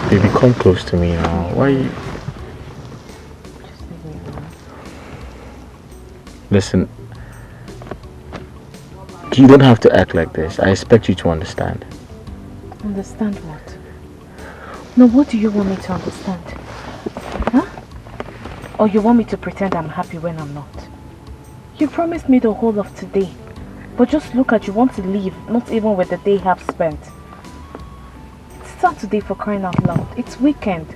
Baby, come close to me now. Why you... Just leave me alone. Listen, you don't have to act like this. I expect you to understand. Understand what? No, what do you want me to understand? Huh? Or you want me to pretend I'm happy when I'm not? You promised me the whole of today. But just look at you want to leave, not even with the day half spent. It's Saturday for crying out loud. It's weekend.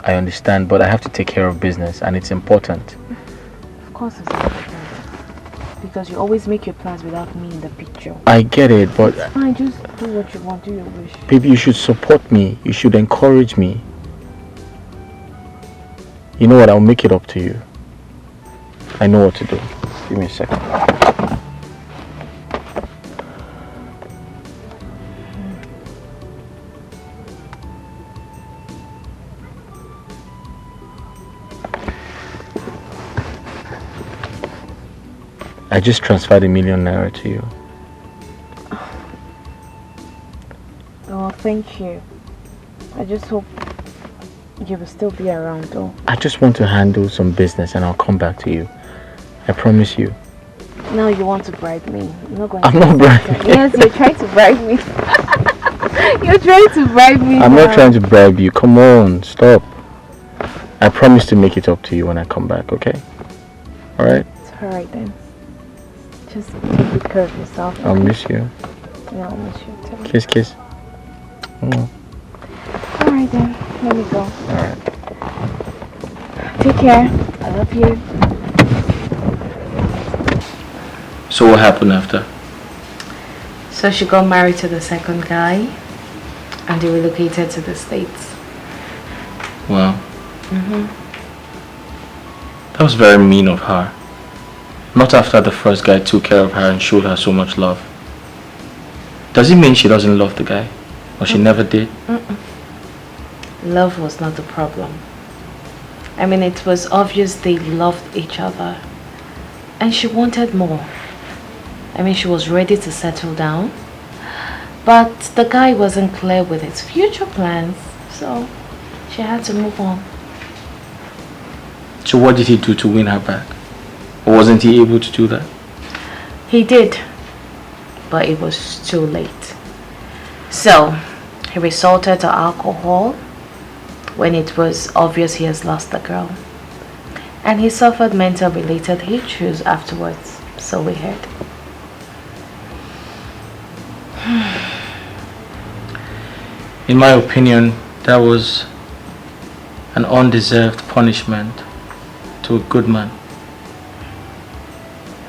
I understand, but I have to take care of business and it's important. Of course it's important. Because you always make your plans without me in the picture. I get it, but... It's fine, just do what you want, do your wish. Baby, you should support me. You should encourage me. You know what? I'll make it up to you. I know what to do. Give me a second. I just transferred ₦1 million to you. Oh, thank you. I just hope you will still be around though. I just want to handle some business and I'll come back to you. I promise you. Now you want to bribe me. I'm not bribing. Yes, you're trying to bribe me. You're trying to bribe me. I'm not trying to bribe you. Come on, stop. I promise to make it up to you when I come back, okay? Alright? It's alright then. Just take good care of yourself. I'll miss you. Yeah, I'll miss you too. Kiss, kiss. Alright then, let me go. Alright. Take care. I love you. So what happened after? So she got married to the second guy and they relocated to the States. Wow. That was very mean of her. Not after the first guy took care of her and showed her so much love. Does it mean she doesn't love the guy? Or she never did? Love was not the problem. I mean, it was obvious they loved each other. And she wanted more. I mean, she was ready to settle down. But the guy wasn't clear with his future plans. So she had to move on. So what did he do to win her back? Or wasn't he able to do that? He did. But it was too late. So he resorted to alcohol when it was obvious he has lost the girl. And he suffered mental related issues afterwards, so we heard. In my opinion, that was an undeserved punishment to a good man.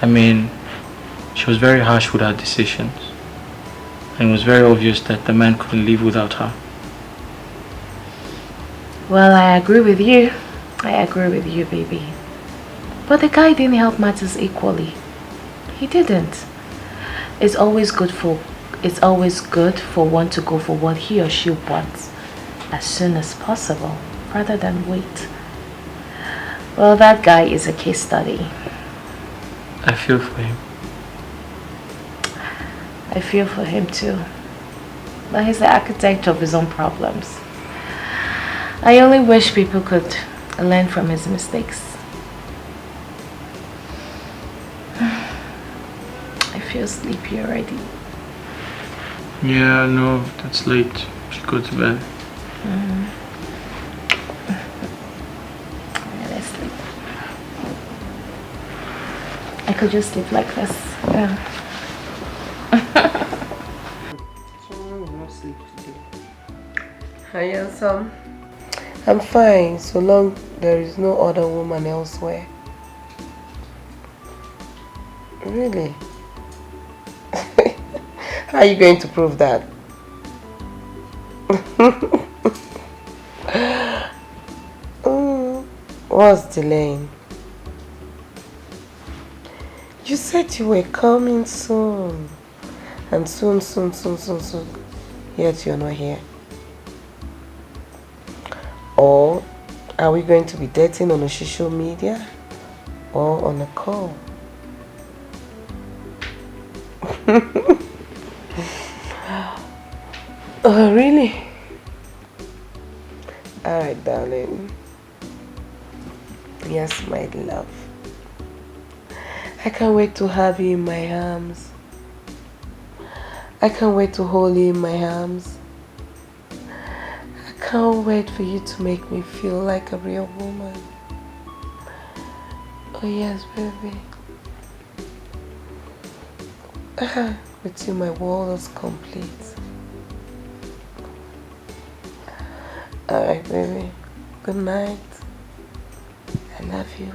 I mean, she was very harsh with her decisions. And it was very obvious that the man couldn't live without her. Well, I agree with you. I agree with you, baby. But the guy didn't help matters equally. He didn't. It's always good for one to go for what he or she wants as soon as possible, rather than wait. Well, that guy is a case study. I feel for him. I feel for him too. But he's the architect of his own problems. I only wish people could learn from his mistakes. I feel sleepy already. Yeah, no, that's late. Should go to bed. Yeah, let's sleep. I could just sleep like this. Yeah. Someone will not sleep today. Hi, handsome. I'm fine, so long there is no other woman elsewhere. Really? How are you going to prove that? What's delaying? You said you were coming soon. And soon. Yet you're not here. Or are we going to be dating on a social media or on a call? Oh, really? Alright, darling. Yes, my love. I can't wait to have you in my arms. I can't wait to hold you in my arms. I can't wait for you to make me feel like a real woman. Oh yes, baby. With you, my world is complete. Alright, baby. Good night. I love you.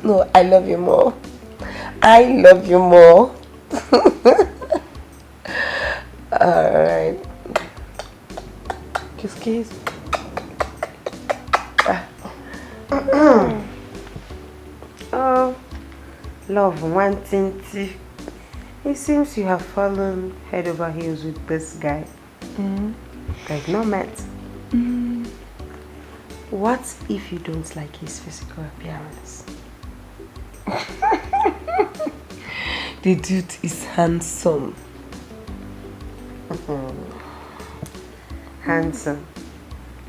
No, I love you more. I love you more. Alright. Kiss, kiss. Oh, love, one thing. It seems you have fallen head over heels with this guy. Like no match. What if you don't like his physical appearance? The dude is handsome. Handsome.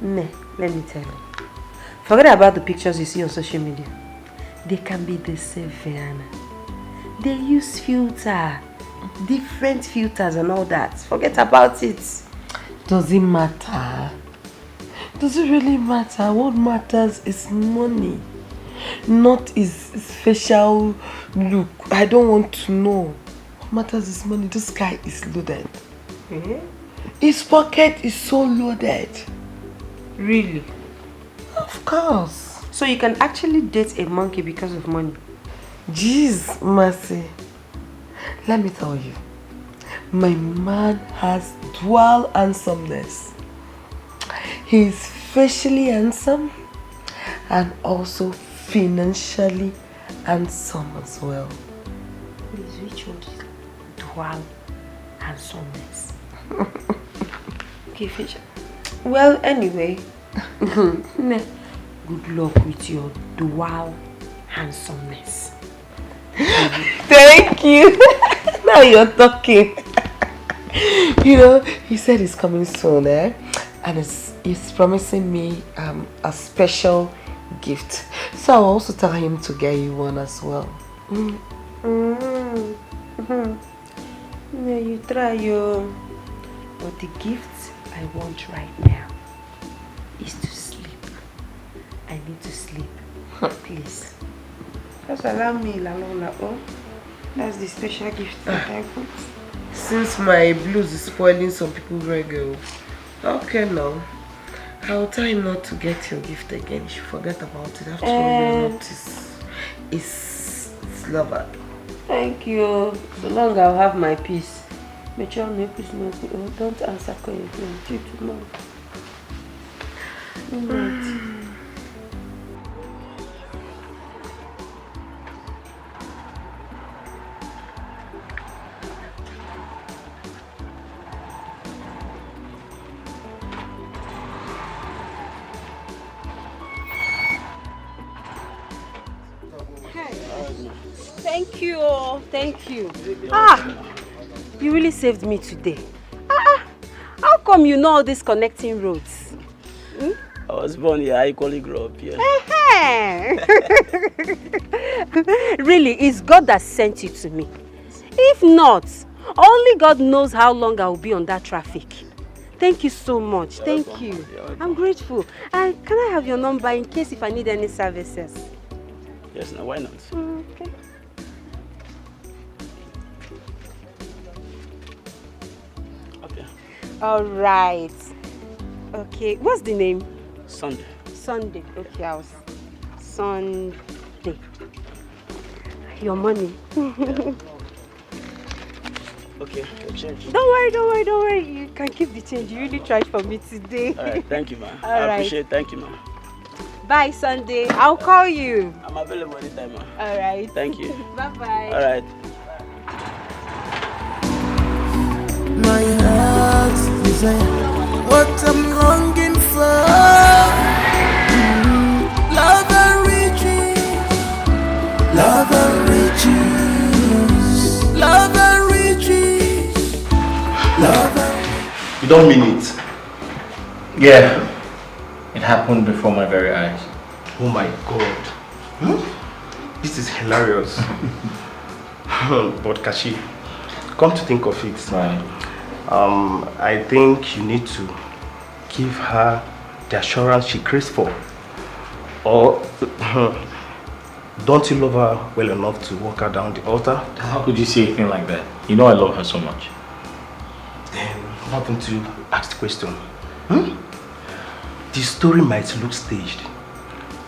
Nah, let me tell you. Forget about the pictures you see on social media. They can be deceiving. They use different filters and all that. Forget about it. Does it matter? Does it really matter? What matters is money, not his facial look. I don't want to know. What matters is money. This guy is loaded. His pocket is so loaded. Really? Of course. So you can actually date a monkey because of money? Jeez, Mercy. Let me tell you. My man has dual handsomeness. He's facially handsome and also financially handsome as well. Which one? Dual handsomeness. Okay, facial. Well, anyway. Good luck with your dual handsomeness. Thank you. Now you're talking. You know, he said he's coming soon, and he's promising me a special gift. So I'll also tell him to get you one as well. Yeah, you try your. But the gift I want right now is to sleep. I need to sleep. Please. Just allow me, Lalola. Oh, that's the special gift that I put. Since my blues is spoiling some people's reggae. Okay, now. I'll tell him not to get your gift again. You should forget about it. After all, you're not his lover. Thank you. So long I'll have my peace. Don't answer calling until tomorrow. Thank you. You really saved me today. How come you know all these connecting roads? I was born here, I equally grew up here. Really, it's God that sent you to me. If not, only God knows how long I will be on that traffic. Thank you so much. Thank you. I'm grateful. And can I have your number in case if I need any services? Yes, now why not? Okay. All right. Okay. What's the name? Sunday. Sunday. Okay, Sunday. Your money. Okay, your change. Don't worry. You can keep the change. You really tried for me today. All right, thank you, ma. All I right. appreciate it. Thank you, ma. Bye, Sunday. I'll call you. I'm available anytime, ma. All right. Thank you. Bye-bye. All right. My heart's desire, what I'm longing for. Love and riches, love and riches, love and riches, love and... You don't mean it. Yeah, it happened before my very eyes. Oh my God. This is hilarious. But Kashi, come to think of it, Right. I think you need to give her the assurance she craves for. Or don't you love her well enough to walk her down the altar? How could you say anything like that? You know I love her so much. Then what happened to ask the question? The story might look staged,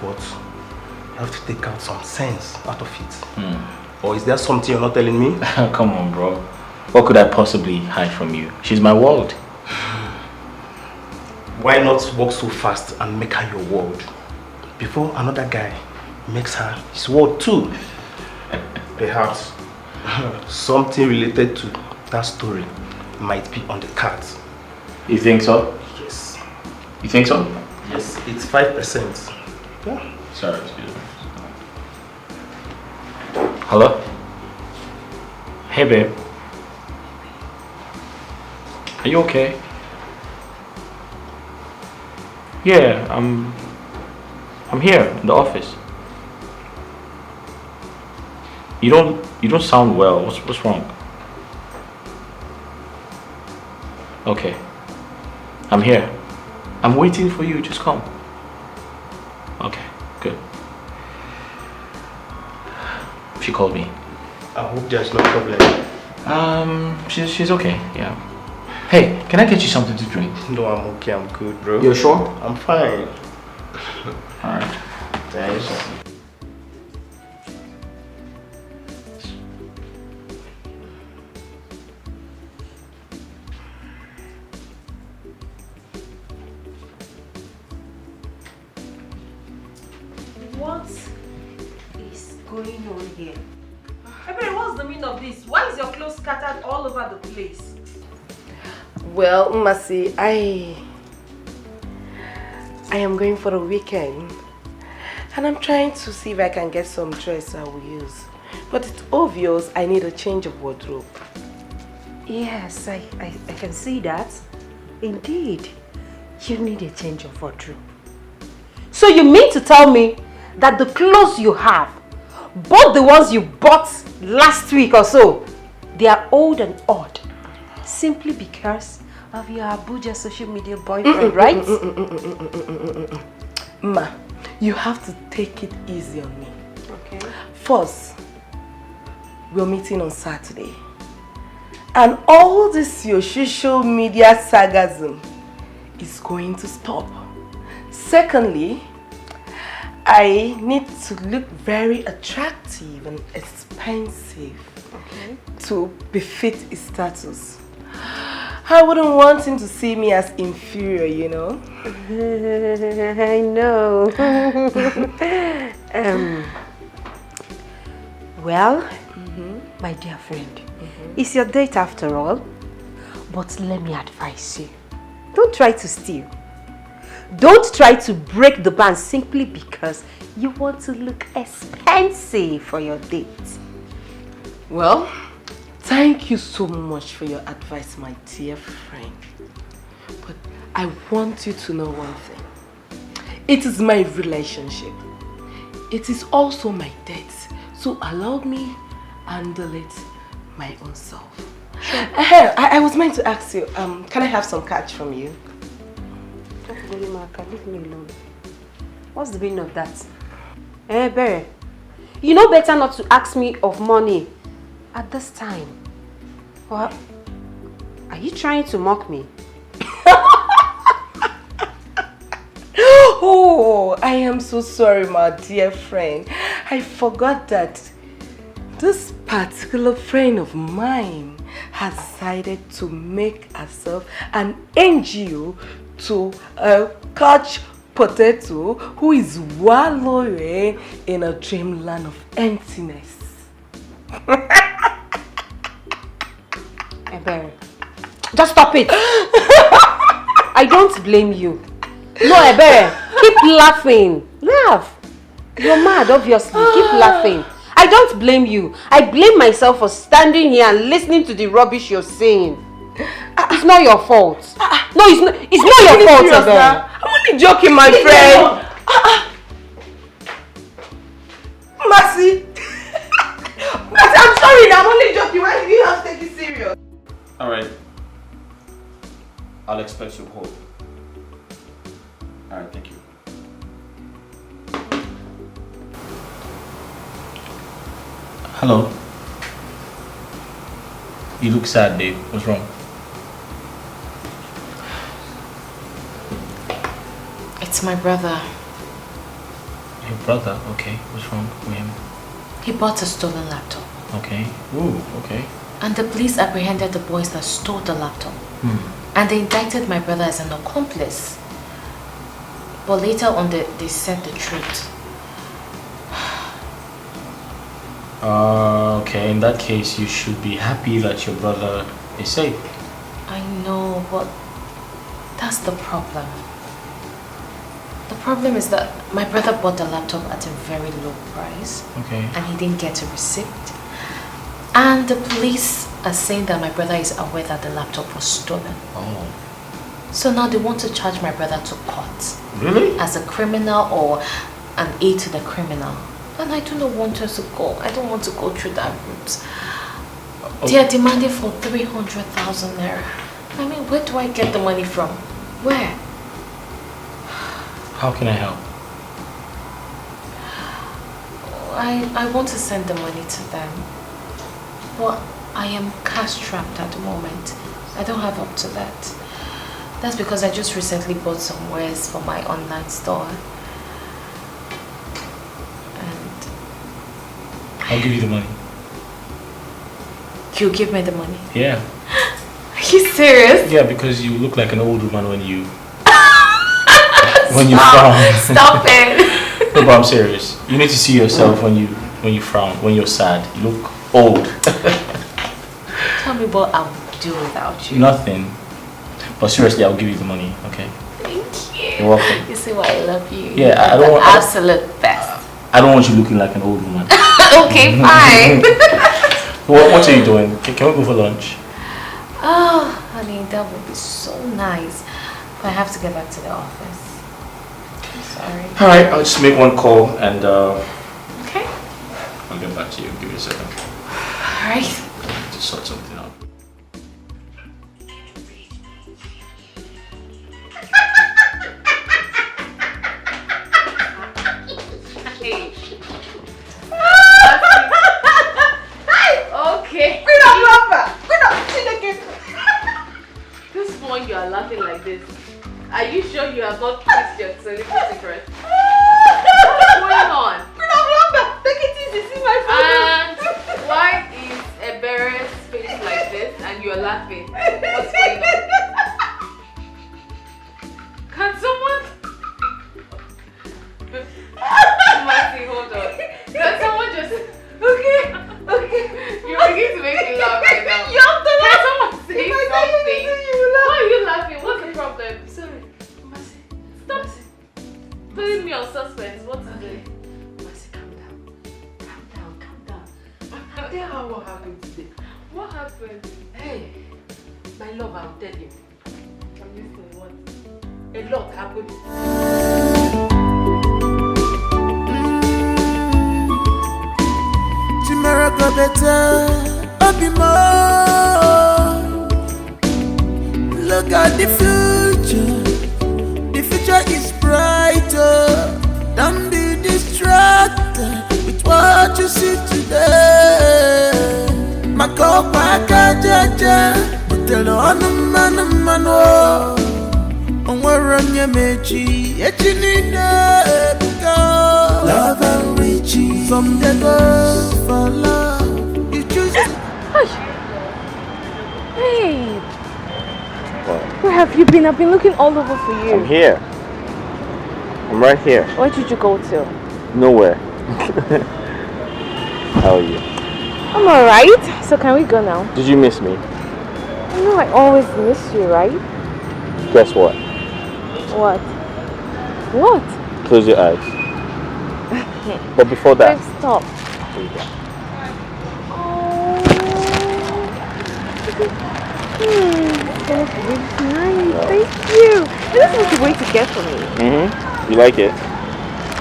but you have to take out some sense out of it. Or is there something you're not telling me? Come on, bro. What could I possibly hide from you? She's my world. Why not walk so fast and make her your world before another guy makes her his world too? Perhaps something related to that story might be on the cards. You think so? Yes. You think so? Yes, it's 5%. Yeah. Sorry, excuse me. Hello? Hey, babe. Are you okay? Yeah, I'm here in the office. You don't sound well. What's wrong? Okay. I'm here. I'm waiting for you. Just come. Okay, good. She called me. I hope there's no problem. She's okay. Yeah. Hey, can I get you something to drink? No, I'm okay. I'm good, bro. You're sure? I'm fine. All right. Thanks. What is going on here? Ebere, what's the meaning of this? Why is your clothes scattered all over the place? Well, Masi, I am going for the weekend. And I'm trying to see if I can get some dress I will use. But it's obvious I need a change of wardrobe. Yes, I can see that. Indeed, you need a change of wardrobe. So you mean to tell me that the clothes you have, both the ones you bought last week or so, they are old and odd, simply because of your Abuja social media boyfriend, right? Ma, you have to take it easy on me. Okay. First, we're meeting on Saturday. And all this your social media sarcasm is going to stop. Secondly, I need to look very attractive and expensive to befit his status. I wouldn't want him to see me as inferior, you know? I know. Well, my dear friend, it's your date after all. But let me advise you. Don't try to steal. Don't try to break the ban simply because you want to look expensive for your date. Well, thank you so much for your advice, my dear friend. But I want you to know one thing. It is my relationship. It is also my date. So allow me handle it my own self. Sure. I was meant to ask you, can I have some cash from you? Leave me alone. What's the meaning of that? Eh, Bere, you know better not to ask me of money at this time. What? Are you trying to mock me? Oh, I am so sorry, my dear friend. I forgot that this particular friend of mine has decided to make herself an NGO to catch potato who is wallowing in a dreamland of emptiness. Ebere, just stop it. I don't blame you. No, Ebere, keep laughing. Laugh. You're mad, obviously. Keep laughing. I don't blame you. I blame myself for standing here and listening to the rubbish you're saying. it's not your fault. No, it's not your fault, Abel. I'm only joking, my friend. Mercy. Mercy, I'm sorry, I'm only joking. Why did you have to take it serious? Alright. I'll expect your call. Alright, thank you. Hello. You look sad, Dave. What's wrong? It's my brother. Your brother? Okay. What's wrong with him? He bought a stolen laptop. Okay. Ooh, okay. And the police apprehended the boys that stole the laptop. And they indicted my brother as an accomplice. But later on, they said the truth. Okay. In that case, you should be happy that your brother is safe. I know, but that's the problem. The problem is that my brother bought the laptop at a very low price. Okay. And he didn't get a receipt. And the police are saying that my brother is aware that the laptop was stolen. Oh. So now they want to charge my brother to court. Really? As a criminal or an aid to the criminal. And I do not want us to go. I don't want to go through that route. Okay. They are demanding for 300,000 naira. I mean, where do I get the money from? Where? How can I help? I want to send the money to them. But I am cash strapped at the moment. I don't have up to that. That's because I just recently bought some wares for my online store. And I'll give you the money. you give me the money? Yeah. Are you serious? Yeah, because you look like an old woman when you frown. Stop it. No, but I'm serious. You need to see yourself when you frown, when you're sad. You look old. Tell me what I'll do without you. Nothing. But seriously, I'll give you the money, okay? Thank you. You're welcome. You see why I love you. Yeah, I You're don't the want... absolute best. I don't want you looking like an old woman. Okay, fine. What are you doing? Can we go for lunch? Oh, honey, that would be so nice. But I have to get back to the office. I'm sorry. Alright, I'll just make one call and okay. I'll get back to you. Give me a second. Alright. Just sort something out. Okay. This one you are laughing like this. Are you sure you have not kissed your secret? What's going on? Take it easy, see my phone. And why is Ebera's face like this and you're laughing? What's going on? Can someone... Marcy, hold on. Can someone just... Okay. You're beginning to make me laugh right now. Can someone say something? Why are you laughing? What's the problem? Sorry. Mercy. Stop putting me on suspense. What's it? Mercy, calm down. Tell her what happened today. What happened? Hey, my love, I'll tell you. I'm listening. What? A lot happened. Tomorrow go better, I'll be more. Look at the future. The future is brighter. Don't be distracted with what you see today. Makopa kajaja, utelo anumano. Onwaronye mechi, echinine ebuka. Love and riches, some they go for love. You choose. Hey, where have you been? I've been looking all over for you. I'm here. I'm right here. Where did you go to? Nowhere. How are you? I'm alright. So can we go now? Did you miss me? You know I always miss you, right? Guess what? What? What? Close your eyes. But before that... Babe, stop. Here you go. Oh. That was really nice. Thank you. This is the way to get for me. Mm-hmm. You like it?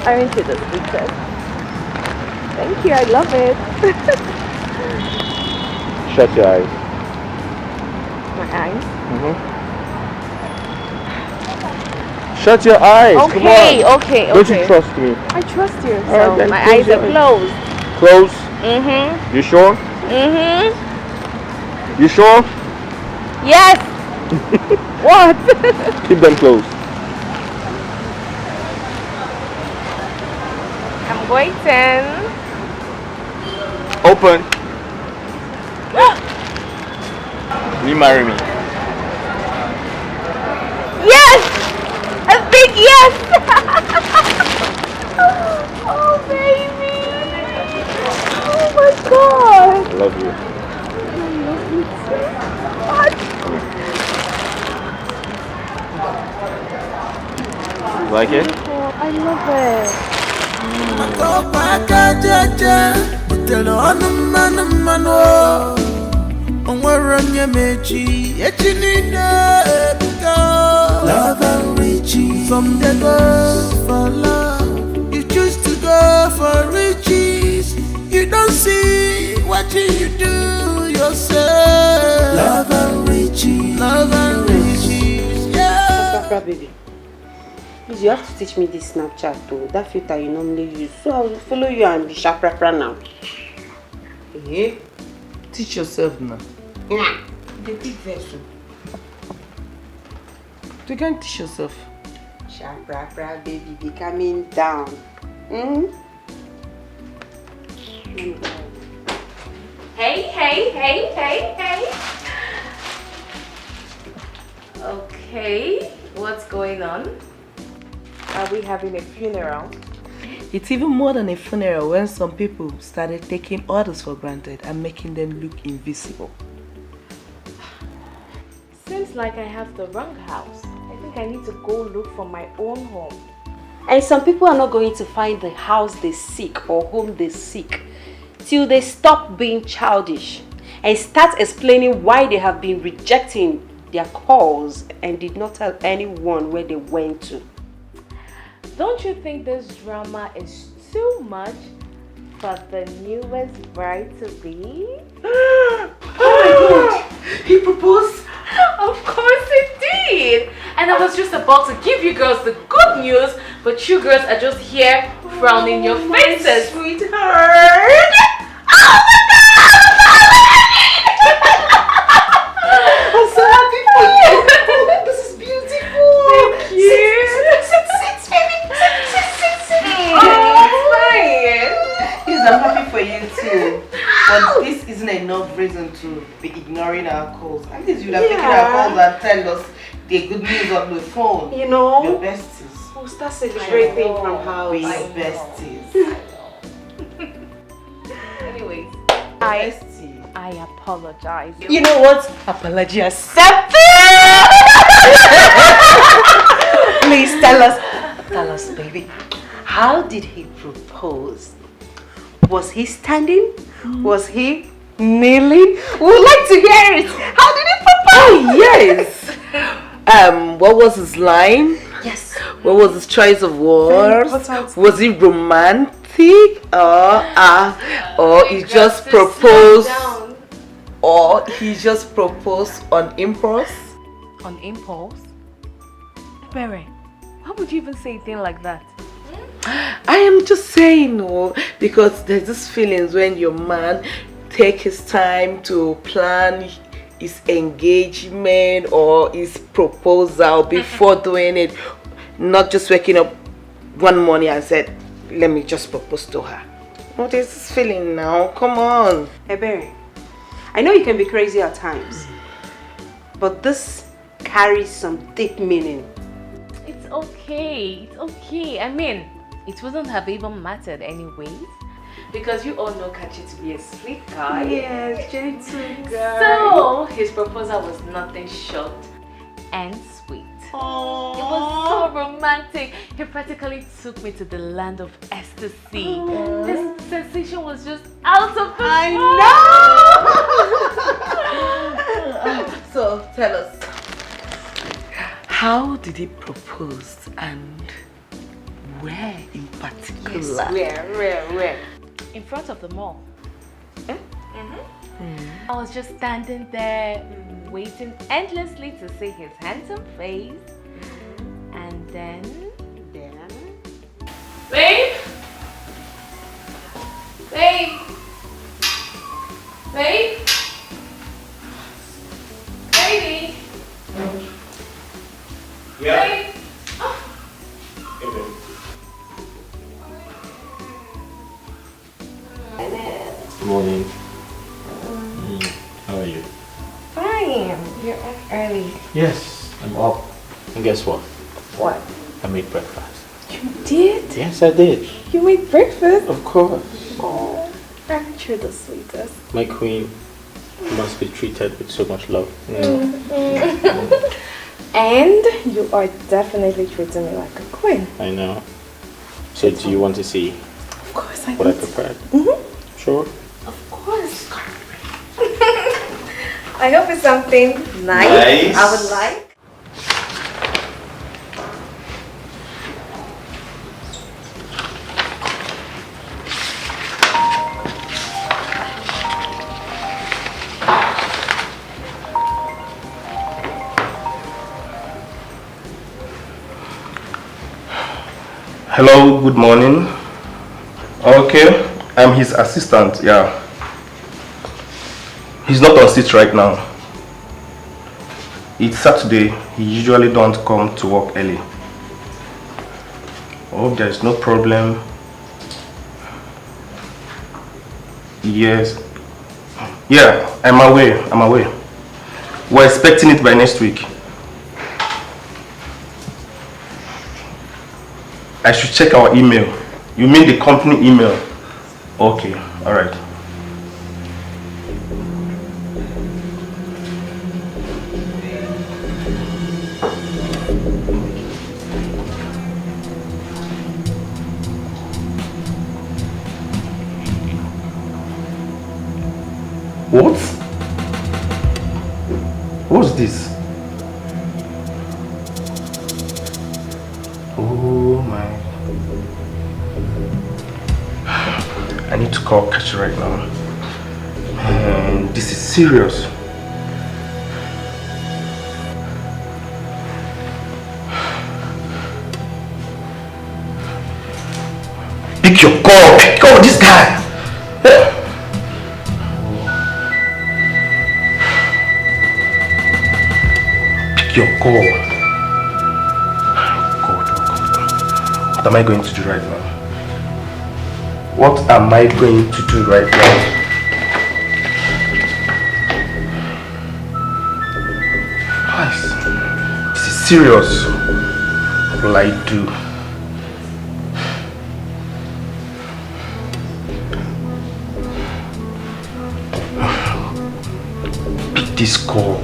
I went to the sweetest. Thank you. I love it. Shut your eyes. My eyes? Mm-hmm. Shut your eyes. Okay, Come on. okay. Don't you trust me? I trust you. All right, So then my close eyes your are eyes. closed. Close. Mm-hmm. You sure? Mm-hmm. You sure? Yes. What? Keep them closed. I'm waiting. Open. Will you marry me? Yes! A big yes! Oh, baby! Oh my god! I love you. I love you so much. You like it? Oh, I love it. Love and riches. Some they go for love. You choose to go for riches. You don't see what you do yourself. Love and riches. Love and riches. Yeah. Papa, baby. Please, you have to teach me this Snapchat though. That filter you normally use. So I will follow you and be sharp now. Eh? Teach yourself now. Yeah. The big vessel. You can't teach yourself. Sharp, baby, be coming down. Hey. Okay, what's going on? Are we having a funeral? It's even more than a funeral when some people started taking others for granted and making them look invisible. Seems like I have the wrong house. I think I need to go look for my own home. And some people are not going to find the house they seek or home they seek till they stop being childish and start explaining why they have been rejecting their calls and did not tell anyone where they went to. Don't you think this drama is too much for the newest bride-to-be? Oh my god! He proposed? Of course he did! And I was just about to give you girls the good news, but you girls are just here frowning your faces. Sweetheart! Oh my I'm so happy for you! This is beautiful! Thank you! Sit, baby! Sit! Oh, fine! Yes, I'm happy for you too. But this isn't enough reason to be ignoring our calls. At least you'd have taken our calls and tell us the good news on the phone. You know? Your besties. We'll start celebrating from house. We besties. Anyways, I apologize. You know what? Apology accepted! Please tell us, baby. How did he propose? Was he standing? Was he kneeling? We would like to hear it. How did he propose? Oh, yes. What was his line? Yes. What was his choice of words? Was he romantic? Or he just proposed? Or he just proposed on impulse? On impulse? Barry, why would you even say a thing like that? I am just saying no, because there's this feelings when your man take his time to plan his engagement or his proposal before doing it, not just waking up one morning and said, let me just propose to her. What is this feeling now? Come on. Hey Barry, I know you can be crazy at times, but this carries some deep meaning. It's okay. I mean, it wouldn't have even mattered anyways. because you all know Kachi to be a sweet guy. Yes, gentle guy. So his proposal was nothing short and sweet. Aww. It was so romantic. He practically took me to the land of ecstasy. Aww. This sensation was just out of this I world. know. So tell us, How did he propose and where in particular? Yes, where? In front of the mall. Eh? I was just standing there waiting endlessly to see his handsome face. And then... Babe! Babe! Babe! Baby! Yeah. Babe! Good morning. How are you? Fine. You're up early. Yes, I'm up. And guess what? What? I made breakfast. You did? Yes, I did. You made breakfast? Of course. Oh, aren't you the sweetest? My queen must be treated with so much love. And you are definitely treating me like a queen. I know. So do you want to see Of course I what I do. prepared? Of Sure. course. I hope it's something nice. I would like. Hello, good morning. Okay, I'm his assistant, yeah. He's not on seat right now. It's Saturday, he usually don't come to work early. I hope there is no problem. Yes. Yeah, I'm away. We're expecting it by next week. I should check our email. You mean the company email? Okay, alright. What? What's this? Oh my. I need to call Kachi right now. Man, this is serious. Pick your call! Pick up this guy! Pick your call. What am I going to do right now? What am I going to do right now? Guys, this is serious. What will I do? Pick this call.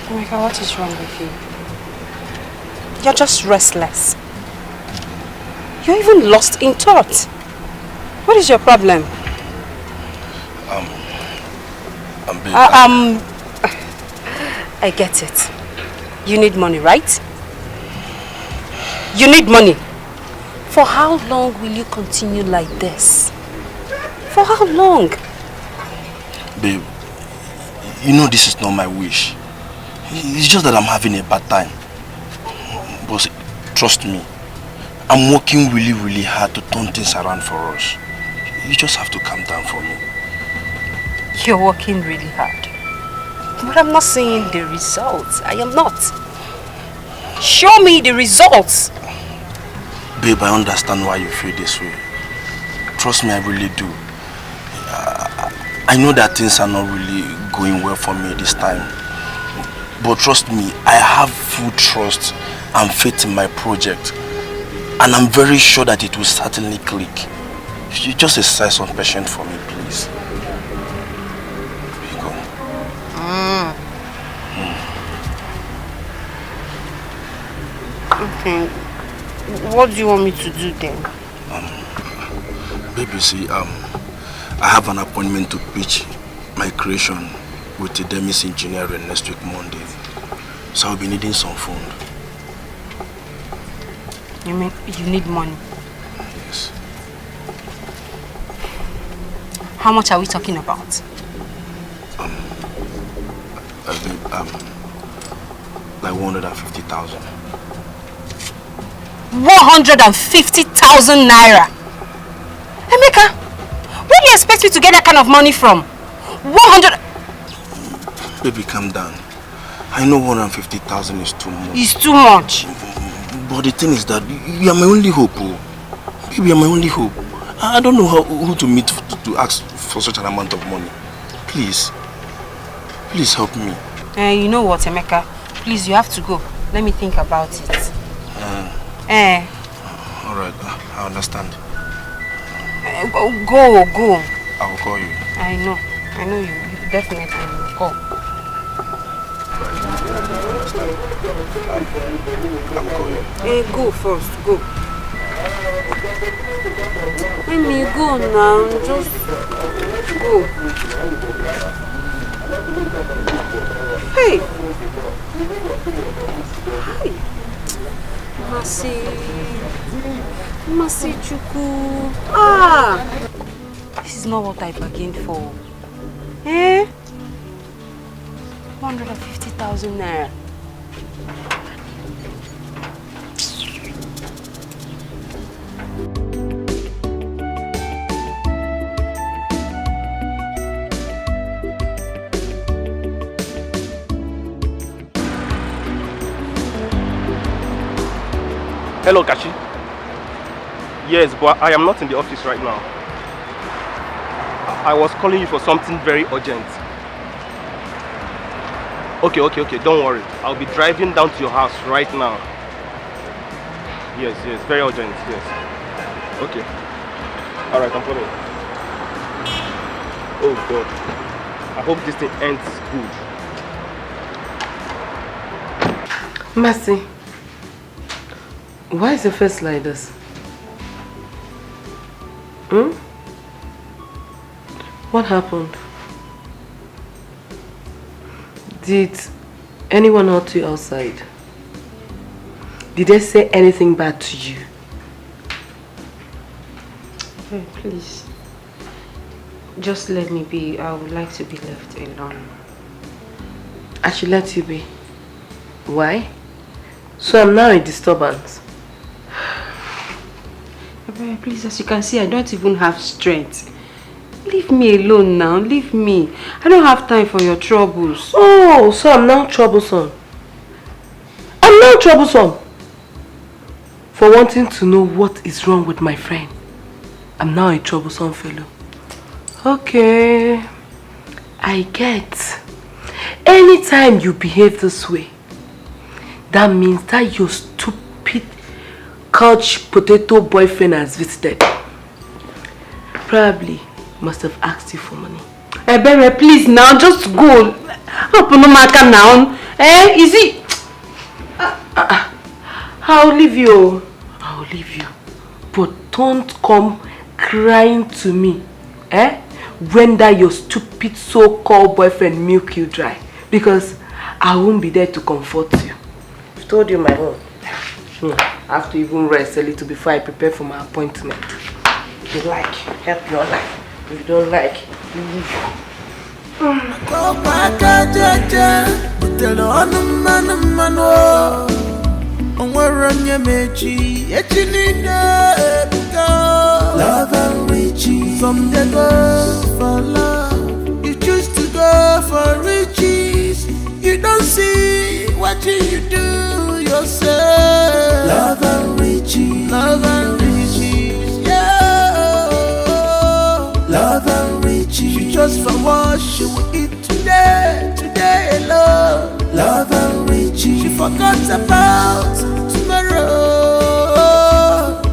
Emeka, what is wrong with you? You're just restless. You're even lost in thought. What is your problem? I get it. You need money, right? You need money. For how long will you continue like this? For how long? Babe, you know this is not my wish. It's just that I'm having a bad time. But trust me, I'm working really hard to turn things around for us. You just have to calm down for me. You're working really hard. But I'm not seeing the results. I am not. Show me the results. Babe, I understand why you feel this way. Trust me, I really do. I know that things are not really going well for me this time. But trust me, I have full trust and faith in my project. And I'm very sure that it will certainly click. You just exercise some patience for me, please. Here you go. Okay. What do you want me to do then? Baby, see, I have an appointment to pitch my creation with the Demis Engineering next week Monday. So I'll be needing some fund. You mean you need money? Yes. How much are we talking about? Like 150,000. 150,000 naira. Emeka, where do you expect me to get that kind of money from? 100. Baby, calm down. I know 150,000 is too much. It's too much. But the thing is that you are my only hope. Oh. Baby, you are my only hope. I don't know who to meet to ask for such an amount of money. Please. Please help me. You know what, Emeka? Please, you have to go. Let me think about it. Alright, I understand. Go. I will call you. I know you definitely will call. I will call you. Go first, go. Let me go now, just go. Hey! Hi! Masi Chuku. This is not what I bargained for. 150,000 naira. Hello, Kashi. Yes, but I am not in the office right now. I was calling you for something very urgent. Okay, don't worry. I'll be driving down to your house right now. Yes, very urgent, yes. Okay. Alright, I'm coming. Oh God. I hope this thing ends good. Mercy. Why is your face like this? What happened? Did anyone hurt you outside? Did they say anything bad to you? Hey, please. Just let me be. I would like to be left alone. I should let you be. Why? So I'm now a disturbance. Please, as you can see, I don't even have strength. Leave me alone now. Leave me. I don't have time for your troubles. Oh, so I'm now troublesome. I'm now troublesome. For wanting to know what is wrong with my friend. I'm now a troublesome fellow. Okay. I get. Anytime you behave this way, that means that your stupid couch potato boyfriend has visited. Probably must have asked you for money. Bebe, please now, just go. Open no matter now. Is it? I'll leave you. I'll leave you. But don't come crying to me. When that your stupid so-called boyfriend milk you dry. Because I won't be there to comfort you. I've told you my own. I have to even rest a little before I prepare for my appointment. If you like, help your life. If you don't like, leave. Love and riches. Some they go for love. You choose to go for riches. You don't see what you do yourself. Love and riches. Love and riches. Yeah. Love and riches. You just for what she will eat today alone. Love and riches. She forgot about tomorrow.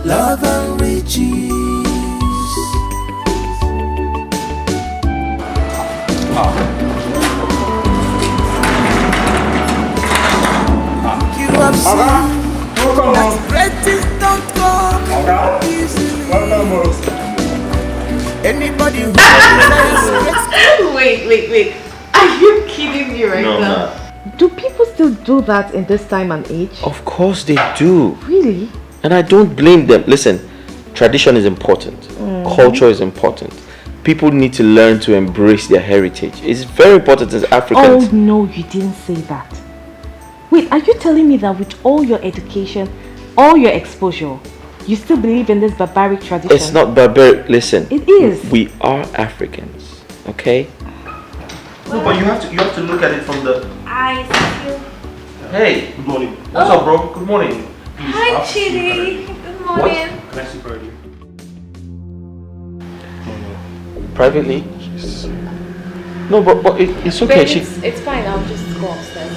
Love and riches. You have seen that great things don't come easily. Anybody who desires Wait. Are you kidding me right No, now? nah. Do people still do that in this time and age? Of course they do. Really? And I don't blame them. Listen, tradition is important. Culture is important. People need to learn to embrace their heritage. It's very important as Africans. Oh no, you didn't say that. Wait, are you telling me that with all your education, all your exposure, you still believe in this barbaric tradition? It's not barbaric. Listen. It is. We are Africans, okay? No, but you have to look at it from the... I still... Hey, good morning. What's up, bro? Good morning. Hi, Chidi. Good morning. Can I see privately? Privately? No, but it's okay. Babe, it's fine. I'll just go upstairs.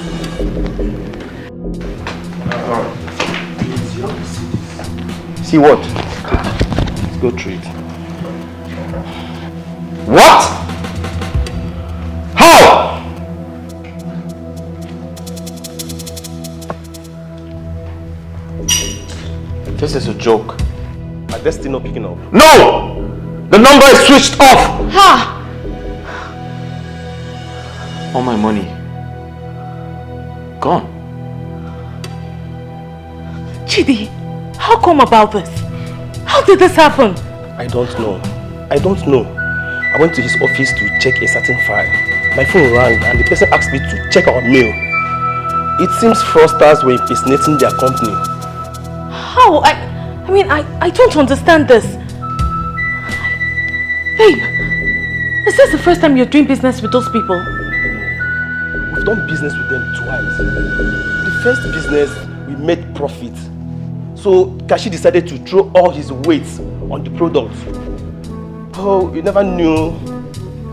Alright. See what? Let's go through it. What? How? This is a joke. Are they still not picking up? No! The number is switched off! Ha! All my money gone. Chidi, how come about this? How did this happen? I don't know. I went to his office to check a certain file. My phone rang and the person asked me to check our mail. It seems fraudsters were impersonating their company. How? I don't understand this. Babe, is this the first time you're doing business with those people? We've done business with them twice. The first business, we made profit. So Kashi decided to throw all his weight on the product. Oh, you never knew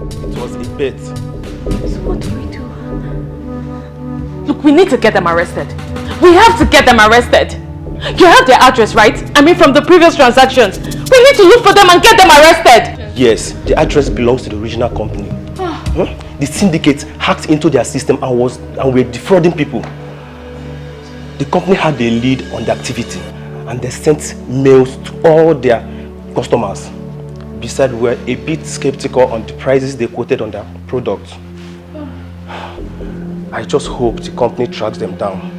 it was a bet. So what do we do? Look, we need to get them arrested. We have to get them arrested. You have their address, right? I mean, from the previous transactions. We need to look for them and get them arrested. Yes, the address belongs to the original company. The syndicate hacked into their system and were defrauding people. The company had a lead on the activity and they sent mails to all their customers. Besides, we were a bit skeptical on the prices they quoted on their product. I just hope the company tracks them down.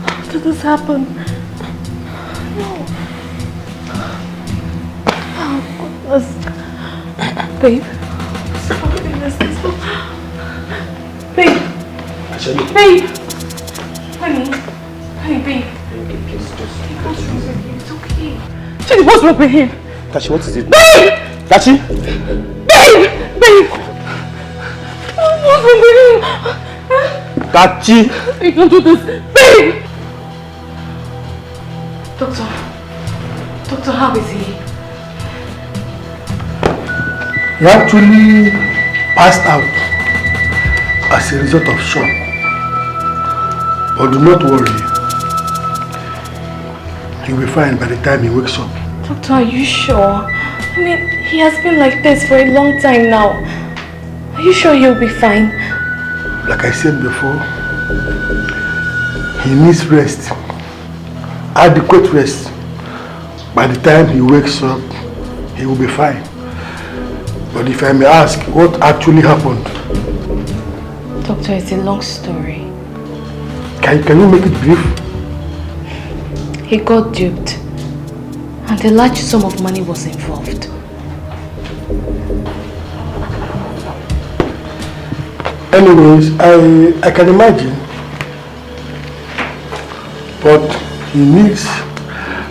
How did this happen? No. Oh, goodness. Babe. Babe. Babe. Honey, babe. What's wrong with you? It's okay. Chidi, what's wrong with him? Kashi, what is it? Babe! Kashi? Babe! What's wrong with him? Kachi! You can't do this. Babe! Doctor, how is he? He actually passed out as a result of shock. But do not worry. He'll be fine by the time he wakes up. Doctor, are you sure? I mean, he has been like this for a long time now. Are you sure he'll be fine? Like I said before, he needs rest. Adequate rest. By the time he wakes up, he will be fine. But if I may ask, what actually happened? Doctor, it's a long story. Can you make it brief? He got duped. And a large sum of money was involved. Anyways, I can imagine. But he needs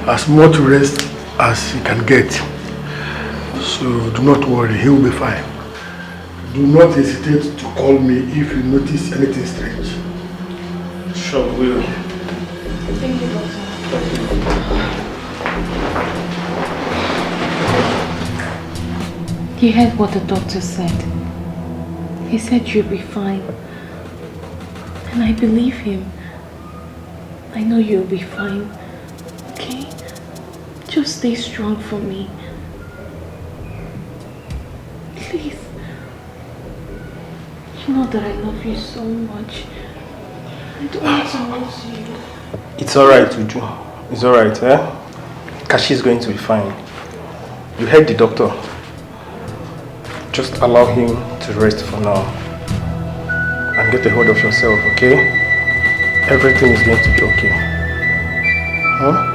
as much rest as he can get. So do not worry, he will be fine. Do not hesitate to call me if you notice anything strange. Sure will. Thank you, Doctor. You heard what the doctor said. He said you'll be fine. And I believe him. I know you'll be fine. Okay? Just stay strong for me. Please. You know that I love you so much. I don't want to lose you. It's alright, Uju. It's alright, eh? Kashi is going to be fine. You heard the doctor. Just allow him to rest for now. And get a hold of yourself, okay? Everything is going to be okay. Huh?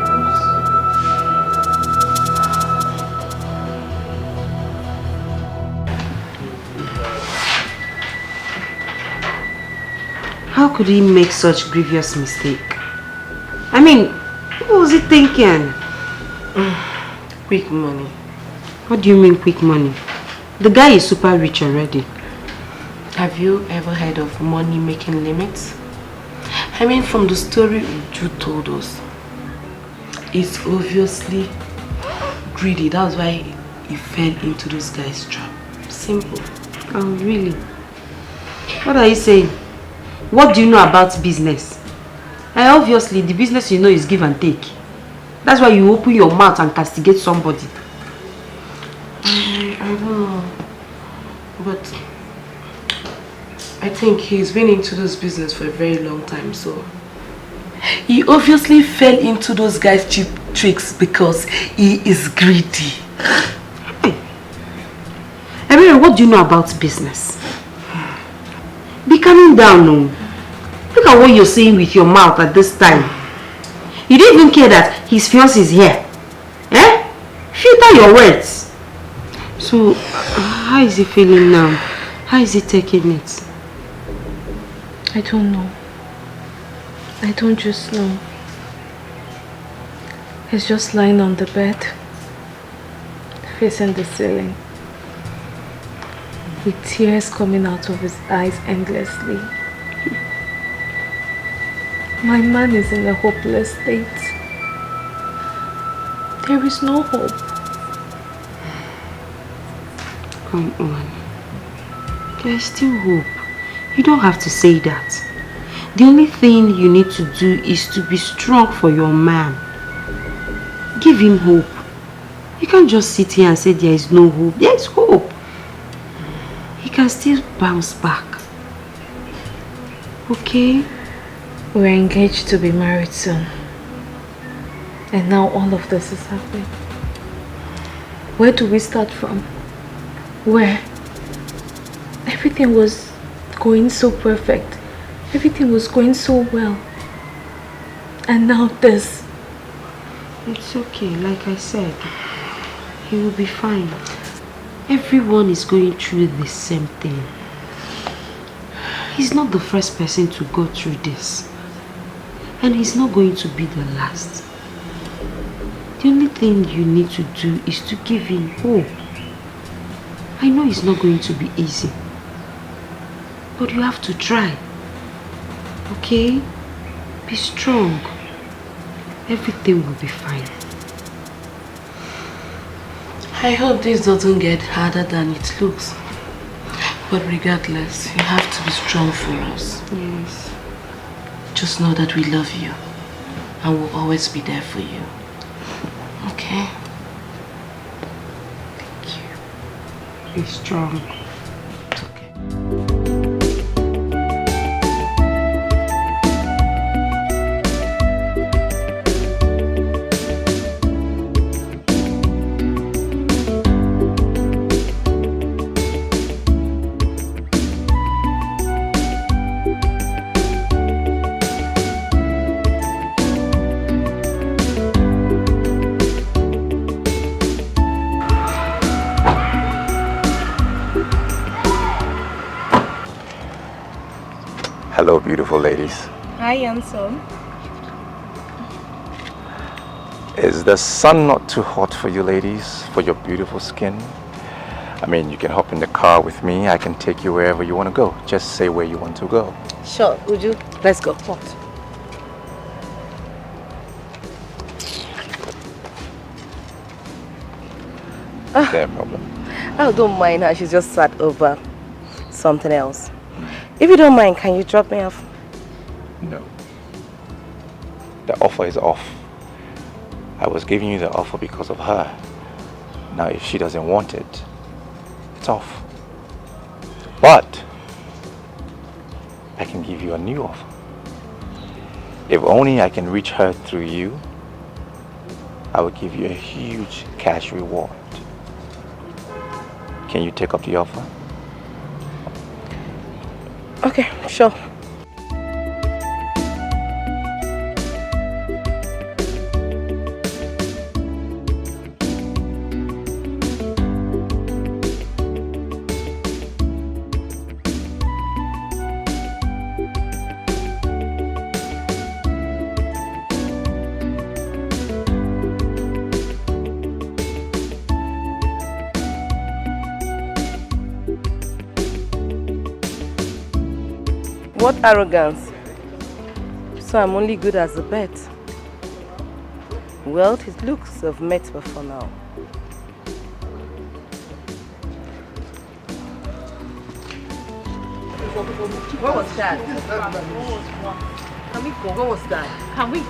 How could he make such grievous mistake? I mean, what was he thinking? Quick money. What do you mean quick money? The guy is super rich already. Have you ever heard of money making limits? I mean, from the story Uju told us, it's obviously greedy. That's why he fell into those guys' trap. Simple. Oh, really? What are you saying? What do you know about business? Obviously, the business you know is give and take. That's why you open your mouth and castigate somebody. I don't know. But I think he's been into this business for a very long time, so he obviously fell into those guys' cheap tricks because he is greedy. I mean, what do you know about business? Be calming down, no. Look at what you're saying with your mouth at this time. You don't even care that his fiancé is here. Eh? Filter your words. So, how is he feeling now? How is he taking it? I don't know. I don't just know. He's just lying on the bed, facing the ceiling, with tears coming out of his eyes endlessly. My man is in a hopeless state. There is no hope. Come on. There is still hope. You don't have to say that. The only thing you need to do is to be strong for your man. Give him hope. You can't just sit here and say there is no hope. There is hope. He can still bounce back. Okay? We're engaged to be married soon. And now all of this is happening. Where do we start from? Where? Everything was going so perfect. Everything was going so well. And now this. It's okay, like I said. He will be fine. Everyone is going through the same thing. He's not the first person to go through this. And he's not going to be the last. The only thing you need to do is to give him hope. I know it's not going to be easy. But you have to try. Okay? Be strong. Everything will be fine. I hope this doesn't get harder than it looks. But regardless, you have to be strong for us. Yes. Just know that we love you and will always be there for you. Okay? Thank you. Be strong. It's okay. Hello, beautiful ladies. Hi, handsome. Is the sun not too hot for you ladies, for your beautiful skin? I mean, you can hop in the car with me. I can take you wherever you want to go. Just say where you want to go. Sure, Uju. Let's go. What? No problem. I don't mind how she's just sat over something else. If you don't mind, can you drop me off? No. The offer is off. I was giving you the offer because of her. Now, if she doesn't want it, it's off. But I can give you a new offer. If only I can reach her through you, I will give you a huge cash reward. Can you take up the offer? Okay, sure. What arrogance! So I'm only good as a bet. Well, his looks have met before now. What was that? Can we go? What was that? Can we go?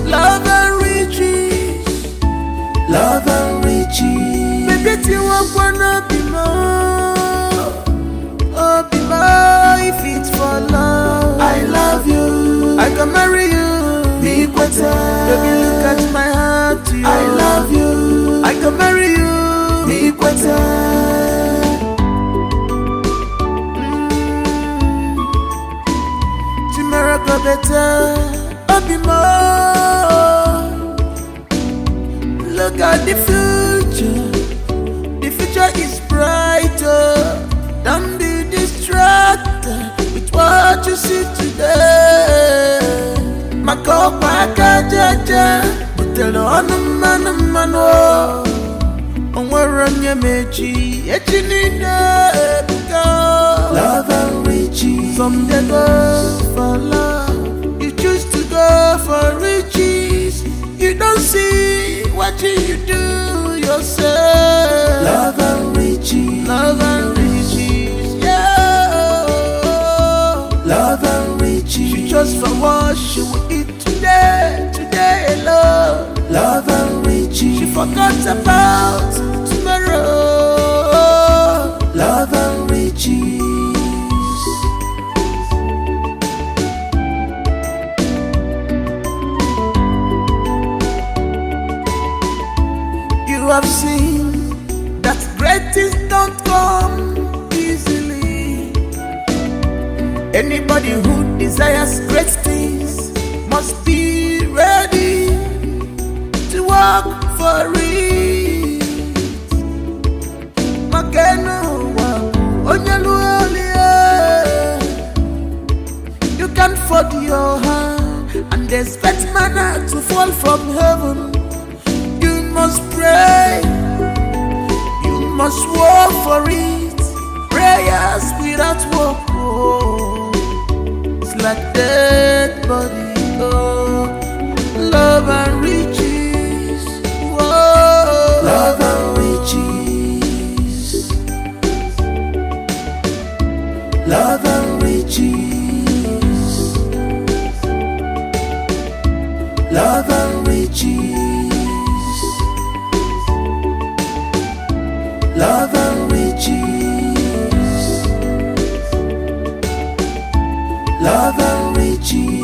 Love and riches, love and riches. Baby, you wanna be more, oh be more. If it's for love, I love you. I can marry you. Be better. Baby, look at my heart. You. I love you. I can marry you. Be better. Tomorrow go better. I'll be more. Look at the future. The future is brighter. Don't be distracted with what you see today. Makopa kajaja, butelo anumano. Onwaranya meji, echinina ebuka. Love and riches, from the go for love. You choose to go for riches. You don't see what you do yourself. Love and riches, love and riches, yeah. Love and riches. She just for what she will eat today, today alone. Love and riches. She forgot about tomorrow. Love and riches. You have seen that great things don't come easily. Anybody who desires great things must be ready to work for it. You can't fold your hand and expect manna to fall from heaven. You must pray, you must work for it. Prayers without work, oh, it's like dead body. Oh, love and riches, oh, love and riches, love and riches, love and riches, love and riches, love and riches.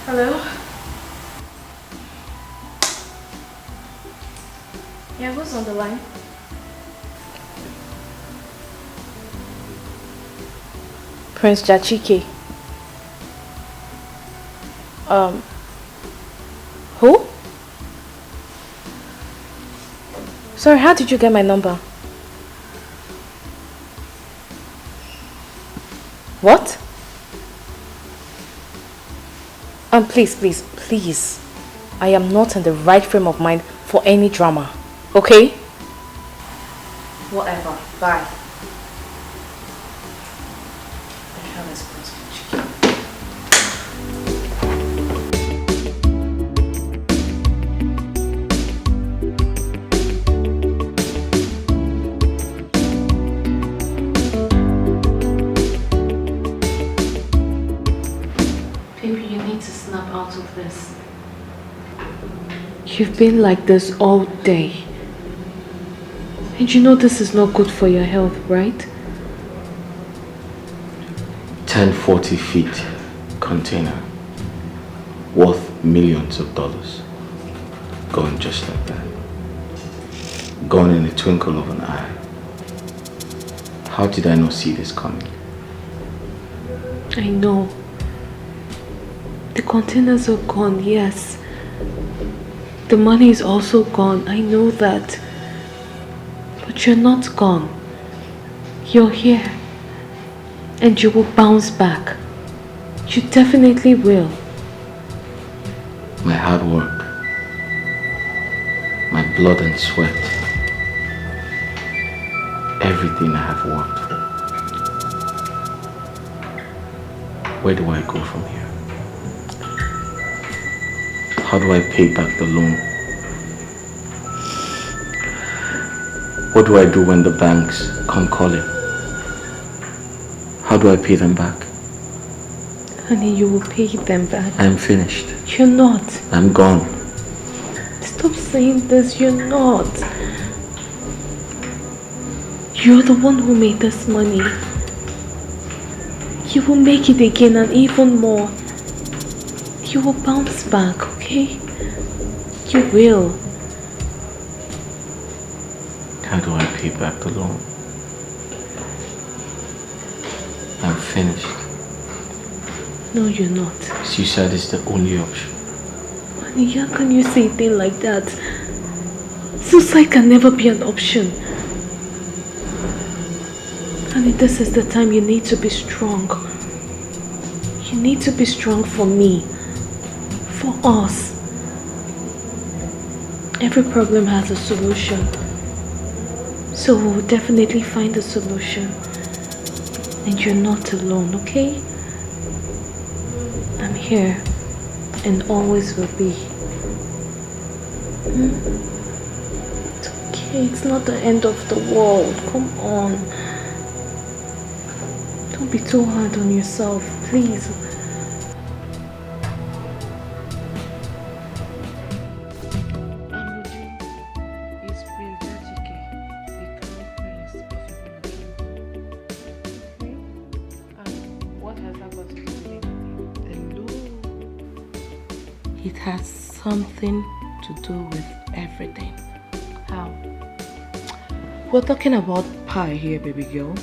Hello? Yeah, who's on the line? Prince Jachike. Who? Sorry, how did you get my number? What? Please. I am not in the right frame of mind for any drama. Okay? Whatever. Bye. Baby, you need me to snap out of this. You've been like this all day. And you know this is not good for your health, right? 1040 feet container worth millions of dollars. Gone just like that. Gone in the twinkle of an eye. How did I not see this coming? I know. The containers are gone, yes. The money is also gone, I know that. But you're not gone. You're here. And you will bounce back. You definitely will. My hard work, my blood and sweat, everything I have worked for. Where do I go from here? How do I pay back the loan? What do I do when the banks come calling? How do I pay them back? Honey, you will pay them back. I'm finished. You're not. I'm gone. Stop saying this, you're not. You're the one who made this money. You will make it again and even more. You will bounce back, okay? You will. How do I pay back the loan? I'm finished. No, you're not. Suicide is the only option. Honey, how can you say a thing like that? Suicide can never be an option. Honey, this is the time you need to be strong. You need to be strong for me. For us. Every problem has a solution. So we'll definitely find a solution. And you're not alone, okay? I'm here and always will be. It's okay, it's not the end of the world. Come on. Don't be too hard on yourself, please. It has something to do with everything. How? We're talking about power here, baby girl.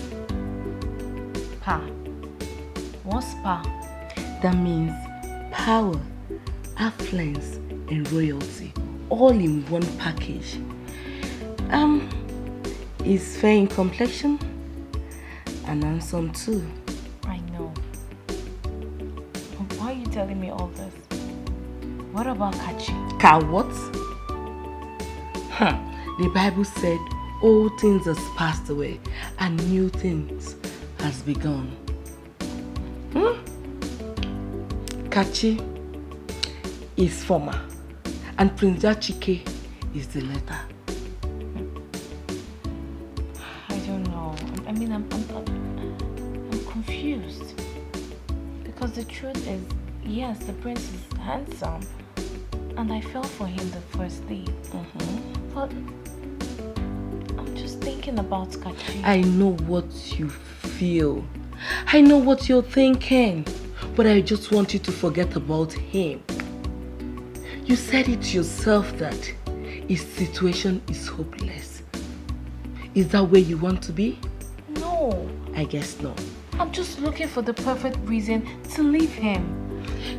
Pa. What's pa? That means power, affluence, and royalty, all in one package. Is fair in complexion and handsome too. I know. Why are you telling me all this? What about Kachi? Ka what? The Bible said, old things has passed away and new things has begun. Kachi is former and Prince Chike is the latter. I don't know. I mean, I'm confused. Because the truth is, yes, the prince is handsome. And I fell for him the first day. But I'm just thinking about Kachi. I know what you feel. I know what you're thinking. But I just want you to forget about him. You said it yourself that his situation is hopeless. Is that where you want to be? No. I guess no. I'm just looking for the perfect reason to leave him.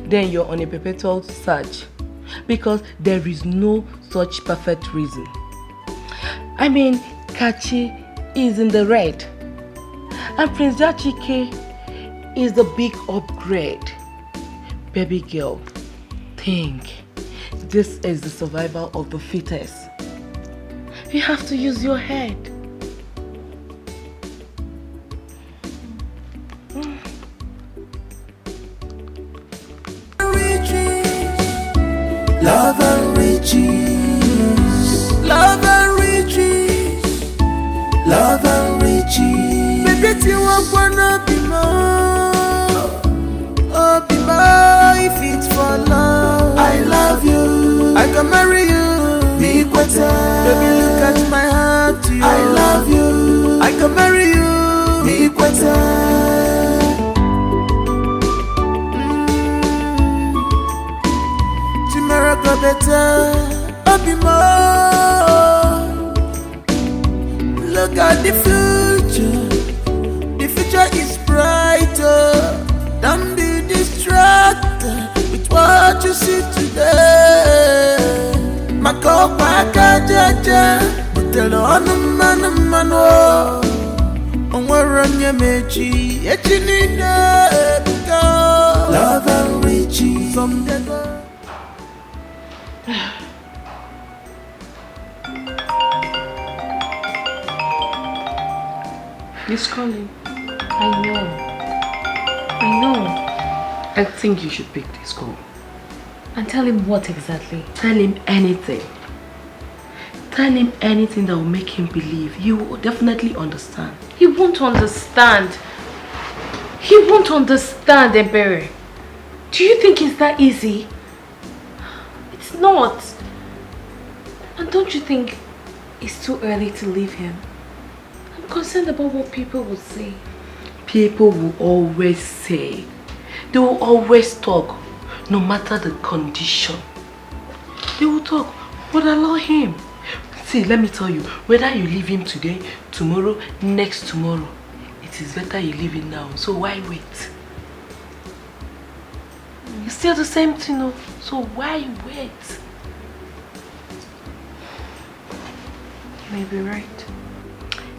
Then you're on a perpetual search. Because there is no such perfect reason. I mean, Kachi is in the red. And Prince Chike is the big upgrade. Baby girl, think. This is the survival of the fittest. You have to use your head. Love and riches, love and riches, love and riches. Baby, you want wanna be more, oh be more if it's Tomorrow better, I'll be more. Look at the future. The future is brighter. Don't be distracted with what you see today. Makopa kajaja, tell on man. On where on your mechi, love and riches from the He's calling. I know. I think you should pick this call. And tell him what exactly? Tell him anything. Tell him anything that will make him believe. He will definitely understand. He won't understand. He won't understand, Ebere. Do you think it's that easy? It's not. And don't you think it's too early to leave him? I'm concerned about what people will say. People will always say. They will always talk, no matter the condition. They will talk, but allow him. See, let me tell you, whether you leave him today, tomorrow, next tomorrow, it is better you leave it now. So why wait? It's still the same thing, no? So why wait? You may be right.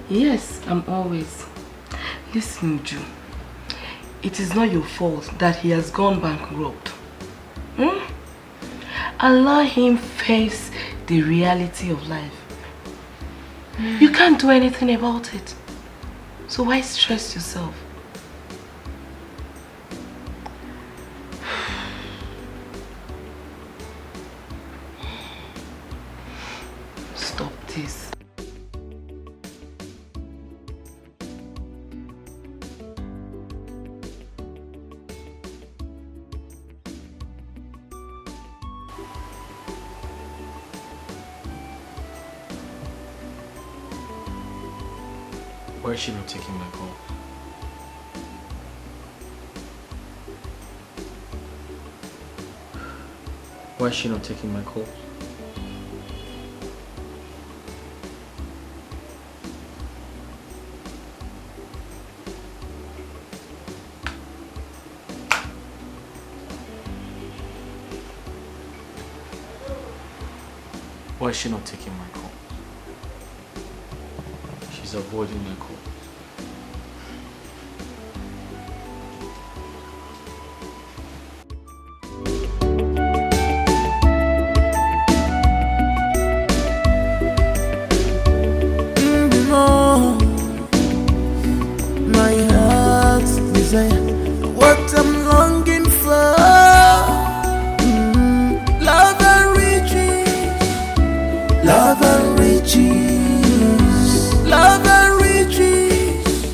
Yes, I'm always. Listen, Ju. It is not your fault that he has gone bankrupt. Allow him face the reality of life. You can't do anything about it. So why stress yourself? Stop this. Why is she not taking my call? Why is she not taking my call? Why is she not taking my call? She's avoiding my call. My heart's desire, what I'm longing for. Love and riches, love and riches, love and riches,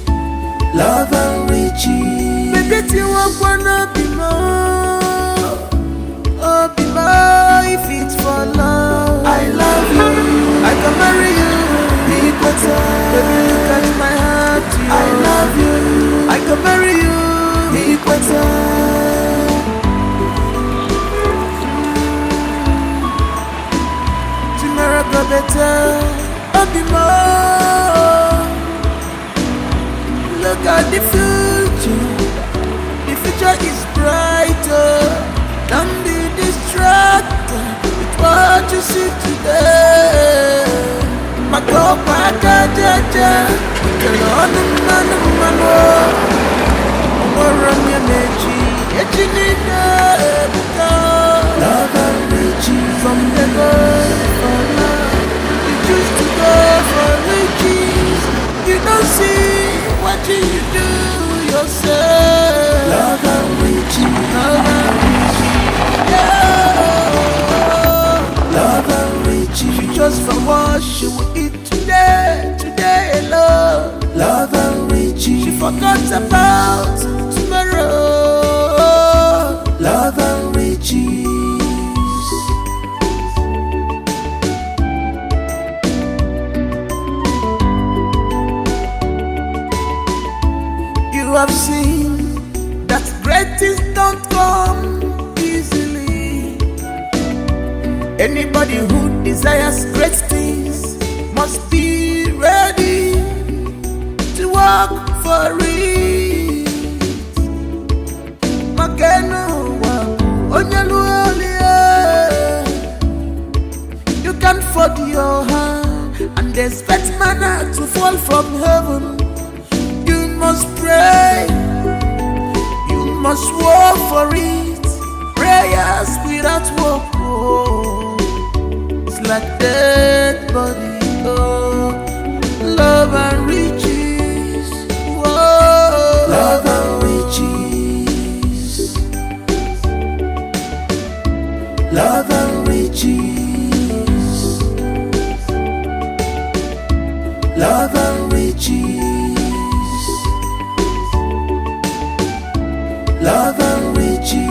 love and riches. Baby, you wanna be more, oh be more if it's for love. I love you, I can marry you, be better. Baby, look at my heart, I love you, I can marry you, be better. Tomorrow go better, I'll be more. Look at the future is brighter. Don't be distracted with what you see today. Makopa kajaja, tell on man. Run your mechi, love and riches from the God for love. You choose to go for riches. You don't see what you do yourself. Love and riches, love and riches, yeah. Love and riches, just for what she will eat today alone. Love and riches, she forgot about tomorrow. Love and riches. You have seen that great things don't come easily. Anybody who desires great things must be ready to work for it. Makeno wa onyaluolie. You can't fold your hand and expect manna to fall from heaven. You must pray. You must work for it. Prayers without work, oh, it's like dead body. Oh, love and riches. Whoa, love and riches. Love and riches. Love and riches. Love and riches.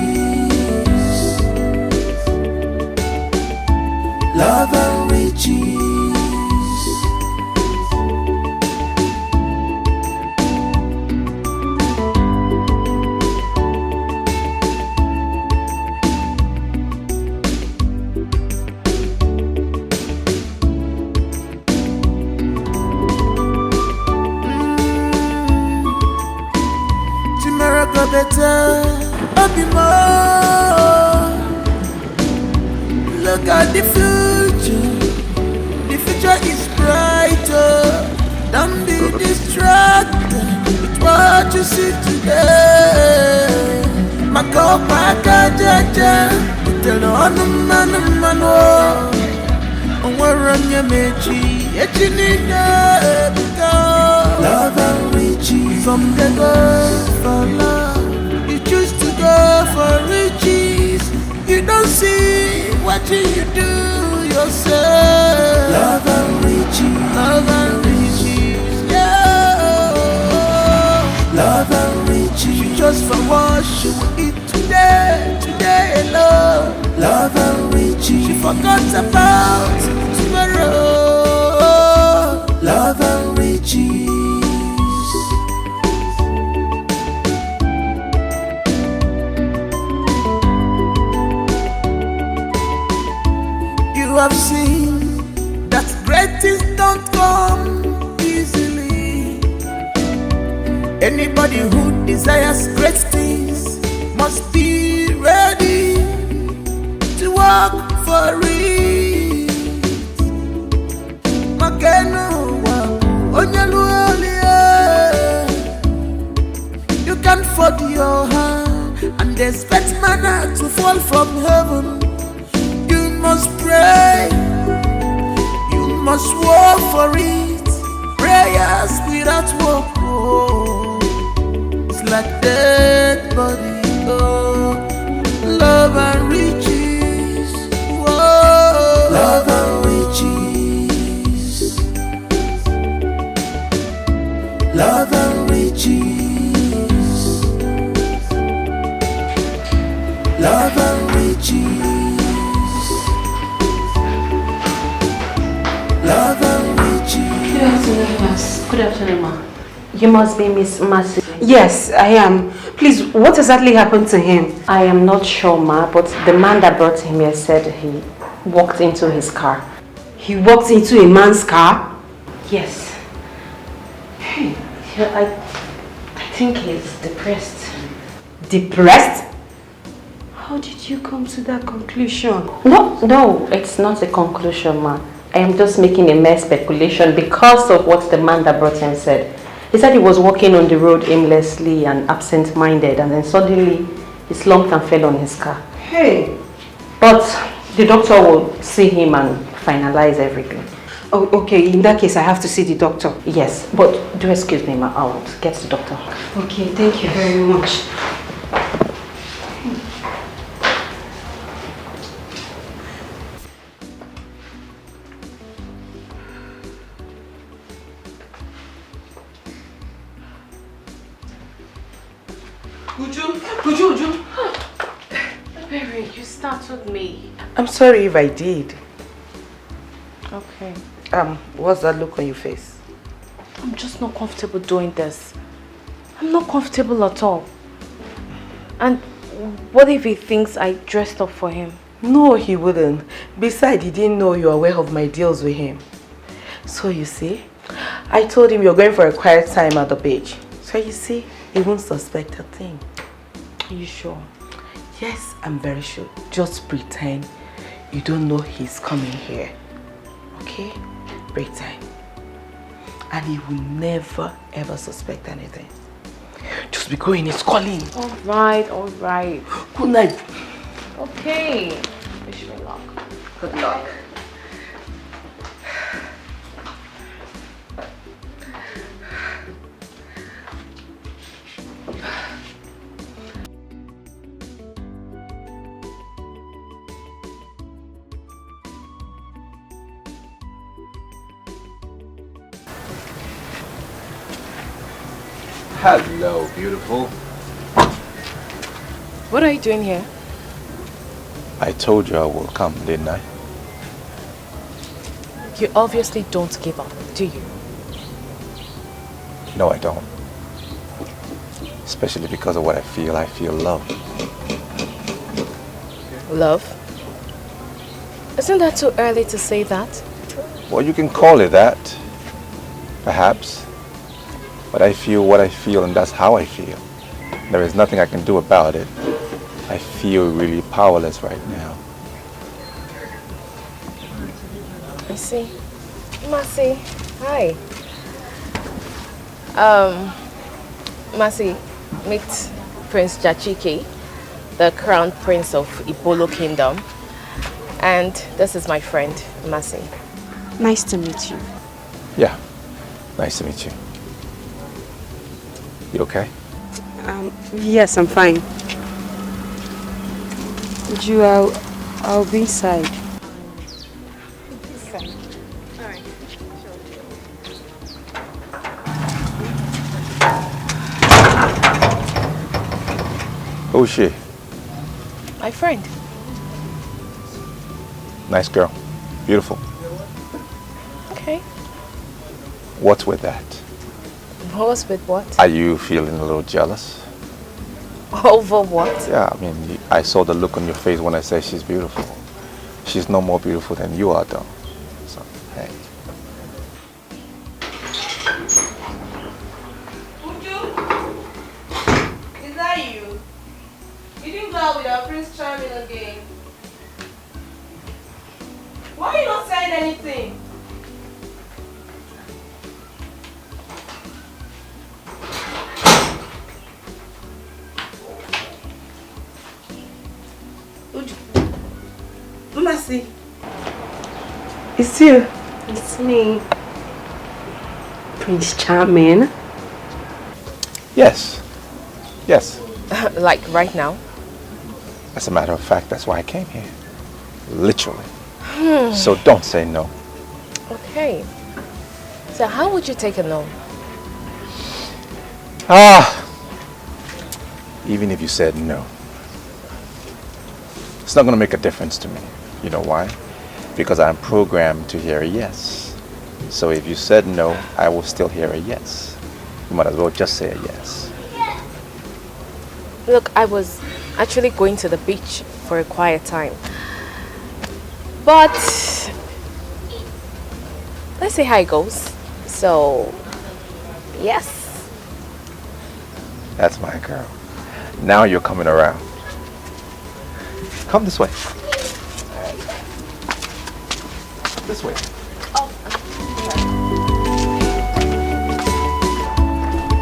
Love and riches. Tomorrow go better, be more. Look at the future. The future is brighter. Don't be distracted with what you see today. Makopa kajaja, tell on man. On where you mechi, love and riches. From the go for love, you choose to go for riches. You don't see what you do yourself. Love and riches. Love and riches. Yeah. Love and riches. You just for what you will eat today alone. Love and riches. She forgot about tomorrow. Love and riches. You have seen that great things don't come easily. Anybody who desires great things must be ready to work for it. Makeno wa onyaluolie. You can't fold your hand and expect manna to fall from heaven. You must pray. You must work for it. Prayers without work, oh, it's like dead body. Oh, love and riches. Whoa, love and riches. Love and riches. Love and riches. Love and riches. Good afternoon, Miss. Good afternoon, ma. You must be Miss Mercy. Yes, I am. Please, what exactly happened to him? I am not sure, ma, but the man that brought him here said he walked into his car. He walked into a man's car? Yes. I think he's depressed. Depressed? How did you come to that conclusion? No, it's not a conclusion, ma. I am just making a mere speculation because of what the man that brought him said. He said he was walking on the road aimlessly and absent-minded, and then suddenly he slumped and fell on his car. Hey! But the doctor will see him and finalize everything. Oh, okay. In that case, I have to see the doctor. Yes, but do excuse me, ma. I'll get the doctor. Okay, thank you very much. Uju. Baby, you startled me. I'm sorry if I did. Okay. What's that look on your face? I'm just not comfortable doing this. I'm not comfortable at all. And what if he thinks I dressed up for him? No, he wouldn't. Besides, he didn't know you were aware of my deals with him. So you see, I told him you're going for a quiet time at the beach. So you see, he won't suspect a thing. Are you sure? Yes, I'm very sure. Just pretend you don't know he's coming here. Okay? Pretend. And he will never ever suspect anything. Just be going, he's calling. Alright, alright. Good night. Okay. Wish me luck. Good luck. Hello, beautiful. What are you doing here? I told you I will come, didn't I? You obviously don't give up, do you? No, I don't. Especially because of what I feel. I feel love. Love? Isn't that too early to say that? Well, you can call it that. Perhaps. But I feel what I feel, and that's how I feel. There is nothing I can do about it. I feel really powerless right now. I see. Mercy, hi. Mercy, meet Prince Jachike, the crown prince of Ibolo Kingdom. And this is my friend, Mercy. Nice to meet you. Yeah, nice to meet you. You okay? Yes, I'm fine. Ju, I'll be inside. Who's she? My friend. Nice girl. Beautiful. Okay. What's with that? What's with what? Are you feeling a little jealous? Over what? Yeah, I mean, I saw the look on your face when I said she's beautiful. She's no more beautiful than you are, though. So, hey. Is that you? You didn't go out with our Prince Charming again. Why are you not saying anything? Mercy. It's you. It's me. Prince Charming. Yes. Yes. Like right now? As a matter of fact, that's why I came here. Literally. So don't say no. Okay. So how would you take a no? Even if you said no, it's not going to make a difference to me. You know why? Because I'm programmed to hear a yes. So if you said no, I will still hear a yes. You might as well just say a yes. Look, I was actually going to the beach for a quiet time. But let's see how it goes. So, yes. That's my girl. Now you're coming around. Come this way. This way.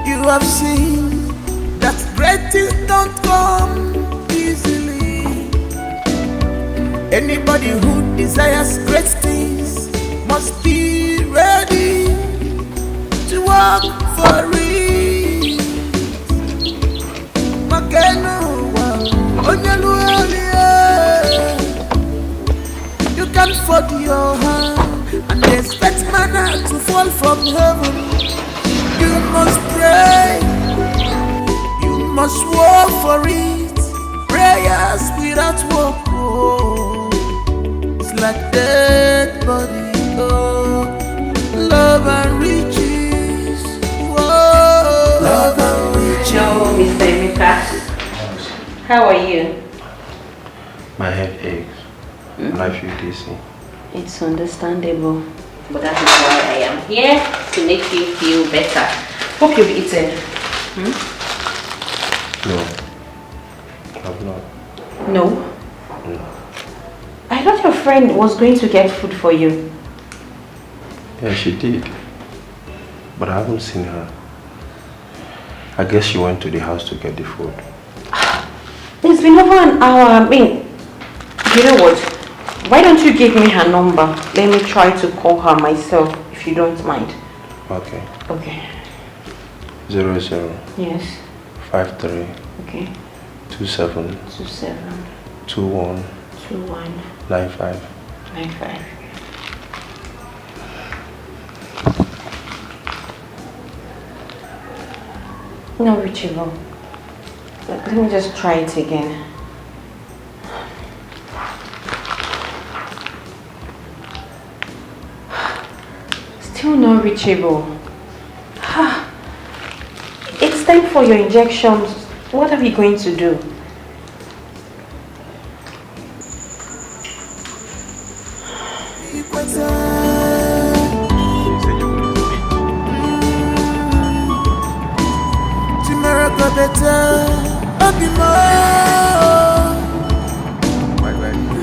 You have seen that great things don't come easily. Anybody who desires great things must be ready to work for it. You can fold your hand and expect manna to fall from heaven. You must pray, you must work for it. Prayers without work, oh, it's like dead body, oh. Love and riches, oh. Love and riches. No, Mr. Emeka. How are you? My head aches. And I feel dizzy. It's understandable. But that is why I am here, to make you feel better. Hope you've eaten. No. I've not. No? No. I thought your friend was going to get food for you. Yeah, she did. But I haven't seen her. I guess she went to the house to get the food. It's been over an hour. I mean, you know what? Why don't you give me her number? Let me try to call her myself, if you don't mind. Okay. Okay. 00. Yes. 53. Okay. 27. 27. 21. 21. 95. 95. No reachable. Let me just try it again. Still not reachable. It's time for your injections. What are we going to do?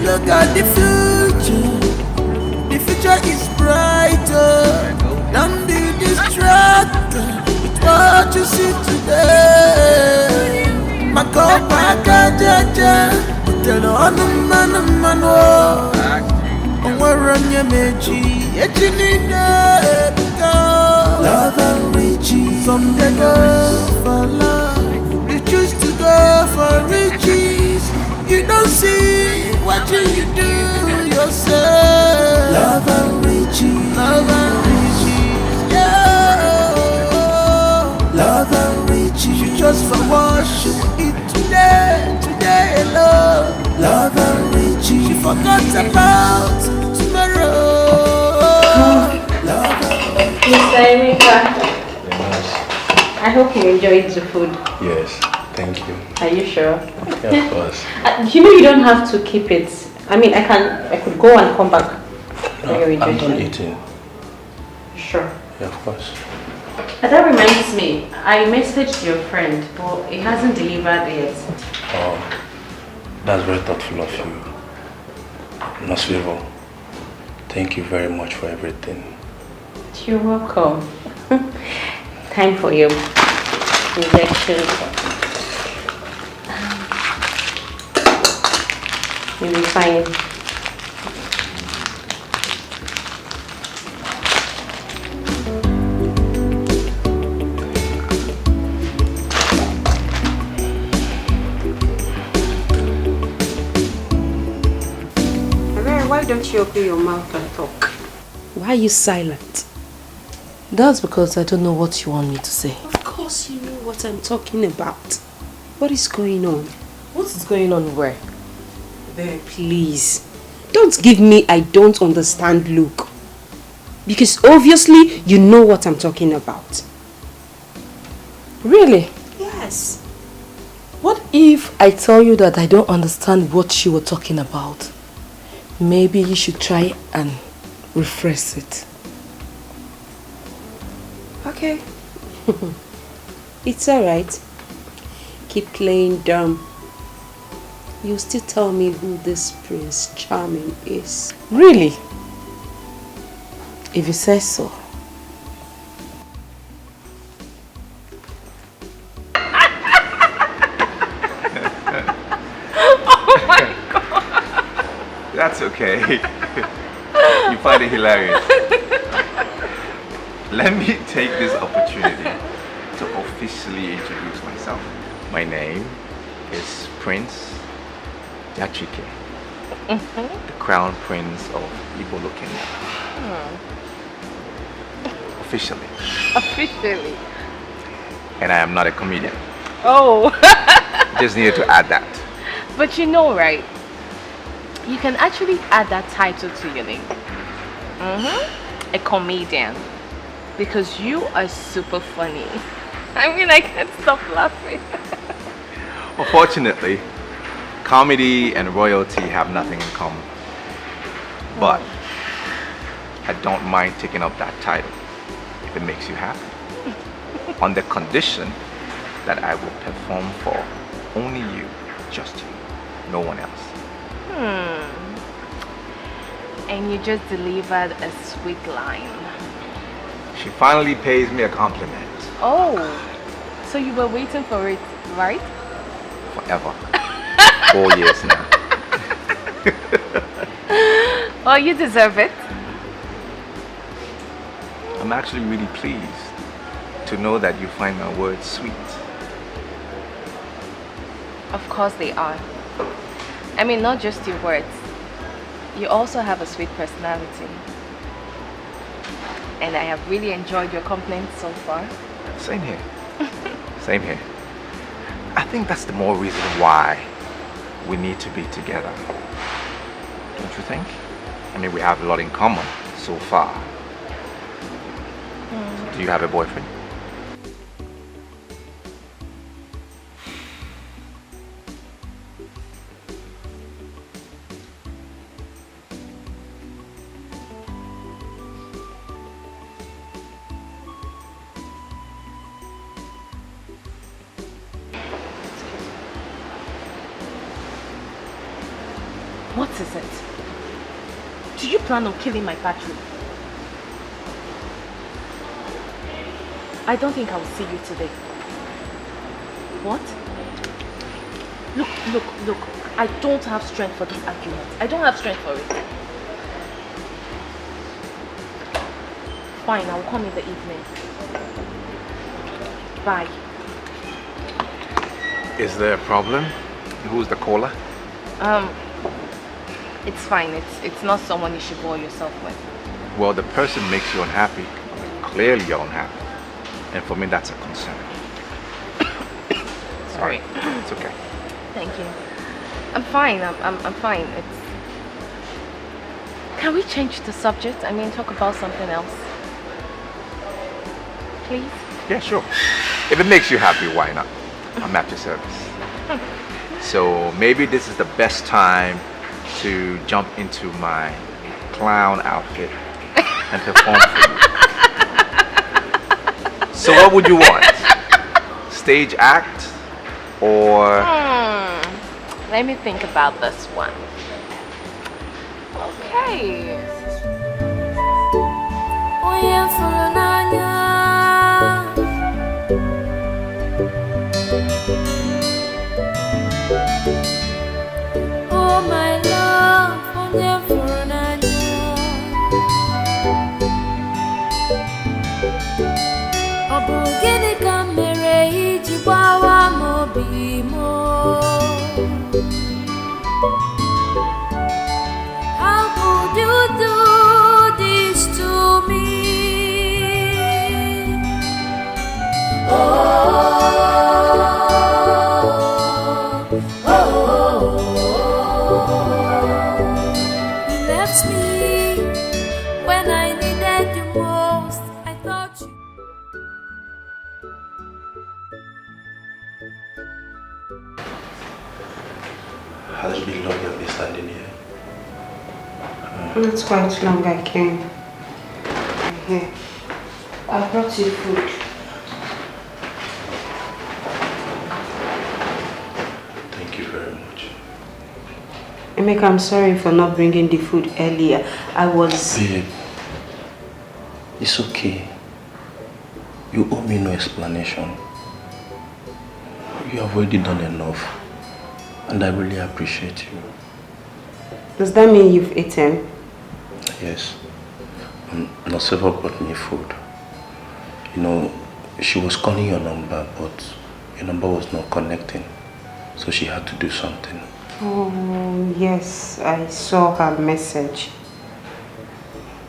Look at the future. The future is brighter. Don't be distracted with what you see today. Makopa jaja, tell on the man oh. We're on your meji, love and riches. Some they go for love, you choose to go for riches. You don't see what you do yourself. Love and riches, yeah. Love and riches, you just for worship it today alone. Love and riches, you forgot about tomorrow. Love and riches. Mr. Emeka, I hope you enjoyed the food. Yes, thank you. Are you sure? Yeah, of course. You know you don't have to keep it. I mean, I could go and come back for your I'm injection. done eating. Sure. Yeah, of course. That reminds me, I messaged your friend, but it hasn't delivered yet. Oh, that's very thoughtful of you. Nurse Vivo, thank you very much for everything. You're welcome. Time for your injection. You'll be fine. Why don't you open your mouth and talk? Why are you silent? That's because I don't know what you want me to say. Of course you know what I'm talking about. What is going on? What is going on where? There, please. Don't give me I don't understand look. Because obviously you know what I'm talking about. Really? Yes. What if I tell you that I don't understand what you were talking about? Maybe you should try and rephrase it. Okay. It's alright. Keep playing dumb. You'll still tell me who this Prince Charming is. Really? If you say so. Oh my God! That's okay. You find it hilarious. Let me take this opportunity to officially introduce myself. My name is Prince Yachike, the Crown Prince of Ibolo Kenya. Officially. Officially. And I am not a comedian. Oh. Just needed to add that. But you know, right? You can actually add that title to your name. A comedian. Because you are super funny. I mean, I can't stop laughing. Unfortunately, comedy and royalty have nothing in common. But I don't mind taking up that title if it makes you happy. On the condition that I will perform for only you, just you, no one else. And you just delivered a sweet line. She finally pays me a compliment. Oh, so you were waiting for it, right? Forever. 4 years now. Well, you deserve it. I'm actually really pleased to know that you find my words sweet. Of course they are. I mean, not just your words. You also have a sweet personality. And I have really enjoyed your company so far. Same here. Same here. I think that's the more reason why we need to be together. Don't you think? I mean, we have a lot in common so far. Do you have a boyfriend? What is it? Do you plan on killing my battery? I don't think I will see you today. What? Look. I don't have strength for this argument. I don't have strength for it. Fine, I will come in the evening. Bye. Is there a problem? Who's the caller? It's fine. It's not someone you should bore yourself with. Well, the person makes you unhappy. Clearly you're unhappy. And for me, that's a concern. Sorry. It's okay. Thank you. I'm fine. I'm fine. Can we change the subject? I mean, talk about something else. Please? Yeah, sure. If it makes you happy, why not? I'm at your service. So maybe this is the best time to jump into my clown outfit and perform for you. So what would you want? Stage act or... Let me think about this one. Okay. Oh my love, how could you do this to me? You left me when I needed you most. I thought you. Has it been long you've been standing here? It's quite long I came. Here. I brought you food. Thank you very much. Emeka, I'm sorry for not bringing the food earlier. I was... Babe, it's okay. You owe me no explanation. You have already done enough. And I really appreciate you. Does that mean you've eaten? Yes. Noceva brought me food. You know, she was calling your number, but your number was not connecting. So she had to do something. Oh, yes. I saw her message.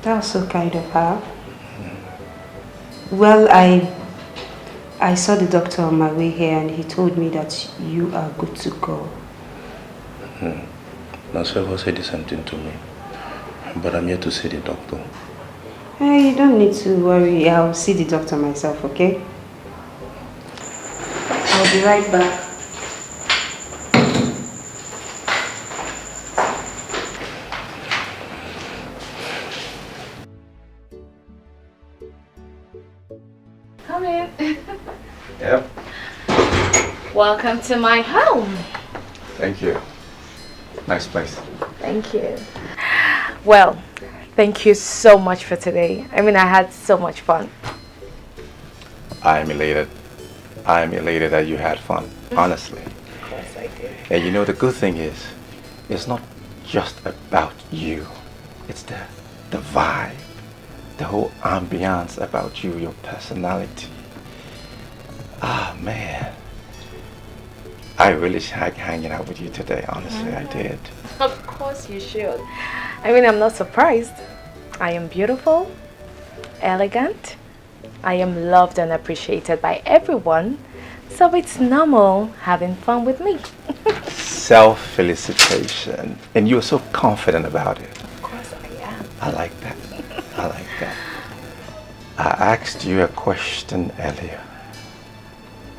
That was so kind of her. Well, I saw the doctor on my way here and he told me that you are good to go. Noceva said the same thing to me. But I'm here to see the doctor. Hey, you don't need to worry. I'll see the doctor myself, okay? I'll be right back. Yep. Welcome to my home. Thank you. Nice place. Thank you. Well, thank you so much for today. I mean, I had so much fun. I am elated. I am elated that you had fun, honestly. Of course I did. And you know, the good thing is, it's not just about you. It's the vibe, the whole ambiance about you, your personality. Ah, man. I really like hanging out with you today, honestly, I did. Of course you should. I mean, I'm not surprised. I am beautiful, elegant. I am loved and appreciated by everyone. So it's normal having fun with me. Self-felicitation. And you're so confident about it. Of course I am. I like that. I like that. I asked you a question earlier,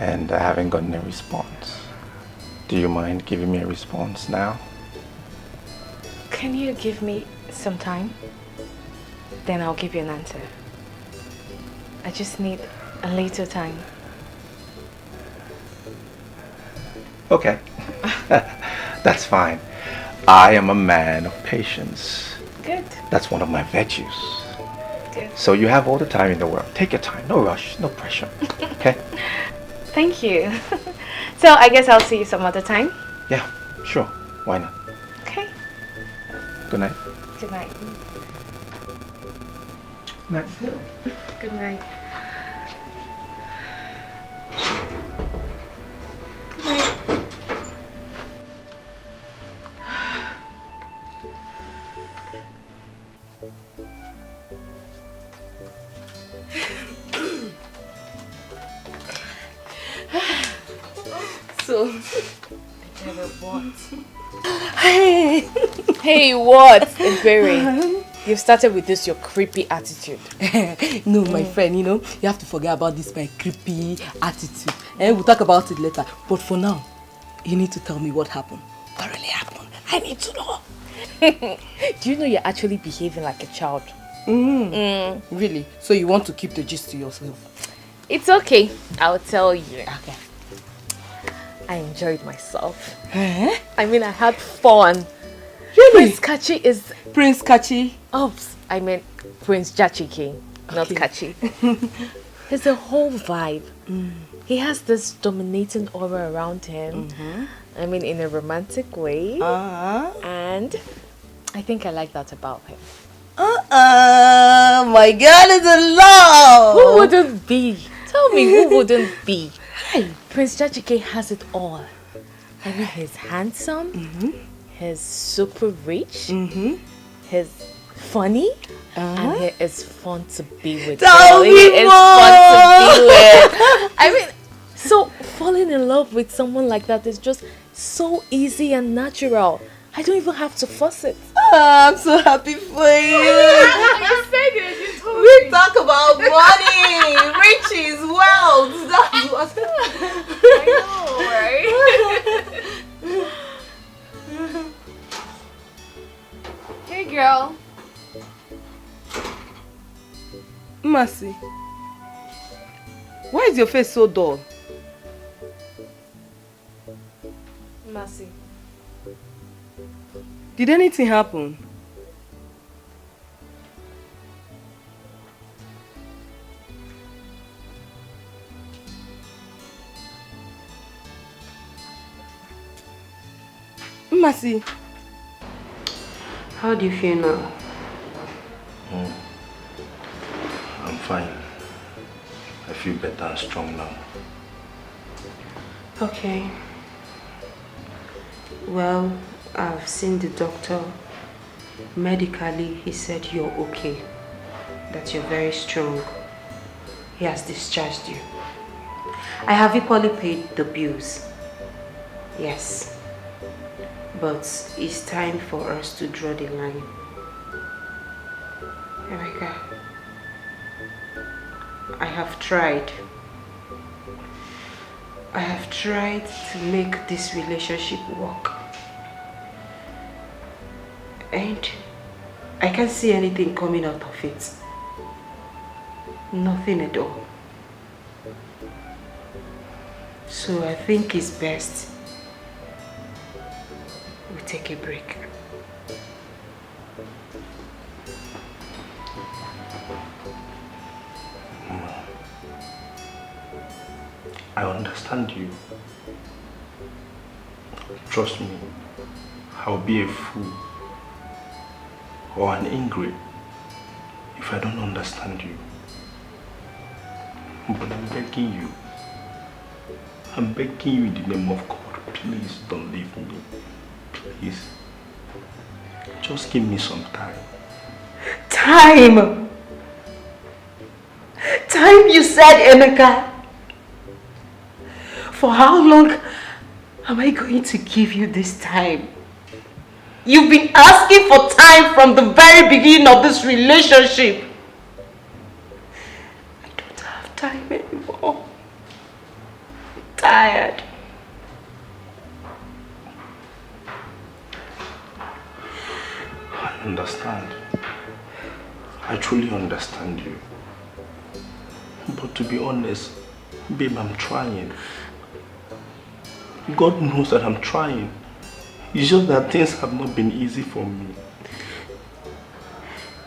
and I haven't gotten a response. Do you mind giving me a response now? Can you give me some time? Then I'll give you an answer. I just need a little time. Okay. That's fine. I am a man of patience. Good. That's one of my virtues. Good. So you have all the time in the world. Take your time. No rush. No pressure. Okay? Thank you. So I guess I'll see you some other time. Yeah, sure. Why not? Okay. Good night. Good night. Night. Good night. Good night. So, what? Hey, what? Berry, you've started with this your creepy attitude. No, my friend, you know, you have to forget about this my creepy attitude. And we'll talk about it later. But for now, you need to tell me what happened. What really happened? I need to know. Do you know you're actually behaving like a child? Really? So you want to keep the gist to yourself? It's okay. I'll tell you. Okay. I enjoyed myself. I mean, I had fun. Really? Prince Kachi is... Prince Kachi? Oops, I meant Prince Jachike, not Kachi. He's a whole vibe. He has this dominating aura around him. I mean, in a romantic way. And I think I like that about him. My girl is in love! Who wouldn't be? Tell me, who wouldn't be? Prince Jachike has it all. I mean, he's handsome, he's super rich, he's funny, and he is fun to be with. Tell he me is more. fun to be with. I mean, so falling in love with someone like that is just so easy and natural. I don't even have to fuss it. I'm so happy for you. You said it. You told We me. talk about money, riches, wealth. That's what. I know, right? Hey, girl. Mercy, why is your face so dull? Mercy. Did anything happen? Mercy, How do you feel now? I'm fine. I feel better and strong now. Okay. Well, I've seen the doctor. Medically, he said you're okay. That you're very strong. He has discharged you. I have equally paid the bills. Yes. But it's time for us to draw the line. Erica, I have tried. I have tried to make this relationship work. And I can't see anything coming out of it. Nothing at all. So I think it's best we take a break. I understand you. Trust me, I'll be a fool or an ingrate if I don't understand you. But I'm begging you in the name of God, please don't leave me. Please. Just give me some time. Time! Time, you said, Emeka. For how long am I going to give you this time? You've been asking for time from the very beginning of this relationship. I don't have time anymore. I'm tired. I understand. I truly understand you. But to be honest, babe, I'm trying. God knows that I'm trying. It's just that things have not been easy for me.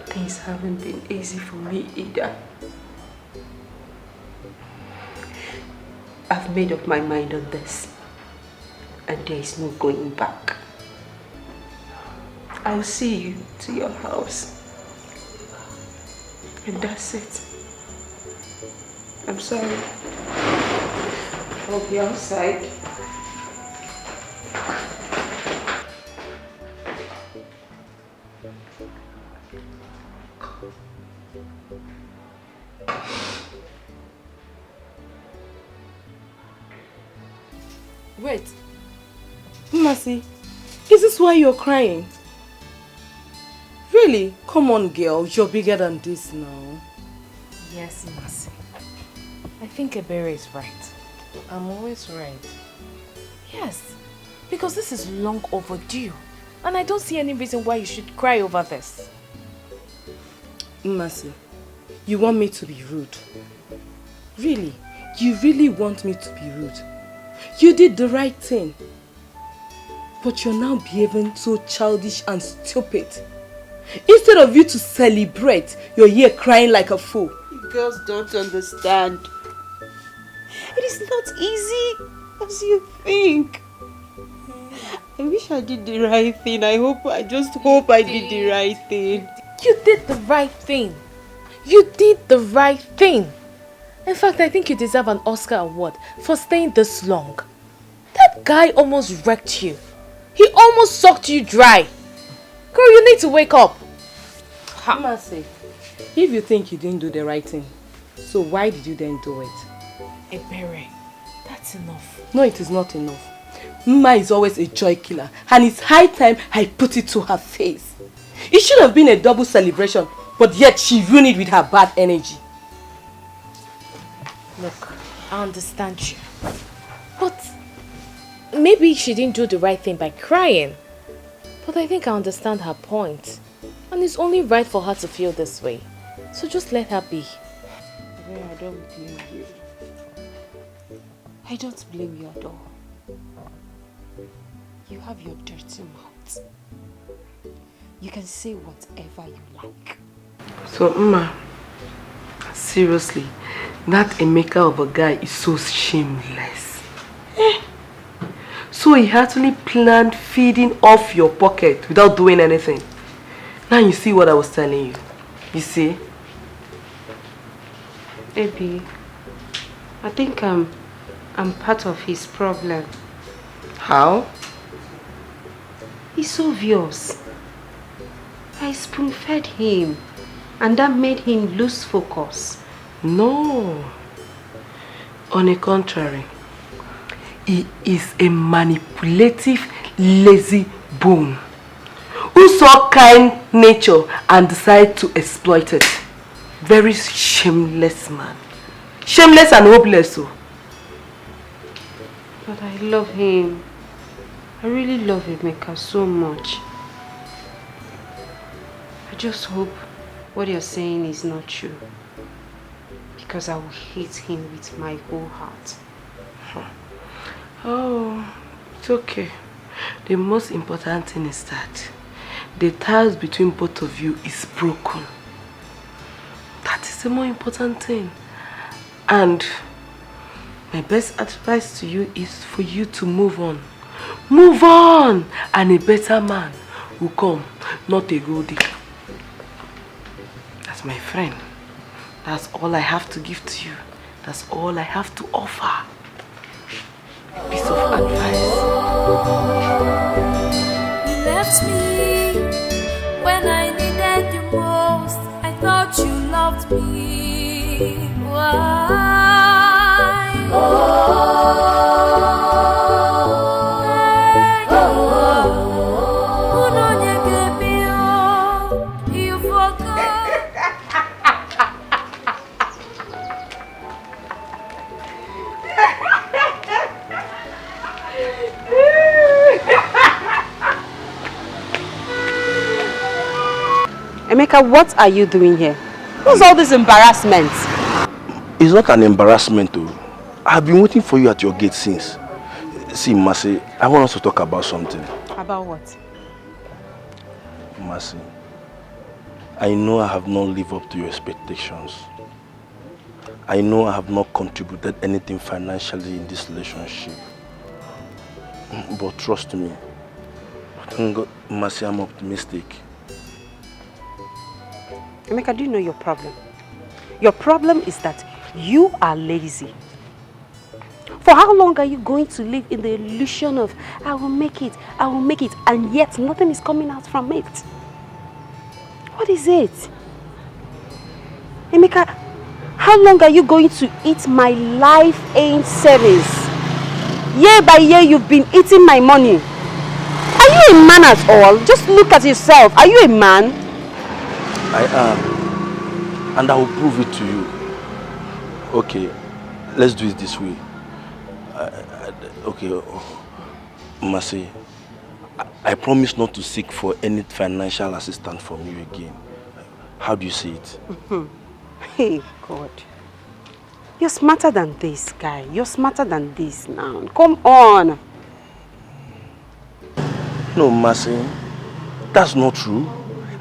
Things haven't been easy for me either. I've made up my mind on this, and there is no going back. I'll see you to your house, and that's it. I'm sorry. I'll be outside. Wait. Mercy, is this why you're crying? Really? Come on, girl. You're bigger than this now. Yes, Mercy. I think Ebere is right. I'm always right. Yes, because this is long overdue. And I don't see any reason why you should cry over this. Mercy, you want me to be rude? Really? You really want me to be rude? You did the right thing. But you're now behaving so childish and stupid. Instead of you to celebrate, you're here crying like a fool. You girls don't understand. It is not easy as you think. I wish I did the right thing. I just hope I did the right thing. You did the right thing. You did the right thing. In fact, I think you deserve an Oscar award for staying this long. That guy almost wrecked you. He almost sucked you dry. Girl, you need to wake up. Mercy, if you think you didn't do the right thing, so why did you then do it? Ebere, that's enough. No, it is not enough. Mma is always a joy killer, and it's high time I put it to her face. It should have been a double celebration, but yet she ruined it with her bad energy. Look, I understand you. But maybe she didn't do the right thing by crying. But I think I understand her point. And it's only right for her to feel this way. So just let her be. I don't blame you. I don't blame you at all. You have your dirty mouth. You can say whatever you like. So, Mma, seriously, that Emeka of a guy is so shameless. So he actually planned feeding off your pocket without doing anything. Now you see what I was telling you. You see? Baby, I think I'm part of his problem. How? It's obvious. I spoon-fed him, and that made him lose focus. No. On the contrary, he is a manipulative, lazy bone who saw kind nature and decided to exploit it. Very shameless man. Shameless and hopeless too. But I love him. I really love Emeka so much. I just hope what you're saying is not true. Because I will hate him with my whole heart. Oh, it's okay. The most important thing is that the ties between both of you is broken. That is the more important thing. And my best advice to you is for you to move on. Move on! And a better man will come, not a goldie. That's my friend. That's all I have to give to you. That's all I have to offer. A piece of advice. You left me when I needed you most. I thought you loved me. Why? You forgot. Emeka, what are you doing here? What's all this embarrassment? It's not an embarrassment though. I've been waiting for you at your gate since. See, Mercy, I want us to talk about something. About what? Mercy, I know I have not lived up to your expectations. I know I have not contributed anything financially in this relationship. But trust me, thank God, Mercy, I'm optimistic. Emeka, do you know your problem? Your problem is that you are lazy. For how long are you going to live in the illusion of, I will make it, and yet nothing is coming out from it? What is it? Emeka, how long are you going to eat my life aid savings? Year by year you've been eating my money. Are you a man at all? Just look at yourself. Are you a man? I am. And I will prove it to you. Okay, let's do it this way. Okay, Mercy, I promise not to seek for any financial assistance from you again. How do you see it? Hey, God. You're smarter than this, guy. You're smarter than this now. Come on. No, Mercy, that's not true.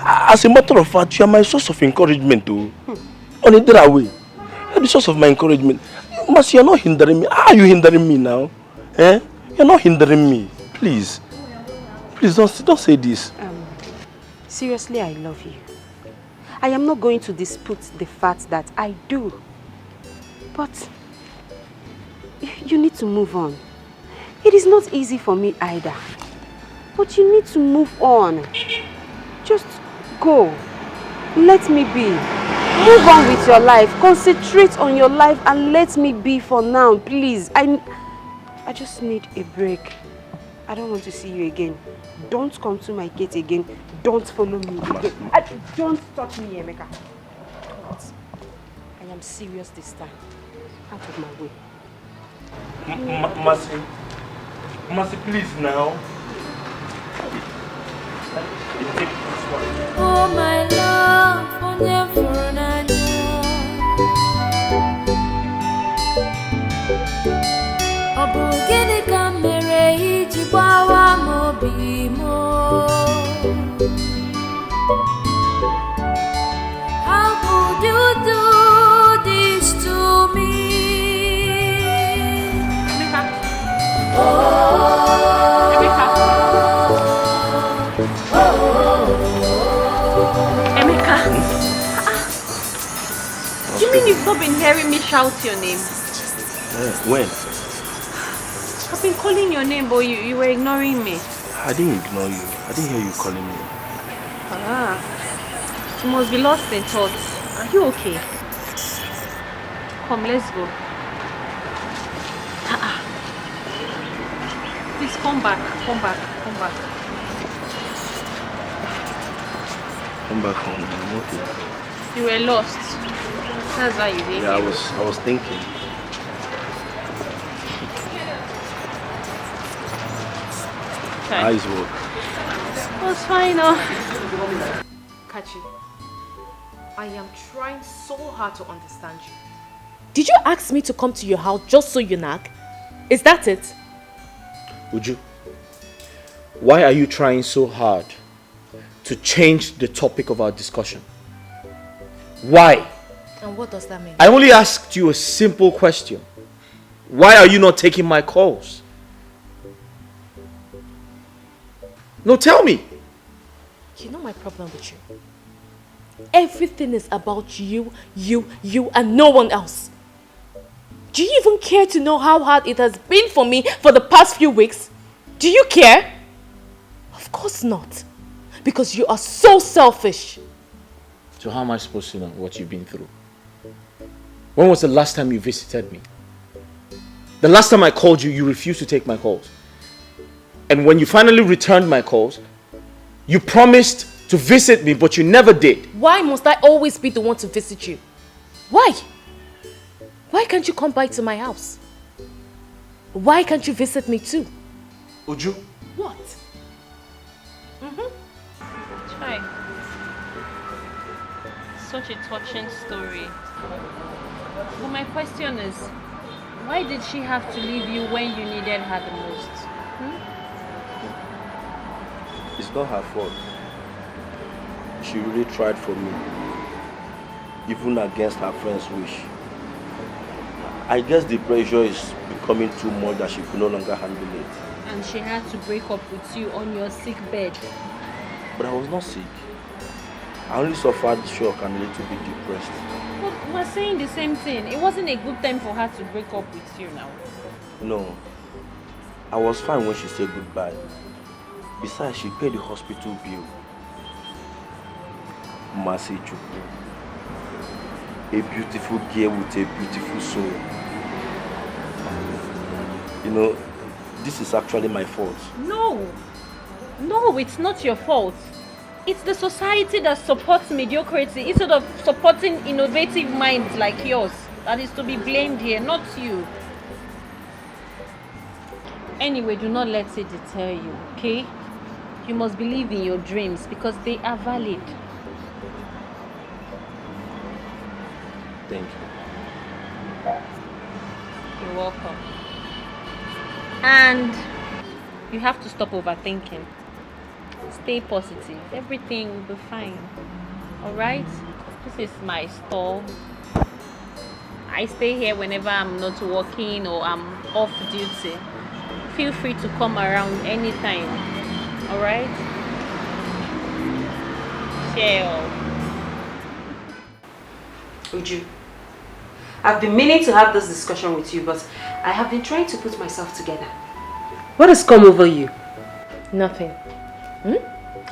As a matter of fact, you are my source of encouragement, too. On the other way, you're the source of my encouragement. Mercy, you're not hindering me. How are you hindering me now? Eh? You're not hindering me. Please. Please don't say this. Seriously, I love you. I am not going to dispute the fact that I do. But you need to move on. It is not easy for me either. But you need to move on. Just go. Let me be. Move on with your life. Concentrate on your life and let me be for now, please. I just need a break. I don't want to see you again. Don't come to my gate again. Don't follow me again. Don't touch me, Emeka. I am serious this time. Out of my way. Mercy. Mercy, please now. Oh my love, forever and how could you do this to me? Emeka. You mean you've not been hearing me shout your name? When? I've been calling your name, but you were ignoring me. I didn't ignore you. I didn't hear you calling me. You must be lost in thoughts. Are you okay? Come, let's go. Please come back. Come back home. I'm okay. You were lost. That's why you didn't. Yeah, I was thinking. Eyes work. That's fine now. Kachi, I am trying so hard to understand you. Did you ask me to come to your house just so you nag? Is that it? Uju, why are you trying so hard to change the topic of our discussion? Why? And what does that mean? I only asked you a simple question. Why are you not taking my calls? No, tell me. You know my problem with you. Everything is about you, and no one else. Do you even care to know how hard it has been for me for the past few weeks? Do you care? Of course not. Because you are so selfish. So how am I supposed to know what you've been through? When was the last time you visited me? The last time I called you, you refused to take my calls. And when you finally returned my calls, you promised to visit me, but you never did. Why must I always be the one to visit you? Why? Why can't you come by to my house? Why can't you visit me too? Uju. What? Try. Such a touching story. But my question is, why did she have to leave you when you needed her the most? It's not her fault. She really tried for me, even against her friend's wish. I guess the pressure is becoming too much that she could no longer handle it. And she had to break up with you on your sick bed. But I was not sick. I only suffered shock and a little bit depressed. But we're saying the same thing. It wasn't a good time for her to break up with you now. No. I was fine when she said goodbye. Besides, she paid the hospital bill. Mercy Chukwu. A beautiful girl with a beautiful soul. You know, this is actually my fault. No, it's not your fault. It's the society that supports mediocrity instead of supporting innovative minds like yours that is to be blamed here, not you. Anyway, do not let it deter you, okay? You must believe in your dreams because they are valid. Thank you. You're welcome. And you have to stop overthinking. Stay positive. Everything will be fine. Alright? This is my store. I stay here whenever I'm not working or I'm off duty. Feel free to come around anytime. Alright? Share. Uju, I've been meaning to have this discussion with you, but I have been trying to put myself together. What has come over you? Nothing.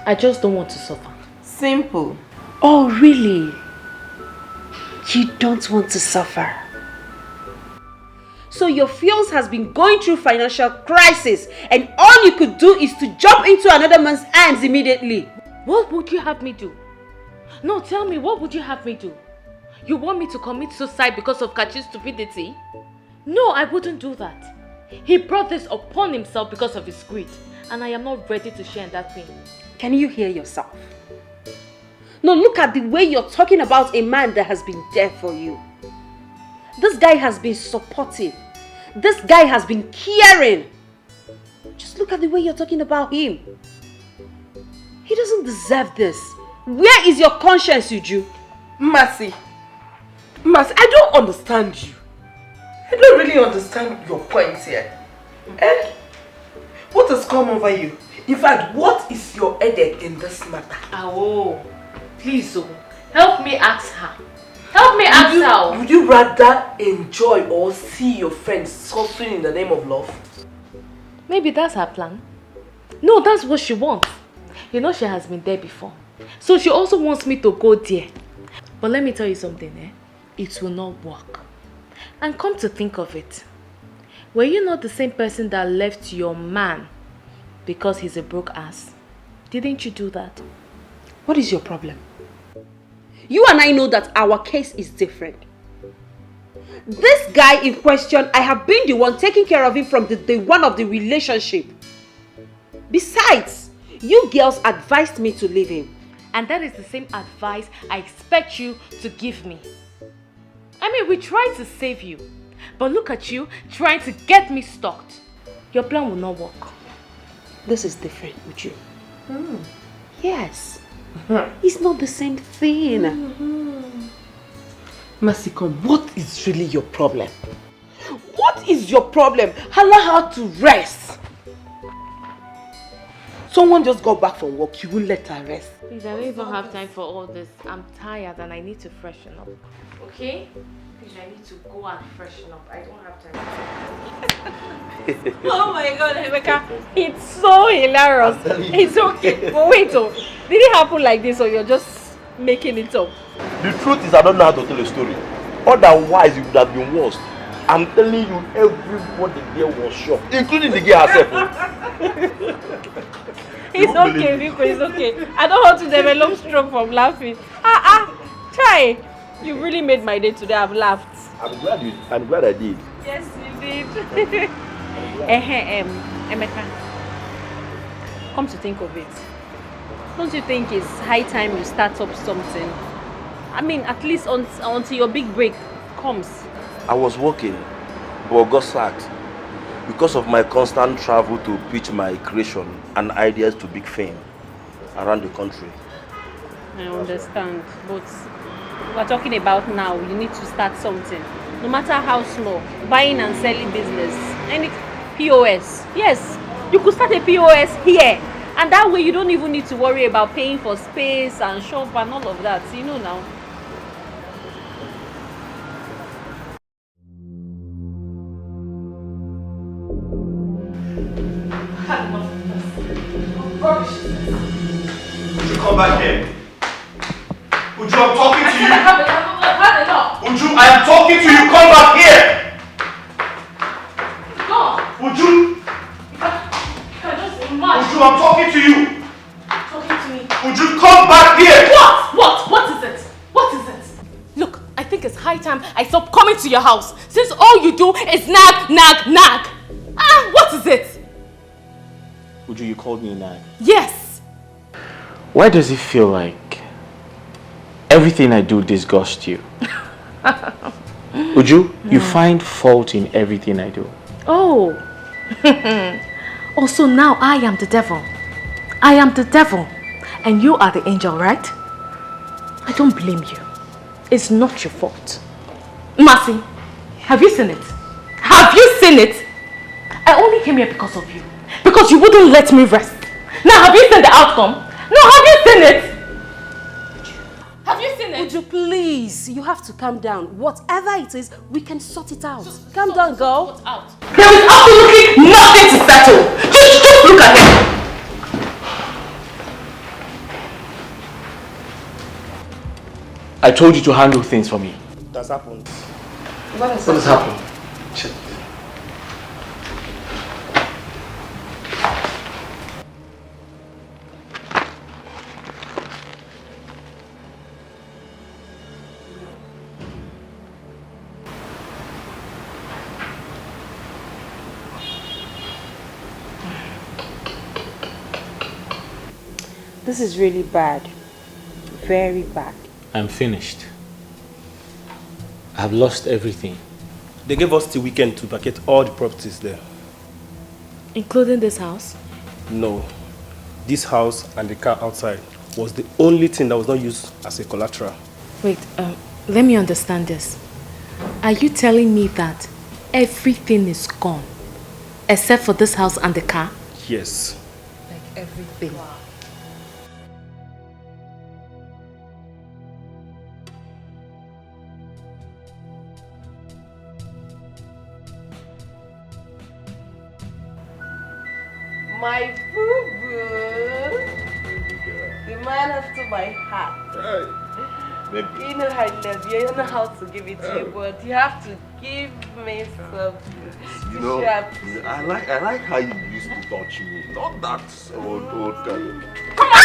I just don't want to suffer. Simple. Oh, really? You don't want to suffer? So your fiance has been going through financial crisis and all you could do is to jump into another man's arms immediately. What would you have me do? No, tell me, what would you have me do? You want me to commit suicide because of Kachi's stupidity? No, I wouldn't do that. He brought this upon himself because of his greed, and I am not ready to share in that pain. Can you hear yourself? No, look at the way you're talking about a man that has been there for you. This guy has been supportive. This guy has been caring. Just look at the way you're talking about him. He doesn't deserve this. Where is your conscience, Uju? Mercy, I don't understand you. I don't really understand your point here. What has come over you? In fact, what is your headache in this matter? Oh, please, help me ask her. Help me ask her. Would you rather enjoy or see your friends suffering in the name of love? Maybe that's her plan. No, that's what she wants. You know she has been there before. So she also wants me to go there. But let me tell you something, it will not work. And come to think of it, were you not the same person that left your man because he's a broke ass? Didn't you do that? What is your problem? You and I know that our case is different. This guy in question, I have been the one taking care of him from the day one of the relationship. Besides, you girls advised me to leave him. And that is the same advice I expect you to give me. I mean, we tried to save you. But look at you, trying to get me stalked. your plan will not work. This is different with you. Yes. It's not the same thing. Wazico, what is really your problem? What is your problem? Allow her to rest. Someone just got back from work, you will let her rest. Please, I don't even have time for all this. I'm tired and I need to freshen up. Okay? Please, I need to go and freshen up. I don't have time. Oh my God, Emeka. It's so hilarious. It's okay. But wait, did it happen like this or you're just making it up? The truth is I don't know how to tell a story. Otherwise it would have been worse. I'm telling you, everybody there was shocked, including the girl herself. It's okay, Biko, it's okay. I don't want to develop stroke from laughing. Try. You really made my day today. I've laughed. I'm glad I did. Yes, you did. Emeka, come to think of it, don't you think it's high time you start up something? I mean, at least until your big break comes. I was working, but got sacked because of my constant travel to pitch my creation and ideas to big fame around the country. I understand, but we're talking about now. You need to start something, no matter how small. Buying and selling business, any POS. Yes, you could start a POS here, and that way you don't even need to worry about paying for space and shop and all of that. You know now. Would you come back here? Uju, I'm talking to you. Uju, I am talking to you. Come back here. No. Uju. Uju, I'm talking to you. Talking to me. Uju, come back here. What is it? What is it? Look, I think it's high time I stop coming to your house since all you do is nag. What is it? Uju, you called me a nag. Yes. Why does it feel like everything I do disgusts you? Uju, you find fault in everything I do. Oh. Also now I am the devil. I am the devil. And you are the angel, right? I don't blame you. It's not your fault. Mercy, have you seen it? Have you seen it? I only came here because of you. Because you wouldn't let me rest. Now have you seen the outcome? No, have you seen it? Have you seen it? Would you please? You have to calm down. Whatever it is, we can sort it out. Calm down, girl. There is absolutely nothing to settle. Just look at him. I told you to handle things for me. That's happened. What has happened? Shit. This is really bad. Very bad. I'm finished. I've lost everything. They gave us the weekend to vacate all the properties there. Including this house? No. This house and the car outside was the only thing that was not used as a collateral. Wait, let me understand this. Are you telling me that everything is gone except for this house and the car? Yes. Like everything. My boo-boo. The man has to my heart. Maybe. You know I love you. You know how to give it to you, but you have to give me something. You know, I like how you used to touch me. Not that old kind of. Come on!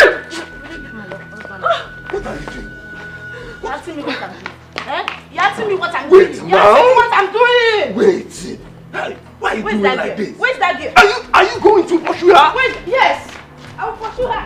What are you doing? You're asking me what I'm doing. Eh? You're asking me what I'm doing. Wait, You're asking me what I'm doing. Wait. Why are you doing like this? Where's that girl? Are you going to pursue her? Wait, yes. I will pursue her.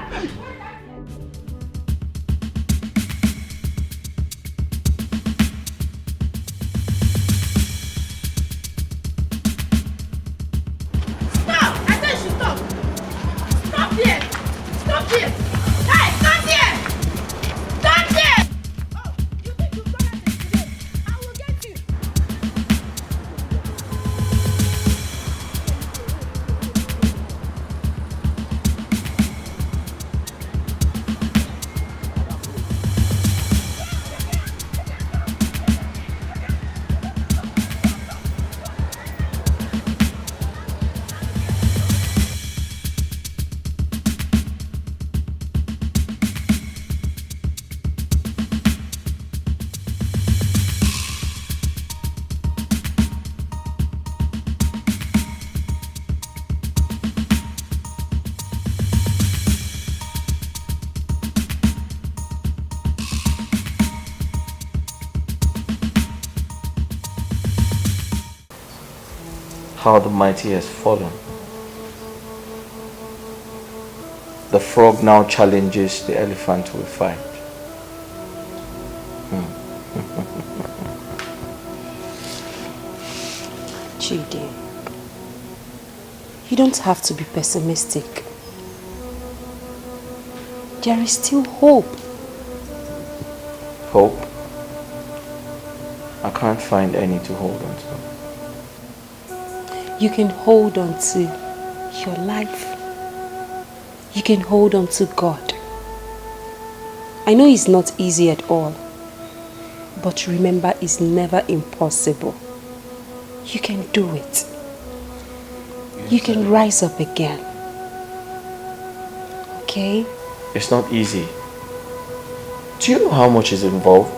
how the mighty has fallen. The frog now challenges the elephant to a fight. Chidi, you don't have to be pessimistic. There is still hope. Hope? I can't find any to hold on to. You can hold on to your life. You can hold on to God. I know it's not easy at all, but remember, it's never impossible. You can do it. You can rise up again. Okay? It's not easy. Do you know how much is involved?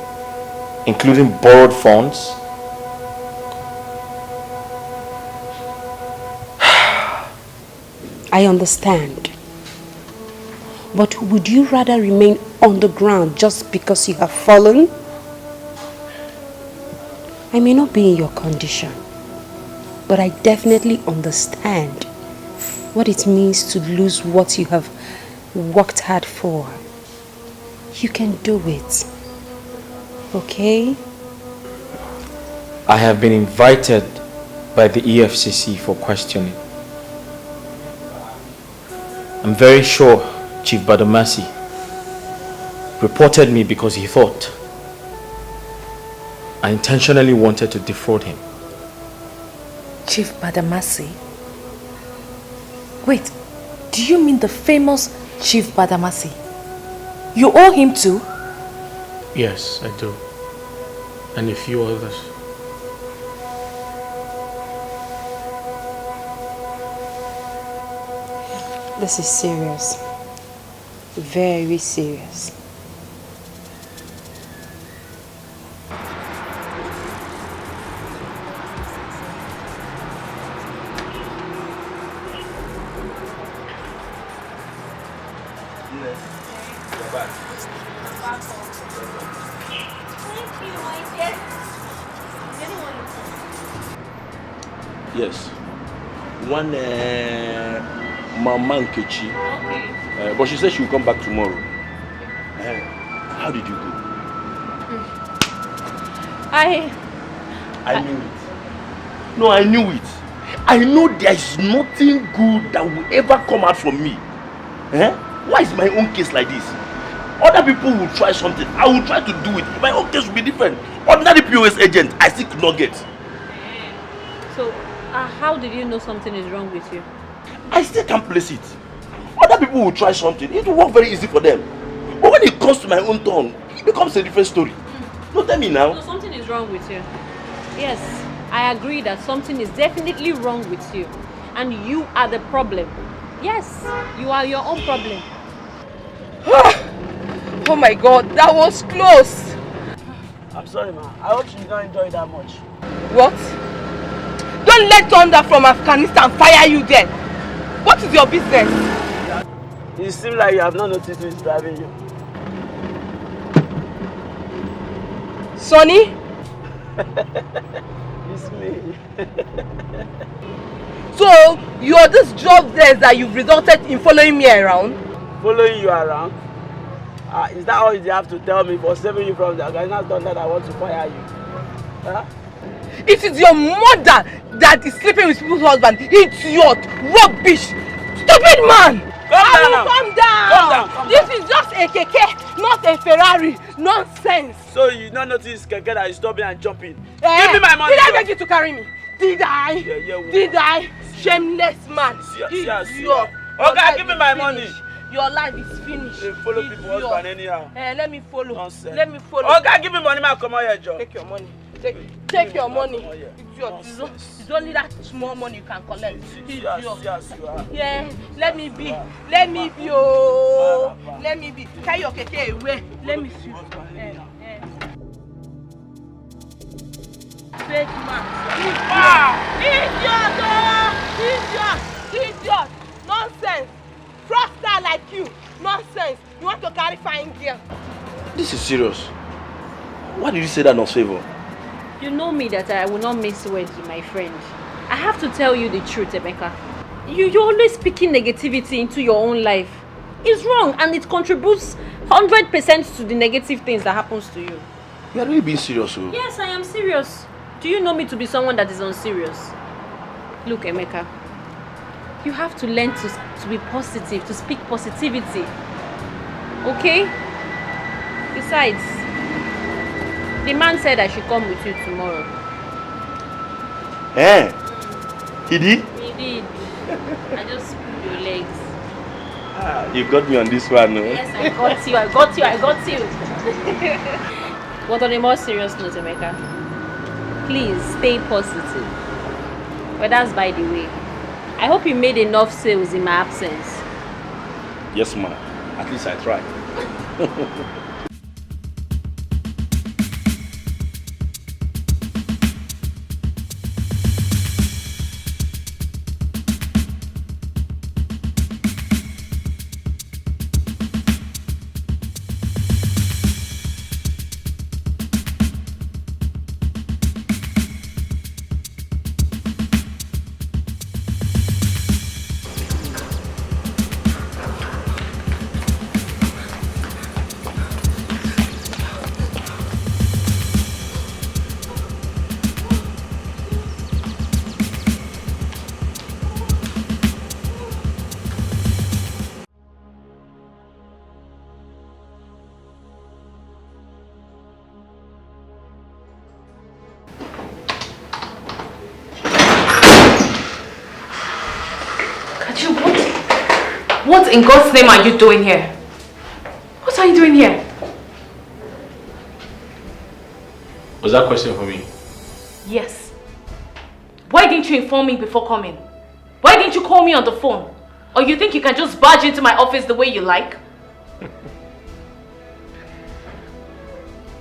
Including borrowed funds? I understand. But would you rather remain on the ground just because you have fallen? I may not be in your condition, but I definitely understand what it means to lose what you have worked hard for. You can do it. Okay? I have been invited by the EFCC for questioning. I'm very sure Chief Badamasi reported me because he thought I intentionally wanted to defraud him. Chief Badamasi? Wait, do you mean the famous Chief Badamasi? You owe him too? Yes, I do. And a few others. This is serious. Very serious. Yes. One Mama Nkechi. But she said she will come back tomorrow. How did you go? I knew it. No, I knew it. I know there is nothing good that will ever come out from me. Why is my own case like this? Other people will try something. I will try to do it. My own case will be different. Ordinary POS agent, I still could not get. So, how did you know something is wrong with you? I still can't place it. Other people will try something. It will work very easy for them. But when it comes to my own turn, it becomes a different story. No, tell me now. So something is wrong with you. Yes, I agree that something is definitely wrong with you. And you are the problem. Yes, you are your own problem. Oh my God, that was close. I'm sorry, ma. I hope you don't enjoy it that much. What? Don't let thunder from Afghanistan fire you then. What is your business? It seems like you have not noticed who is driving you. Sonny? It's me. So, you're this jobless that you've resulted in following me around? Following you around? Is that all you have to tell me for saving you from the Afghanistan thunder that I want to fire you? Huh? It is your mother that is sleeping with people's husband. Idiot! Rubbish! Stupid man! Calm down! This is just a keke, not a Ferrari. Nonsense! So you don't notice keke that is stopping and jumping? Give me my money! Did I beg you to carry me? Did I? Yeah, Did I? Shameless man! Idiot! Okay, give me my money! Your life is finished. They follow people husband anyhow. Let me follow. Nonsense. Let me follow. Okay, give me money, man. Come on here, Joe. Take your money. Take your money. It's only that small money you can collect. Yes, you are. Yeah, let me be. Let me be. Oh, let me be. Carry your keke away. Let me see. Fake man. Idiot! Nonsense! Fraudster like you! Nonsense! You want to carry fine girl? This is serious. Why did you say that in favor? You know me that I will not miss words with my friend. I have to tell you the truth, Emeka. You're always speaking negativity into your own life. It's wrong and it contributes 100% to the negative things that happens to you. You are really being serious, oh? Yes, I am serious. Do you know me to be someone that is unserious? Look, Emeka, you have to learn to be positive, to speak positivity. Okay? Besides, the man said I should come with you tomorrow. Eh? He did? He did. I just pulled your legs. Ah, you got me on this one, no? Yes, I got you. But on a more serious note, Emeka, please stay positive. But that's by the way. I hope you made enough sales in my absence. Yes, ma'am. At least I tried. What in God's name are you doing here? What are you doing here? Was that question for me? Yes. Why didn't you inform me before coming? Why didn't you call me on the phone? Or you think you can just barge into my office the way you like?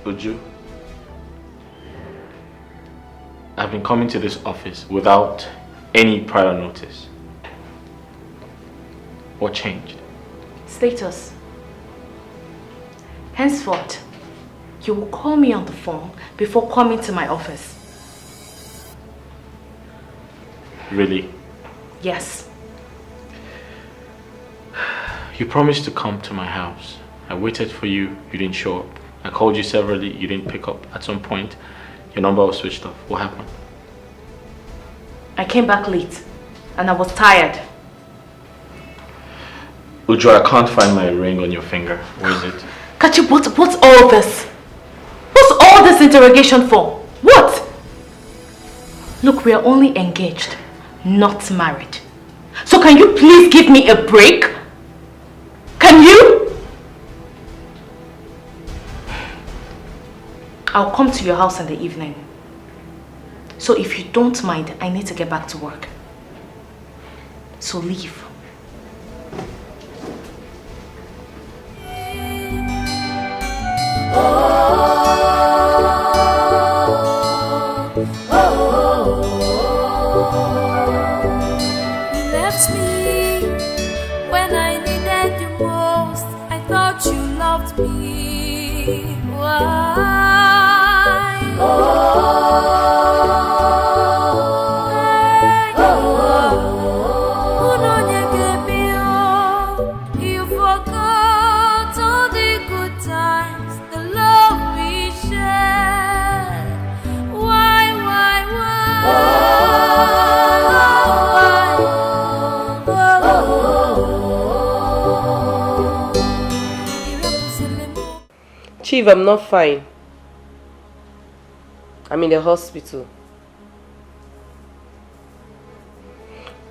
Uju, I've been coming to this office without any prior notice. What changed? Status. Henceforth, you will call me on the phone before coming to my office. Really? Yes. You promised to come to my house. I waited for you, you didn't show up. I called you severally, you didn't pick up. At some point, your number was switched off. What happened? I came back late and I was tired. Uju, I can't find my ring on your finger. Where is it? Kachi, what's all this? What's all this interrogation for? What? Look, we are only engaged, not married. So can you please give me a break? Can you? I'll come to your house in the evening. So if you don't mind, I need to get back to work. So leave. You left me when I needed you most. I thought you loved me. Why? You forgot all the good times, the love we shared. Why? Chief, I'm not fine. I'm in the hospital.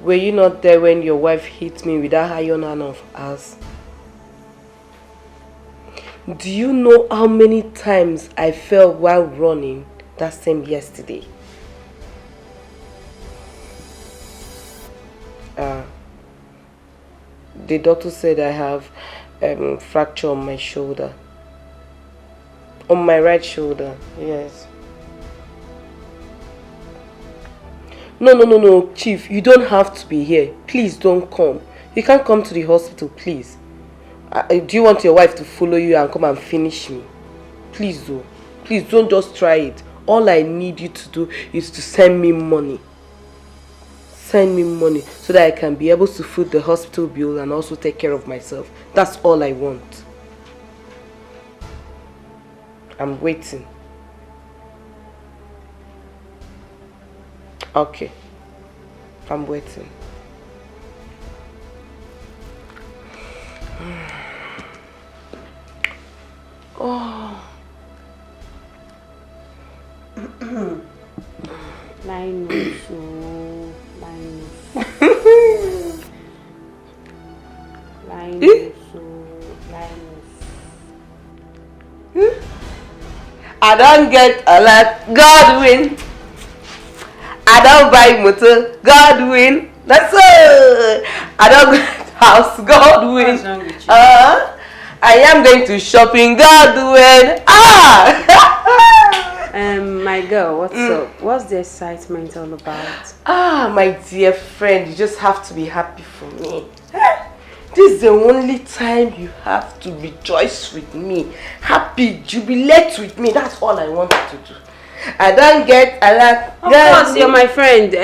Were you not there when your wife hit me with that iron hand of hers? Do you know how many times I fell while running that same yesterday? The doctor said I have fracture on my shoulder. On my right shoulder, yes. No, Chief, you don't have to be here. Please don't come. You can't come to the hospital, please. Do you want your wife to follow you and come and finish me? Please do. Please don't just try it. All I need you to do is to send me money. send me money so that I can be able to foot the hospital bill and also take care of myself. That's all I want. I'm waiting. Okay. I'm waiting. Oh. Linus. I don't get a lot. God win. I don't buy motor. God win. That's all. I don't get house. God win. I am going to shopping. God win. My girl, what's up? What's the excitement all about? My dear friend, you just have to be happy for me. This is the only time you have to rejoice with me. Happy, jubilate with me. That's all I want you to do. I don't get a lot. Of course, you're my friend.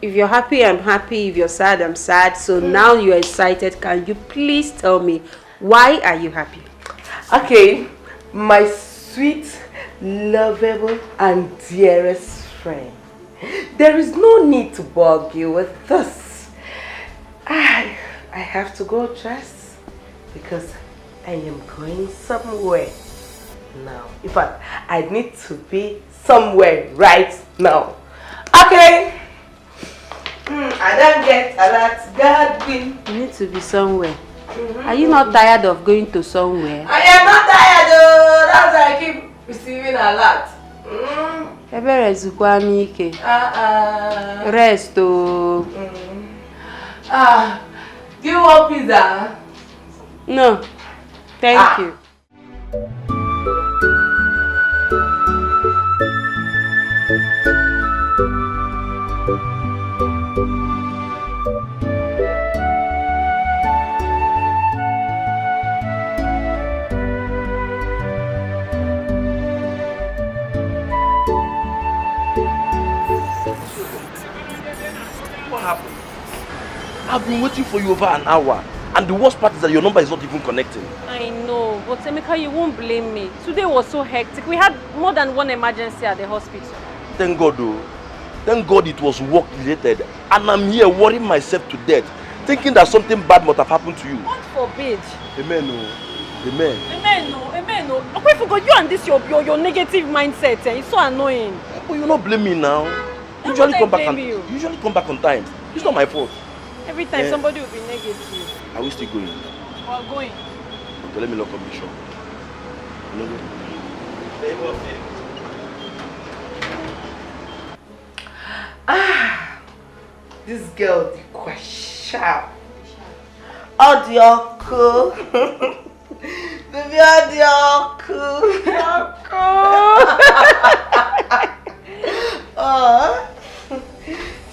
If you're happy, I'm happy. If you're sad, I'm sad. So now you're excited. Can you please tell me, why are you happy? Okay, my sweet, lovable, and dearest friend. There is no need to bug you with this. I have to go dress because I am going somewhere now. In fact, I need to be somewhere right now. Okay. I don't get a lot. God will. You need to be somewhere. Are you not tired of going to somewhere? I am not tired though. That's why I keep receiving a lot. Rest oh. Do you want pizza? No. Thank you. What happened? I've been waiting for you over an hour, and the worst part is that your number is not even connecting. I know, but Emeka, you won't blame me. Today was so hectic. We had more than one emergency at the hospital. Thank God though. Thank God it was work related, and I'm here worrying myself to death, thinking that something bad must have happened to you. God forbid. Amen no. Amen. Amen no. Okay, forgot you and this your negative mindset. It's so annoying. But you not blame me now. Usually come back on time. It's not my fault. Every time somebody will be negative. Are we still going? We're going. Okay, let me lock up the shop. This girl, the question. Audio. Baby, audio.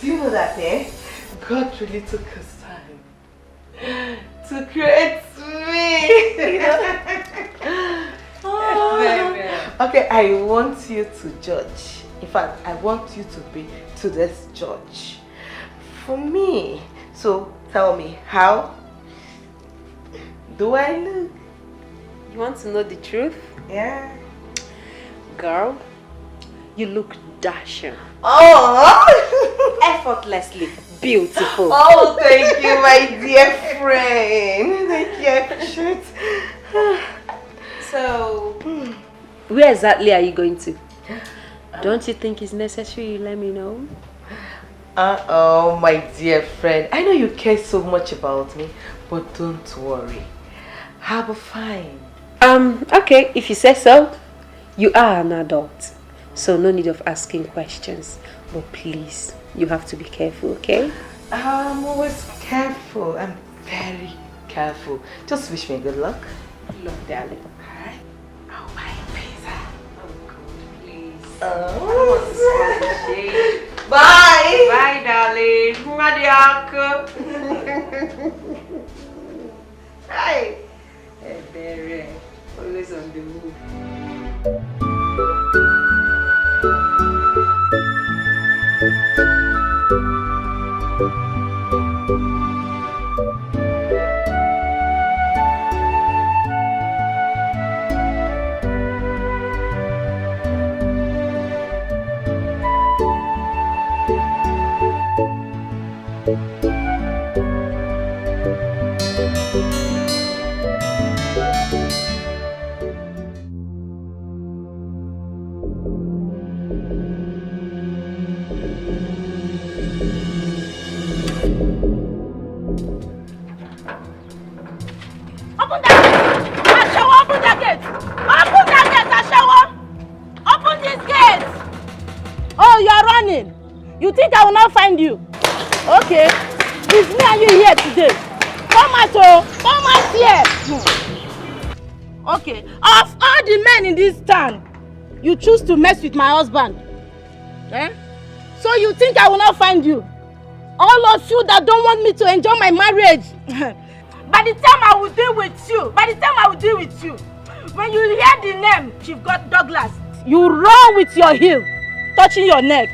Do you know that, God really took his time to create me. Okay, I want you to judge. In fact, I want you to be today's judge for me. So tell me, how do I look? You want to know the truth? Yeah. Girl, you look dashing. Oh! Effortlessly beautiful. Oh, thank you, my dear friend. Thank you, I appreciate it. So, where exactly are you going to? Don't you think it's necessary you let me know? Oh, my dear friend. I know you care so much about me, but don't worry. Have a fine. Okay, if you say so. You are an adult, so no need of asking questions. But please, you have to be careful, okay? I'm always careful. I'm very careful. Just wish me good luck. Look, darling. Alright. I'll buy a pizza. Oh, God, please. Bye. Bye, darling. Hi. Hey, always on the move. will not find you. Okay, it's me and you here today. Come out, oh, come out here. Okay, of all the men in this town, you choose to mess with my husband. Eh? So you think I will not find you? All of you that don't want me to enjoy my marriage. By the time I will deal with you, when you hear the name Chief Douglas, you run with your heel, touching your neck.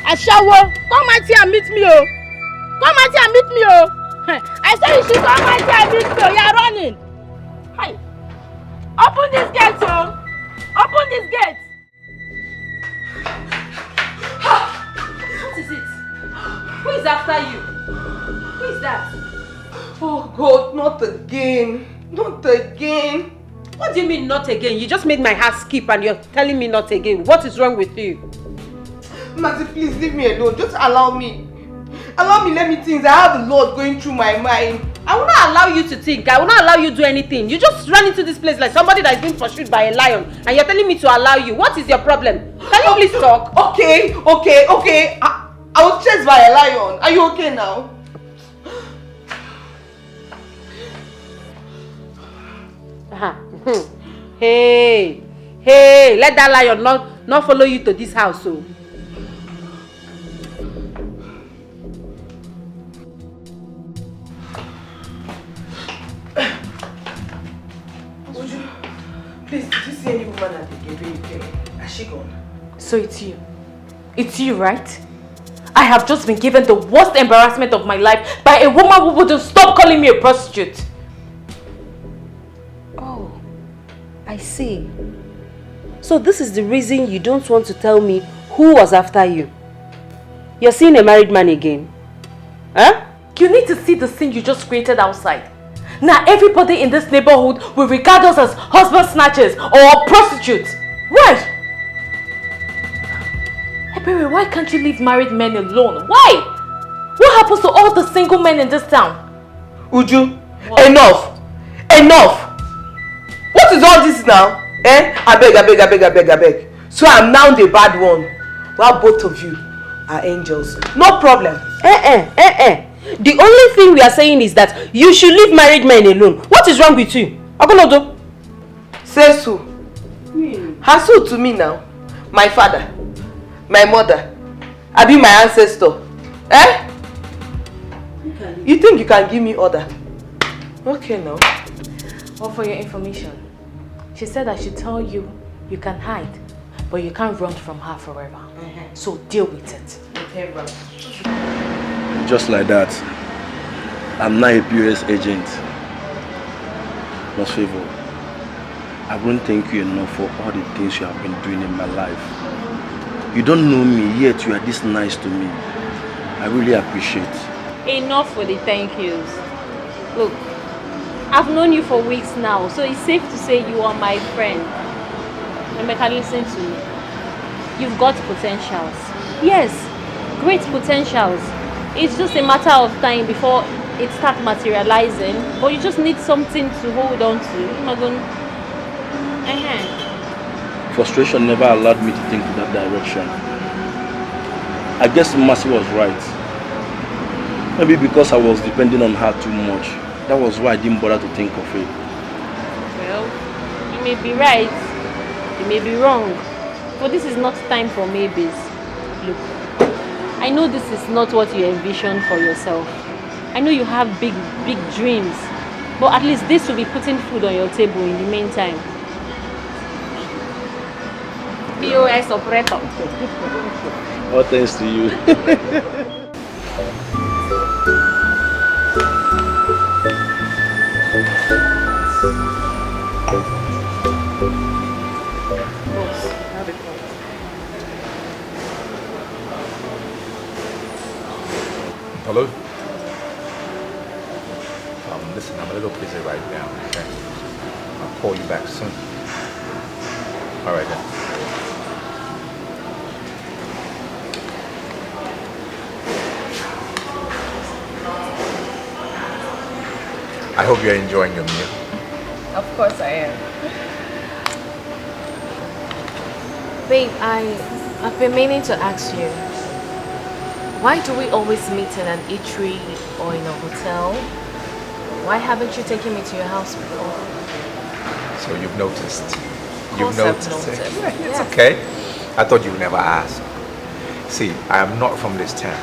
Ashawo, come out here and meet me, oh. Come out here and meet me, oh. I said you should come out here and meet me, oh. You are running. Hi. Open this gate, oh. Open this gate. What is it? Who is after you? Who is that? Oh God, not again. Not again. What do you mean not again? You just made my heart skip and you're telling me not again. What is wrong with you? Mercy, please leave me alone. Just allow me. Allow me, let me think. I have a lot going through my mind. I will not allow you to think. I will not allow you to do anything. You just run into this place like somebody that is being pursued by a lion and you're telling me to allow you. What is your problem? Can you please talk? Okay. I was chased by a lion. Are you okay now? Hey, let that lion not follow you to this house, so. Please, did you see any woman at the gate when you came? Has she gone? So it's you. It's you, right? I have just been given the worst embarrassment of my life by a woman who wouldn't stop calling me a prostitute. Oh, I see. So this is the reason you don't want to tell me who was after you. You're seeing a married man again? Huh? You need to see the scene you just created outside. Now everybody in this neighborhood will regard us as husband snatchers or prostitutes. Why? Hey baby, why can't you leave married men alone? Why? What happens to all the single men in this town? Uju, what? Enough! What is all this now? I beg. So I'm now the bad one, while both of you are angels. No problem. The only thing we are saying is that you should leave married men alone. What is wrong with you? Agonodo? Say so. Hassle to me now. My father, my mother, I be my ancestor. Eh? You think you can give me order? Okay now. Well, for your information, she said I should tell you you can hide, but you can't run from her forever. So deal with it. Okay, bro. Just like that, I'm now a Bcos agent. Most favor, I won't thank you enough for all the things you have been doing in my life. You don't know me, yet you are this nice to me. I really appreciate. Enough for the thank yous. Look, I've known you for weeks now, so it's safe to say you are my friend. Emeka, listen to me. You've got potentials. Yes, great potentials. It's just a matter of time before it starts materializing, but you just need something to hold on to. Frustration never allowed me to think in that direction. I guess Mercy was right. Maybe because I was depending on her too much. That was why I didn't bother to think of it. Well, you may be right, you may be wrong, but this is not time for maybes. Look, I know this is not what you envisioned for yourself. I know you have big dreams, but at least this will be putting food on your table in the meantime. Bcos operator. All thanks to you. Hello? Listen, I'm a little busy right now, okay? I'll call you back soon. Alright then. I hope you're enjoying your meal. Of course I am. Babe, I've been meaning to ask you. Why do we always meet in an eatery or in a hotel? Why haven't you taken me to your house before? So you've noticed. Of You've course I've noticed it. noticed. It's Yes. okay. I thought you would never ask. See, I am not from this town.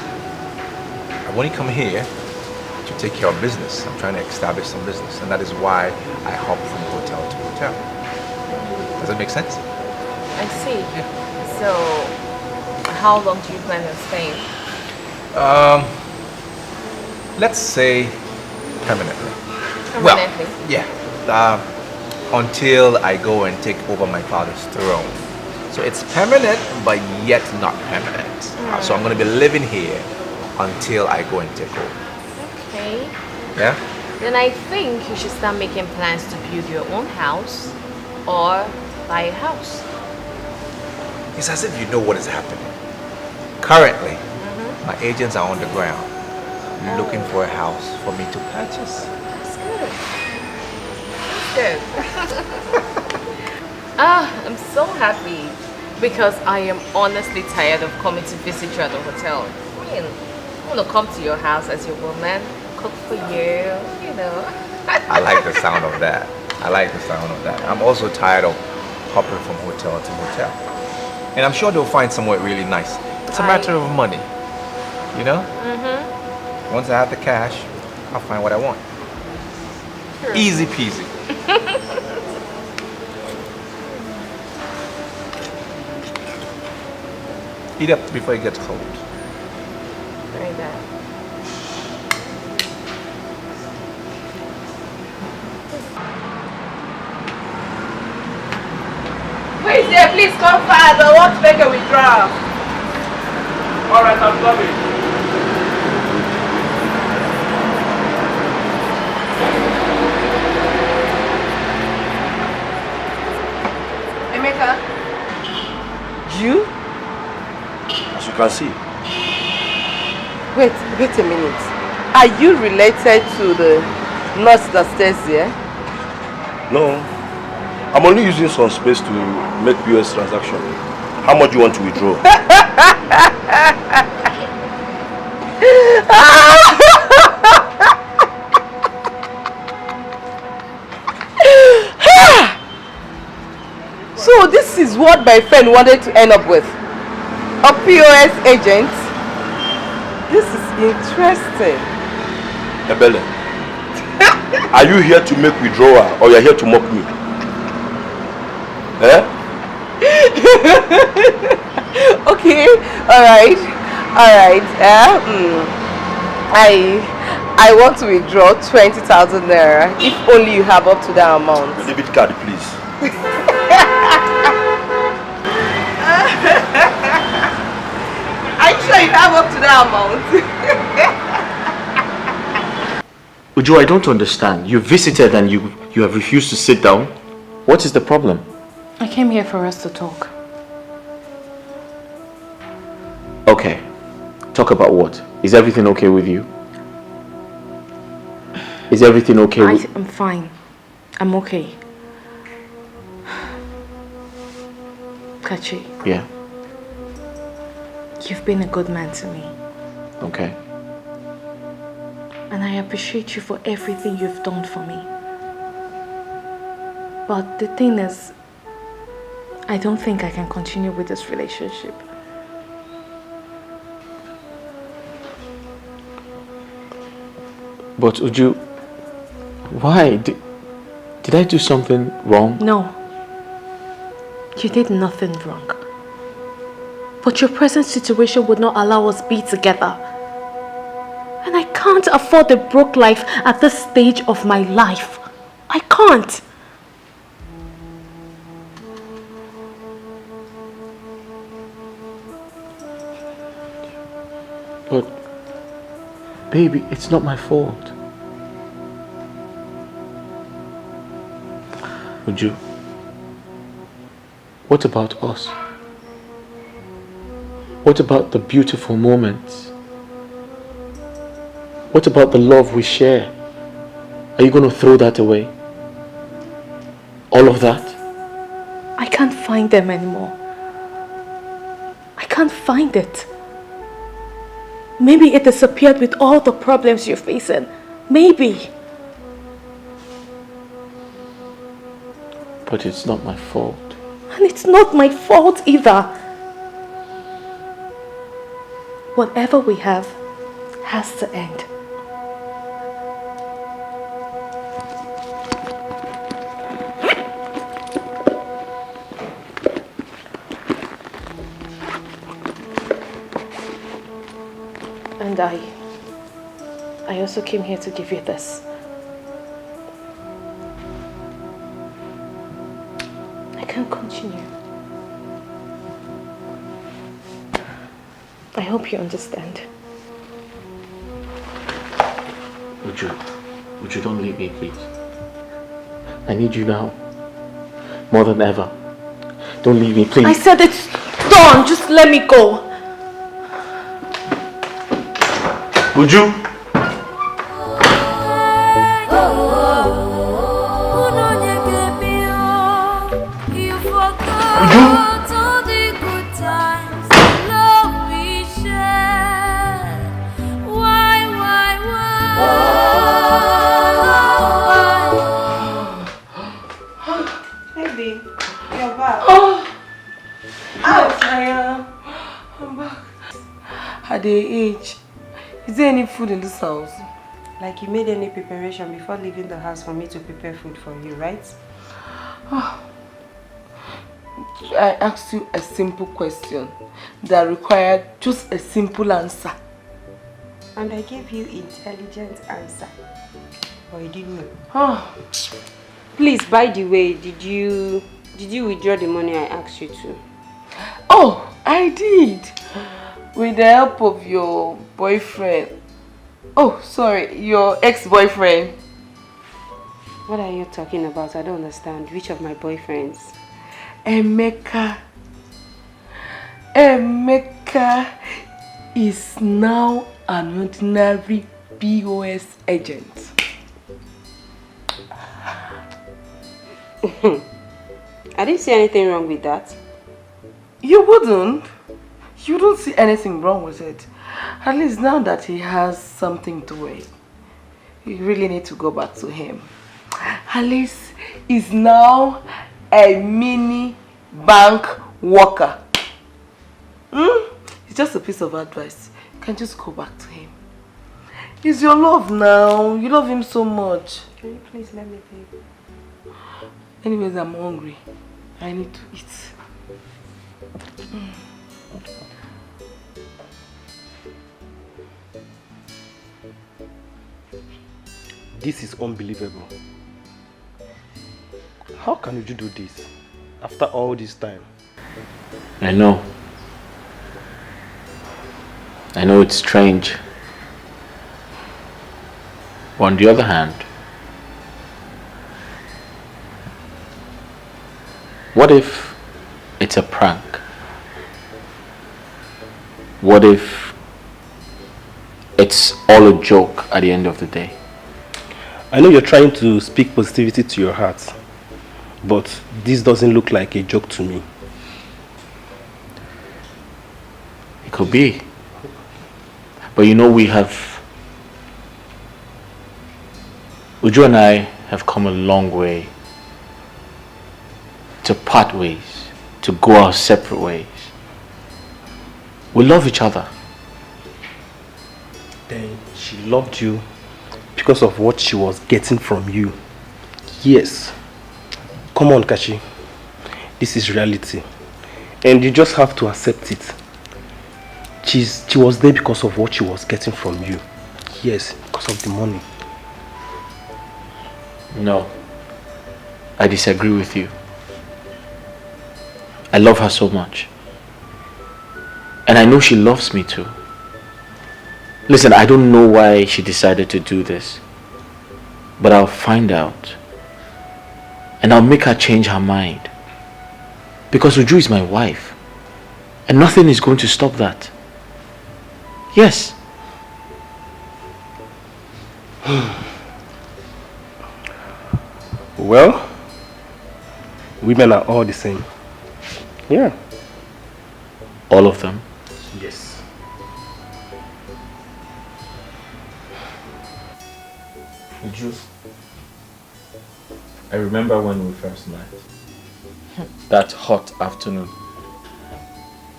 I only come here to take care of business. I'm trying to establish some business, and that is why I hop from hotel to hotel. Does that make sense? I see. So, how long do you plan on staying? Let's say permanently. Permanently? Well, yeah. Until I go and take over my father's throne. So it's permanent, but yet not permanent. So I'm going to be living here until I go and take over. Okay. Yeah? Then I think you should start making plans to build your own house or buy a house. It's as if you know what is happening. Currently, my agents are on the ground looking for a house for me to purchase. That's good. That's good. I'm so happy because I am honestly tired of coming to visit you at the hotel. I mean, I want to come to your house as your woman, cook for you, you know. I like the sound of that. I like the sound of that. I'm also tired of hopping from hotel to hotel. And I'm sure they'll find somewhere really nice. It's a matter of money, you know? Once I have the cash, I'll find what I want. Sure. Easy peasy. Eat up before it gets cold. Very bad. Who is there? Please come fast. I want to make a withdrawal. All right, I'm coming. Emeka? You? As you can see. Wait a minute. Are you related to the nurse that stays there? No. I'm only using some space to make POS transaction. How much do you want to withdraw? So this is what my friend wanted to end up with. A POS agent? This is interesting. Ebele, are you here to make withdrawal or you're here to mock me? Eh? Okay, alright. I want to withdraw 20,000 naira if only you have up to that amount. The debit card, please. Are you sure you have up to that amount? Uju, I don't understand. You visited and you have refused to sit down. What is the problem? I came here for us to talk. Okay. Talk about what? Is everything okay with you? Is everything okay with... I'm fine. I'm okay. Kachi. Yeah. You've been a good man to me. Okay. And I appreciate you for everything you've done for me. But the thing is, I don't think I can continue with this relationship. But Uju, why? Did I do something wrong? No. You did nothing wrong. But your present situation would not allow us be together. And I can't afford a broke life at this stage of my life. I can't. But, baby, it's not my fault. Uju, what about us? What about the beautiful moments? What about the love we share? Are you going to throw that away? All of that? I can't find them anymore. I can't find it. Maybe it disappeared with all the problems you're facing. Maybe. But it's not my fault. And it's not my fault either. Whatever we have has to end. And I also came here to give you this. I can't continue. I hope you understand. Would you don't leave me, please? I need you now. More than ever. Don't leave me, please. I said it's done. Just let me go. Would you? At the age, is there any food in this house? Like you made any preparation before leaving the house for me to prepare food for you, right? I asked you a simple question that required just a simple answer. And I gave you intelligent answer. But you didn't know. Please, by the way, did you withdraw the money I asked you to? Oh, I did. With the help of your boyfriend. Oh, sorry, your ex-boyfriend. What are you talking about? I don't understand. Which of my boyfriends? Emeka. Emeka is now an ordinary Bcos agent. I didn't see anything wrong with that. You wouldn't? You don't see anything wrong with it. At least now that he has something to wear, you really need to go back to him. At least he's now a mini bank worker. It's just a piece of advice. You can just go back to him. He's your love now. You love him so much. Can you please let me think? Anyways, I'm hungry. I need to eat. This is unbelievable. How can you do this after all this time? I know. I know it's strange. But on the other hand, what if it's a prank? What if it's all a joke at the end of the day? I know you're trying to speak positivity to your heart, but this doesn't look like a joke to me. It could be. But you know, Uju and I have come a long way to part ways, to go our separate ways. We love each other. Then she loved you because of what she was getting from you. Yes. Come on, Kachi. This is reality. And you just have to accept it. She was there because of what she was getting from you. Yes, because of the money. No. I disagree with you. I love her so much. And I know she loves me too. Listen, I don't know why she decided to do this. But I'll find out. And I'll make her change her mind. Because Uju is my wife. And nothing is going to stop that. Yes. Well, women are all the same. Yeah. All of them? Yes. Uju, I remember when we first met. That hot afternoon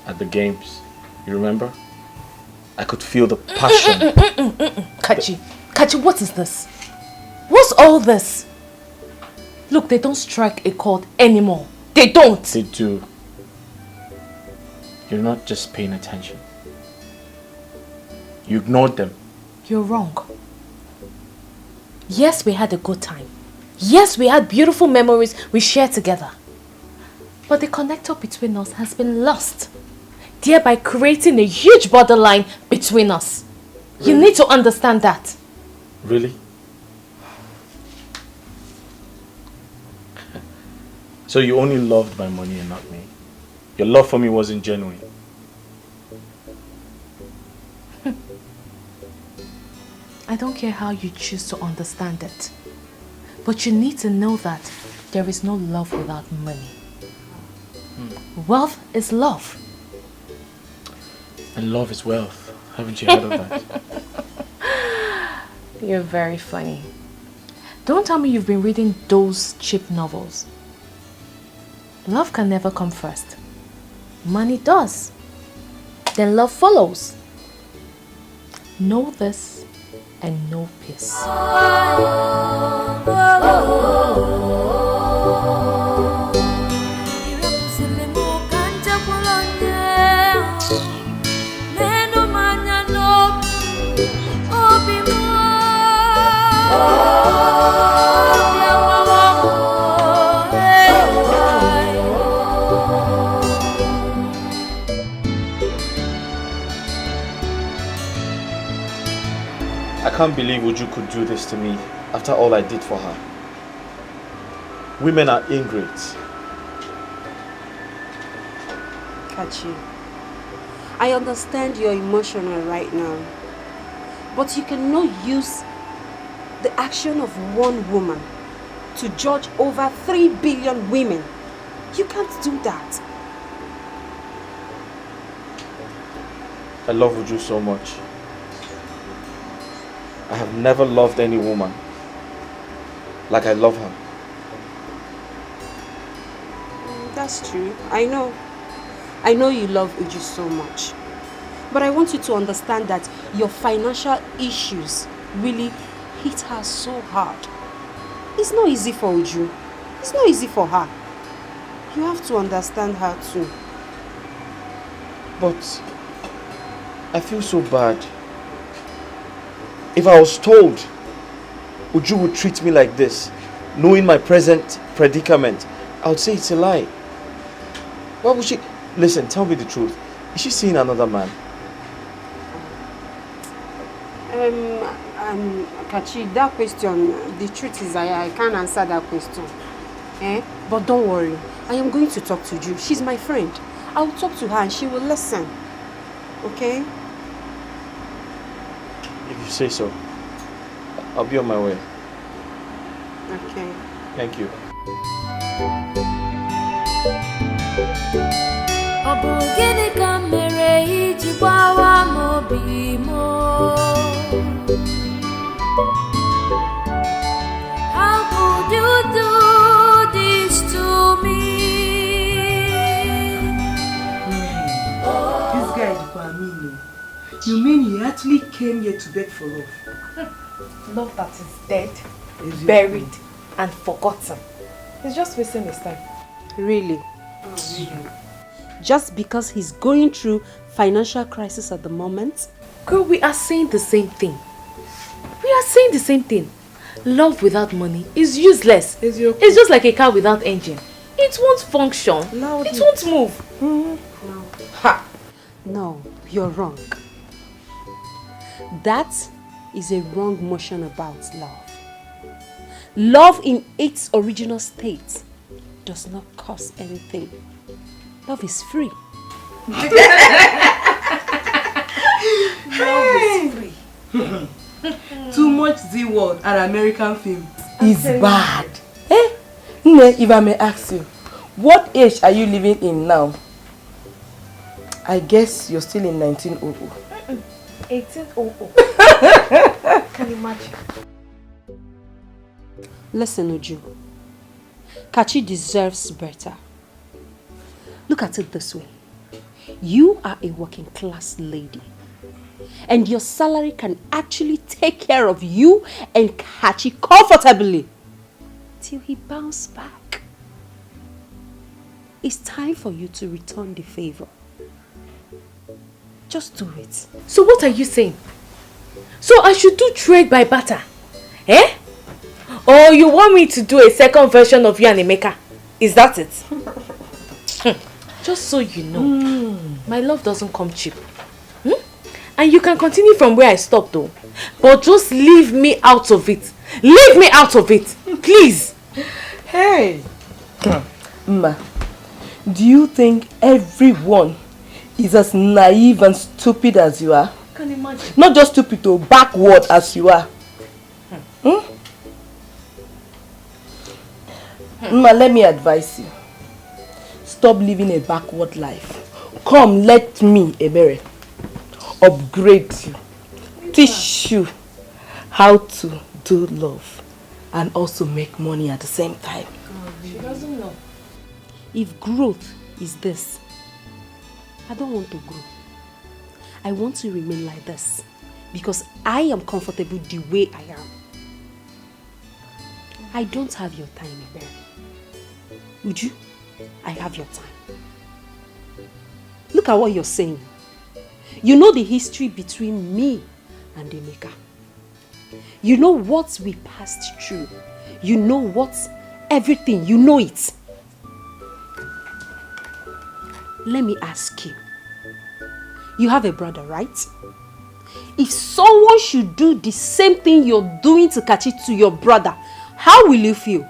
at the games. You remember? I could feel the passion. Kachi, what is this? What's all this? Look, they don't strike a chord anymore. They don't. They do. You're not just paying attention. You ignored them. You're wrong. Yes, we had a good time. Yes, we had beautiful memories we shared together. But the connector between us has been lost, thereby creating a huge borderline between us. You need to understand that. Really? So you only loved my money and not me? Your love for me wasn't genuine? I don't care how you choose to understand it. But you need to know that there is no love without money. Wealth is love. And love is wealth. Haven't you heard of that? You're very funny. Don't tell me you've been reading those cheap novels. Love can never come first. Money does. Then love follows. Know this and know peace. I can't believe Uju could do this to me after all I did for her. Women are ingrates. Kachi, I understand you're emotional right now, but you cannot use the action of one woman to judge over 3 billion women. You can't do that. I love Uju so much. I have never loved any woman like I love her. That's true. I know. I know you love Uju so much. But I want you to understand that your financial issues really hit her so hard. It's not easy for Uju. It's not easy for her. You have to understand her too. But I feel so bad. If I was told Uju would treat me like this, knowing my present predicament, I would say it's a lie. Why would she? Listen, tell me the truth. Is she seeing another man? Kachi, that question, the truth is I can't answer that question. But don't worry. I am going to talk to Uju. She's my friend. I will talk to her and she will listen. Okay? If you say so, I'll be on my way. Okay. Thank you. How could you do this to me? This guy is Bamino. You mean he actually came here to beg for love? Love that is dead, buried, and forgotten. He's just wasting his time. Really? Just because he's going through financial crisis at the moment? Girl, we are saying the same thing. We are saying the same thing. Love without money is useless. It's just like a car without engine. It won't function. It won't move. No. Ha! No, you're wrong. That is a wrong notion about love. Love in its original state does not cost anything. Love is free. Love is free. Too much Z-word and American film is bad. Nne, if I may ask you, what age are you living in now? I guess you're still in 1900. 1800. Can you imagine? Listen, Uju. Kachi deserves better. Look at it this way. You are a working class lady. And your salary can actually take care of you and Kachi comfortably. Till he bounces back. It's time for you to return the favor. Just do it. So what are you saying? So I should do trade by barter? Eh? Or you want me to do a second version of you and Emeka? Is that it? Just so you know, my love doesn't come cheap. And you can continue from where I stopped though. But just leave me out of it. Leave me out of it. Please. Hey. Ma, do you think everyone is as naive and stupid as you are? I can imagine. Not just stupid, though, backward as you are. Ma, let me advise you. Stop living a backward life. Come, let me, Ebere, upgrade you. Teach you how to do love and also make money at the same time. She doesn't know. If growth is this, I don't want to grow. I want to remain like this because I am comfortable the way I am. I don't have your time, Ebere. Would you? I have your time. Look at what you're saying. You know the history between me and Emeka. You know what we passed through. You know what everything. You know it. Let me ask you. You have a brother, right? If someone should do the same thing you're doing to Kachi to your brother, how will you feel?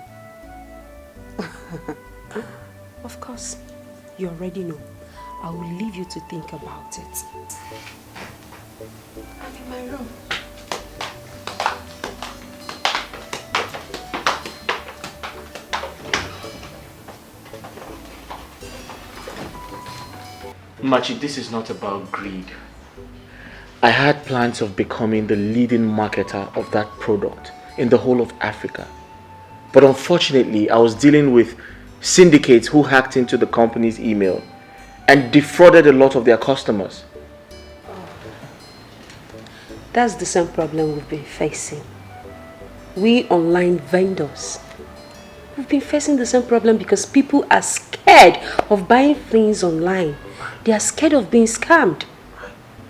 Of course, you already know. I will leave you to think about it. I'm in my room. Machi, this is not about greed. I had plans of becoming the leading marketer of that product in the whole of Africa. But unfortunately, I was dealing with syndicates who hacked into the company's email and defrauded a lot of their customers. That's the same problem we've been facing. We online vendors, we've been facing the same problem because people are scared of buying things online. They are scared of being scammed.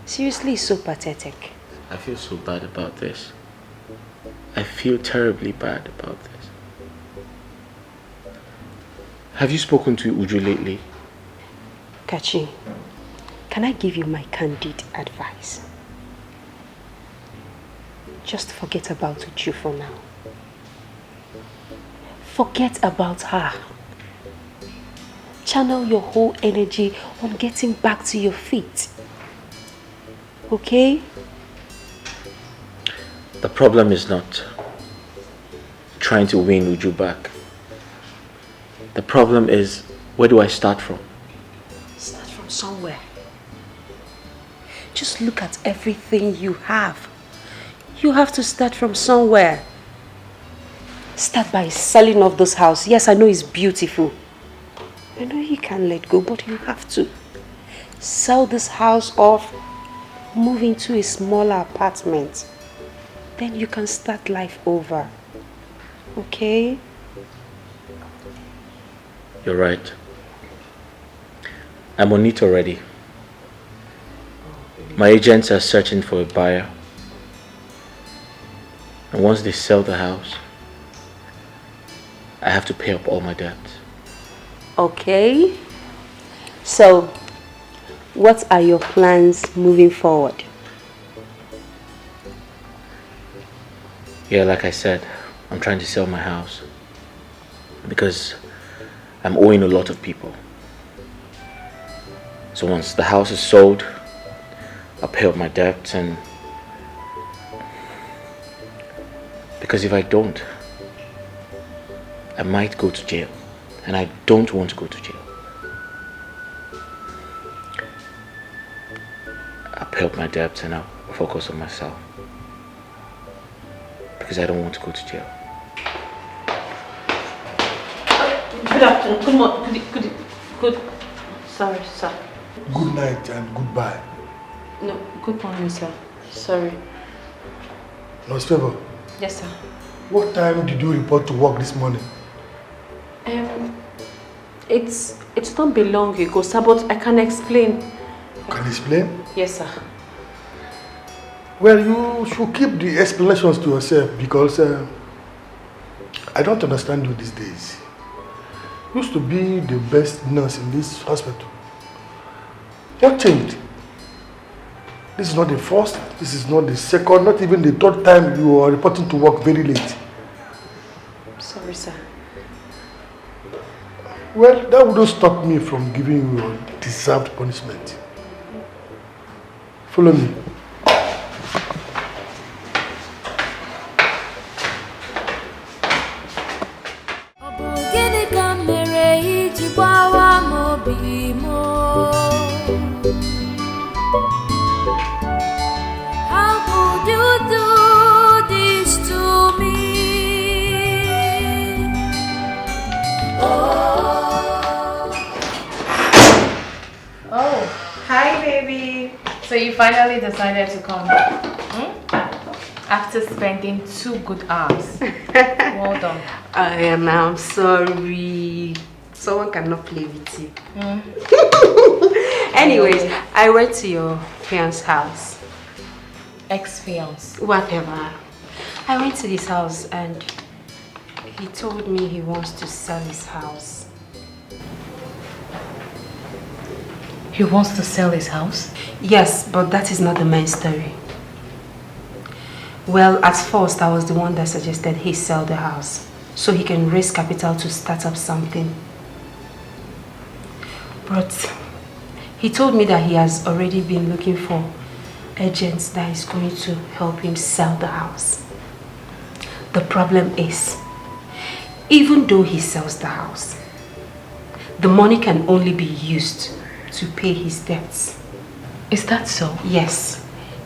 Seriously, it's so pathetic. I feel so bad about this. I feel terribly bad about this. Have you spoken to Uju lately? Kachi, can I give you my candid advice? Just forget about Uju for now. Forget about her. Channel your whole energy on getting back to your feet. Okay? The problem is not trying to win Uju back. The problem is, where do I start from? Start from somewhere. Just look at everything you have. You have to start from somewhere. Start by selling off this house. Yes, I know it's beautiful. I know you can't let go, but you have to. Sell this house off, move into a smaller apartment. Then you can start life over. Okay? You're right. I'm on it already. My agents are searching for a buyer. And once they sell the house, I have to pay up all my debts. Okay. So, what are your plans moving forward? Yeah, like I said, I'm trying to sell my house because I'm owing a lot of people. So once the house is sold, I'll pay up my debts, and because if I don't, I might go to jail, and I don't want to go to jail. I'll pay up my debts and I'll focus on myself because I don't want to go to jail. good afternoon. Good morning. Good. Sorry, sir. Good night and goodbye. No, good morning, sir. Sorry. Nurse Favor. Yes, sir. What time did you report to work this morning? It's not been long ago, sir, but I can explain. You can explain? Yes, sir. Well, you should keep the explanations to yourself because I don't understand you these days. You used to be the best nurse in this hospital. What changed? This is not the first, this is not the second, not even the third time you are reporting to work very late. Sorry, sir. Well, that wouldn't stop me from giving you your deserved punishment. Follow me. How could you do this to me? Oh, hi baby. So you finally decided to come. After spending 2 good hours. Well done. I'm sorry. Someone cannot play with you. Anyways, I went to your fiance's house. Ex-fiance. Whatever. I went to his house and he told me he wants to sell his house. He wants to sell his house? Yes, but that is not the main story. Well, at first I was the one that suggested he sell the house so he can raise capital to start up something. But he told me that he has already been looking for agents that is going to help him sell the house. The problem is, even though he sells the house, the money can only be used to pay his debts. Is that so? Yes.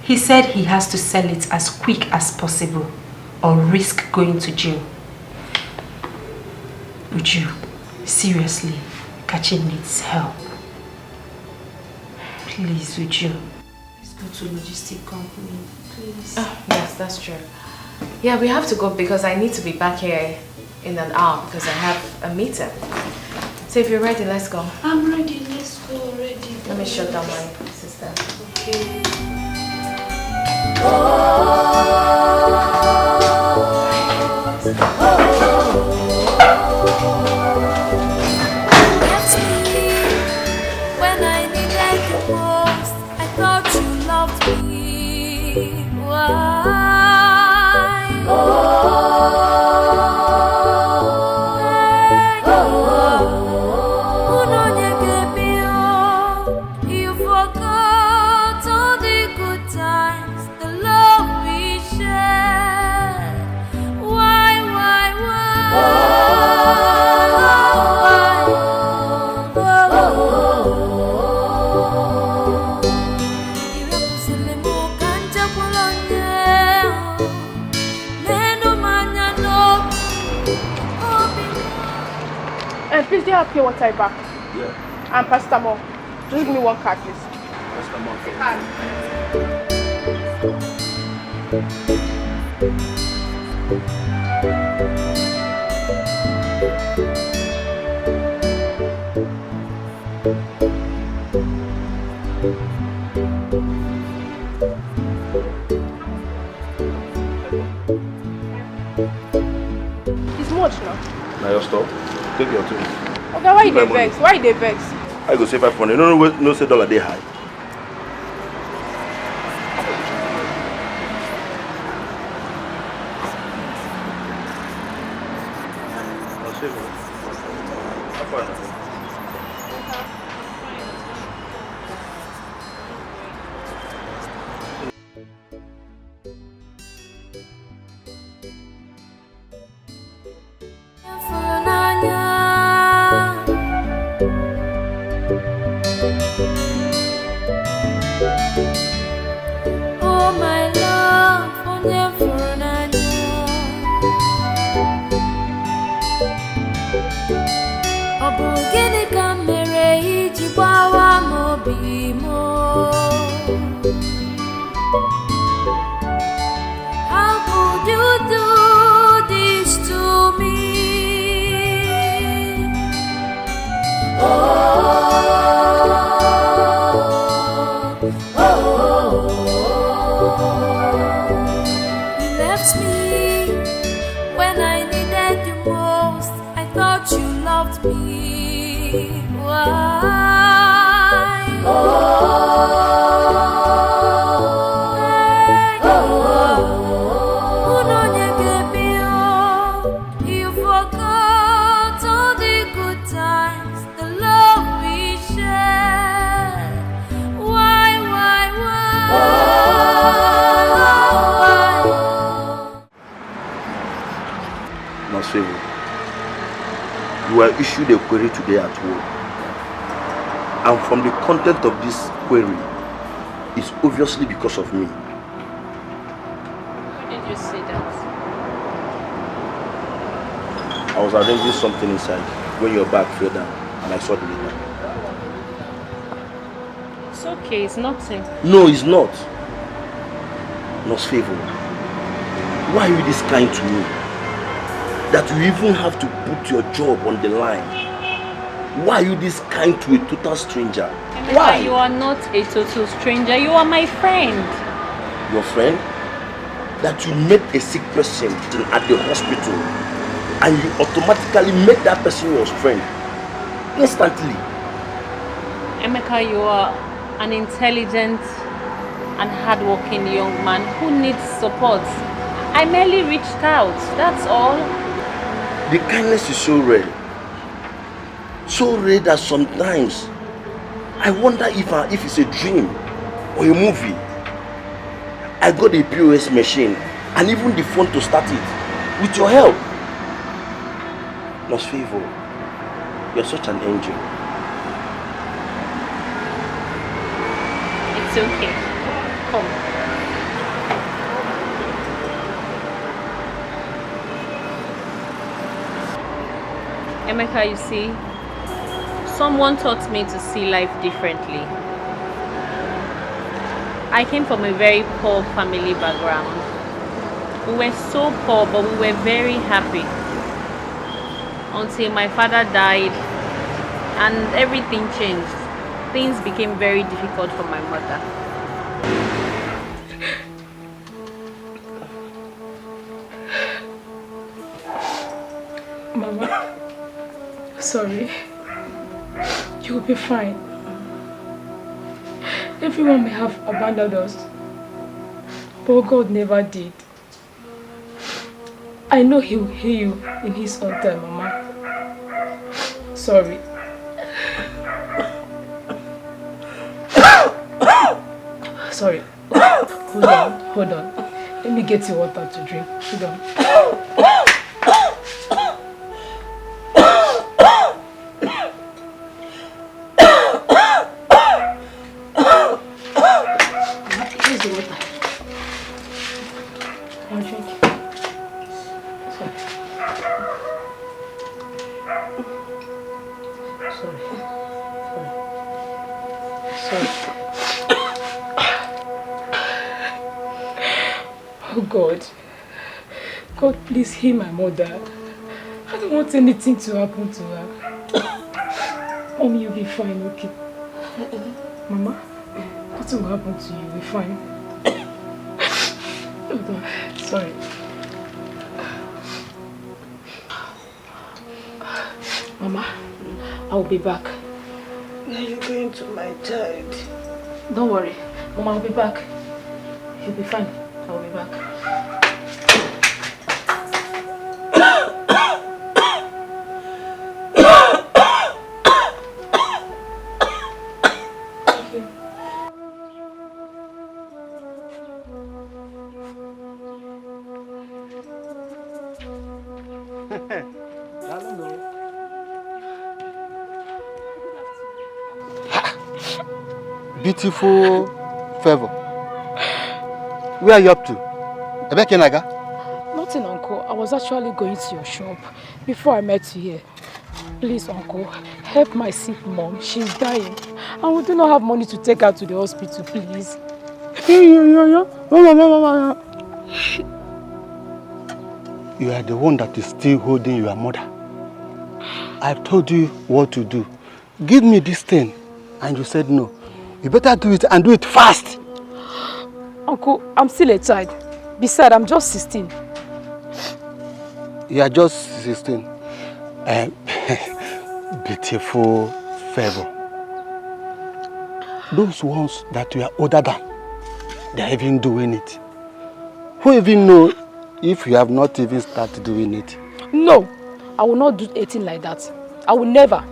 He said he has to sell it as quick as possible or risk going to jail. Uju, seriously, Kachi needs help. Please, Uju. Let's go to logistic company, please. Oh, yes, that's true. Yeah, we have to go because I need to be back here in an hour because I have a meeting. So if you're ready, let's go. I'm ready, let's go already. Let me shut down my sister. Okay. When I needed you most, I thought you loved me. Why? You forgot all the good times, the love we shared. Why? Please, do you have pure water back? Yeah. And paracetamol. Just give me 1 card, please. Paracetamol. It's much now. Now your stop. Take your two. Okay, why they vex? Why they vex? I go save 500. No say dollar they high. I'll save it. Have fun. you were issued a query today at work. And from the content of this query, it's obviously because of me. Why did you say that? I was arranging something inside when your bag fell down and I saw the letter. It's okay, it's nothing. No, it's not. Nurse Favor, why are you this kind to me? That you even have to put your job on the line? Why are you this kind to a total stranger? Why? You are not a total stranger, you are my friend. Your friend? That you met a sick person at the hospital and you automatically make that person your friend instantly. Emeka, you are an intelligent and hardworking young man who needs support. I merely reached out, that's all. The kindness is so rare. So rare that sometimes I wonder if it's a dream or a movie. I got a POS machine and even the phone to start it with your help. Nurse Favor, you're such an angel. It's okay. Come. Emeka, you see, someone taught me to see life differently. I came from a very poor family background. We were so poor, but we were very happy. Until my father died and everything changed. Things became very difficult for my mother. Mama, sorry. You'll be fine. Everyone may have abandoned us, but God never did. I know He will heal you in His own time, Mama. Sorry. Sorry. Hold on. Let me get you water to drink. Hold on. Here's the water. I'll drink. Sorry. Oh God. God, please heal my mother. I don't want anything to happen to her. Mommy, you'll be fine, okay? Mama, nothing will happen to you. You'll be fine. Hold on. Sorry. Mama, I'll be back. Are you going to my child? Don't worry. Mama, I'll be back. You'll be fine. I'll be back. Beautiful Favor. Where are you up to? Ebekenaga? Nothing, Uncle. I was actually going to your shop before I met you here. Please, Uncle, help my sick mom. She's dying. And we do not have money to take her to the hospital, please. You are the one that is still holding your mother. I've told you what to do. Give me this thing. And you said no. You better do it and do it fast. Uncle, I'm still a child. Besides, I'm just 16. You are just 16. Beautiful Favor. Those ones that you are older than, they are even doing it. Who even know if you have not even started doing it? No, I will not do anything like that. I will never.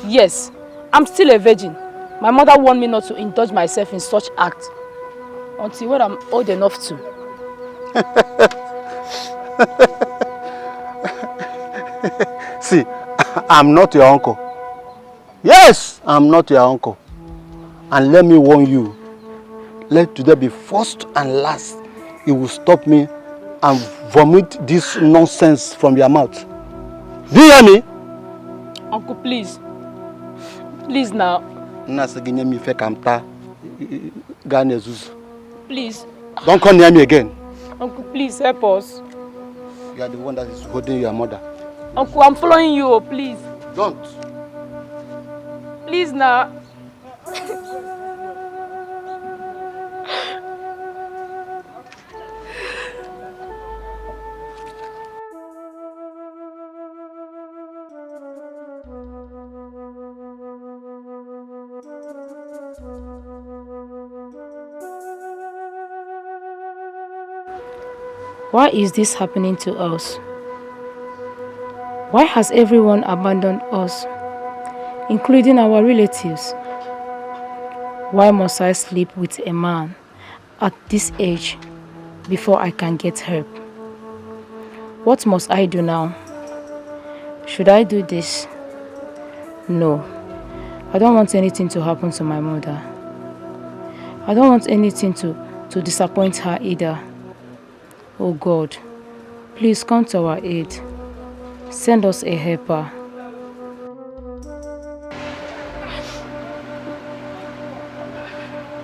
Yes, I'm still a virgin. My mother warned me not to indulge myself in such acts until when I'm old enough to. See, I'm not your uncle. Yes, I'm not your uncle. And let me warn you, let today be first and last. You will stop me and vomit this nonsense from your mouth. Do you hear me? Uncle, please. Please now. Please. Don't come near me again. Uncle, please help us. You are the one that is holding your mother. Uncle, I'm following you, please. Don't. Please now. Why is this happening to us? Why has everyone abandoned us, including our relatives? Why must I sleep with a man at this age before I can get help? What must I do now? Should I do this? No. I don't want anything to happen to my mother. I don't want anything to disappoint her either. Oh God, please come to our aid. Send us a helper.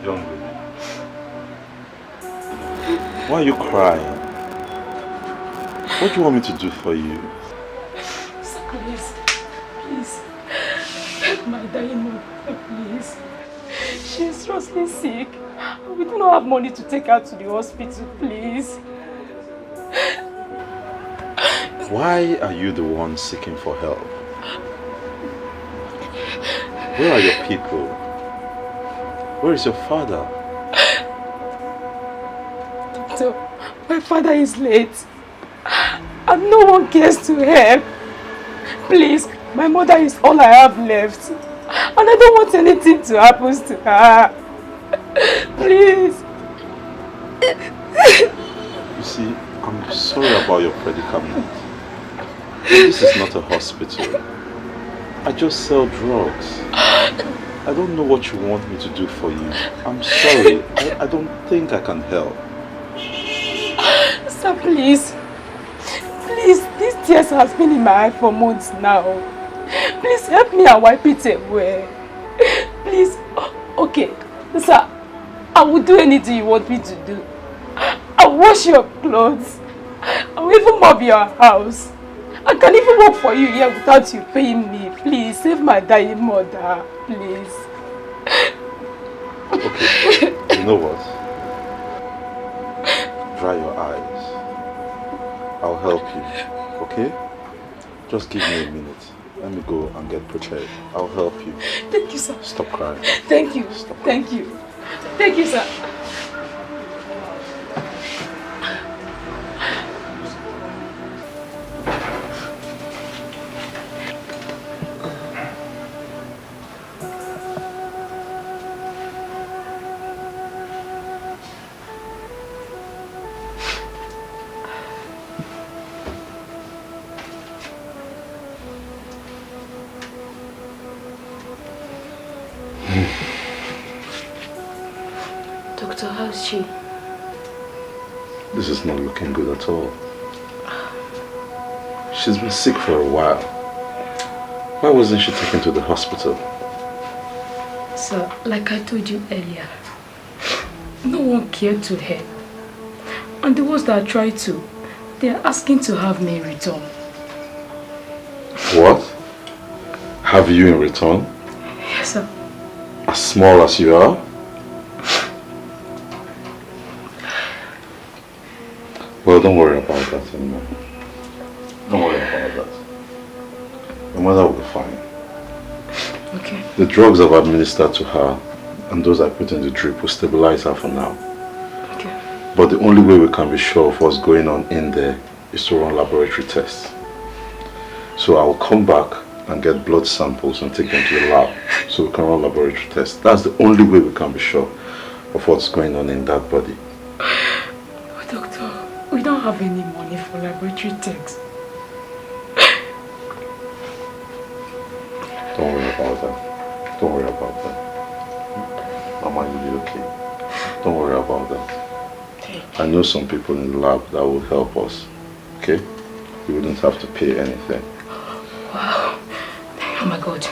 Young lady, why are you crying? What do you want me to do for you? Please, please, help my dying mother, please. She's seriously sick. We do not have money to take her to the hospital, please. Why are you the one seeking for help? Where are your people? Where is your father? Doctor, my father is late. And no one cares to help. Please, my mother is all I have left. And I don't want anything to happen to her. Please. You see, I'm sorry about your predicament. This is not a hospital. I just sell drugs. I don't know what you want me to do for you. I'm sorry. I don't think I can help. Sir, please. Please, these tears has been in my eye for months now. Please help me and wipe it away. Please. Okay. Sir, I will do anything you want me to do. I'll wash your clothes. I'll even mop your house. I can even work for you here without you paying me. Please, save my dying mother. Please. Okay, you know what? Dry your eyes. I'll help you, okay? Just give me a minute. Let me go and get prepared. I'll help you. Thank you, sir. Stop crying. Thank you. Thank you. Thank you, sir. Doctor, how's she? This is not looking good at all. She's been sick for a while. Why wasn't she taken to the hospital? Sir, like I told you earlier, no one cared to help. And the ones that tried to, they are asking to have me return. What? Have you in return? Yes, sir. As small as you are? Well, don't worry about that anymore. Don't worry about that. Your mother will be fine. Okay. The drugs I've administered to her and those I put in the drip will stabilize her for now. Okay. But the only way we can be sure of what's going on in there is to run laboratory tests. So I will come back and get blood samples and take them to the lab so we can run laboratory tests. That's the only way we can be sure of what's going on in that body. Doctor, we don't have any money for laboratory tests. about that. Don't worry about that. Mama, you'll be okay. Don't worry about that. I know some people in the lab that will help us. Okay? You wouldn't have to pay anything. Wow. Oh my God.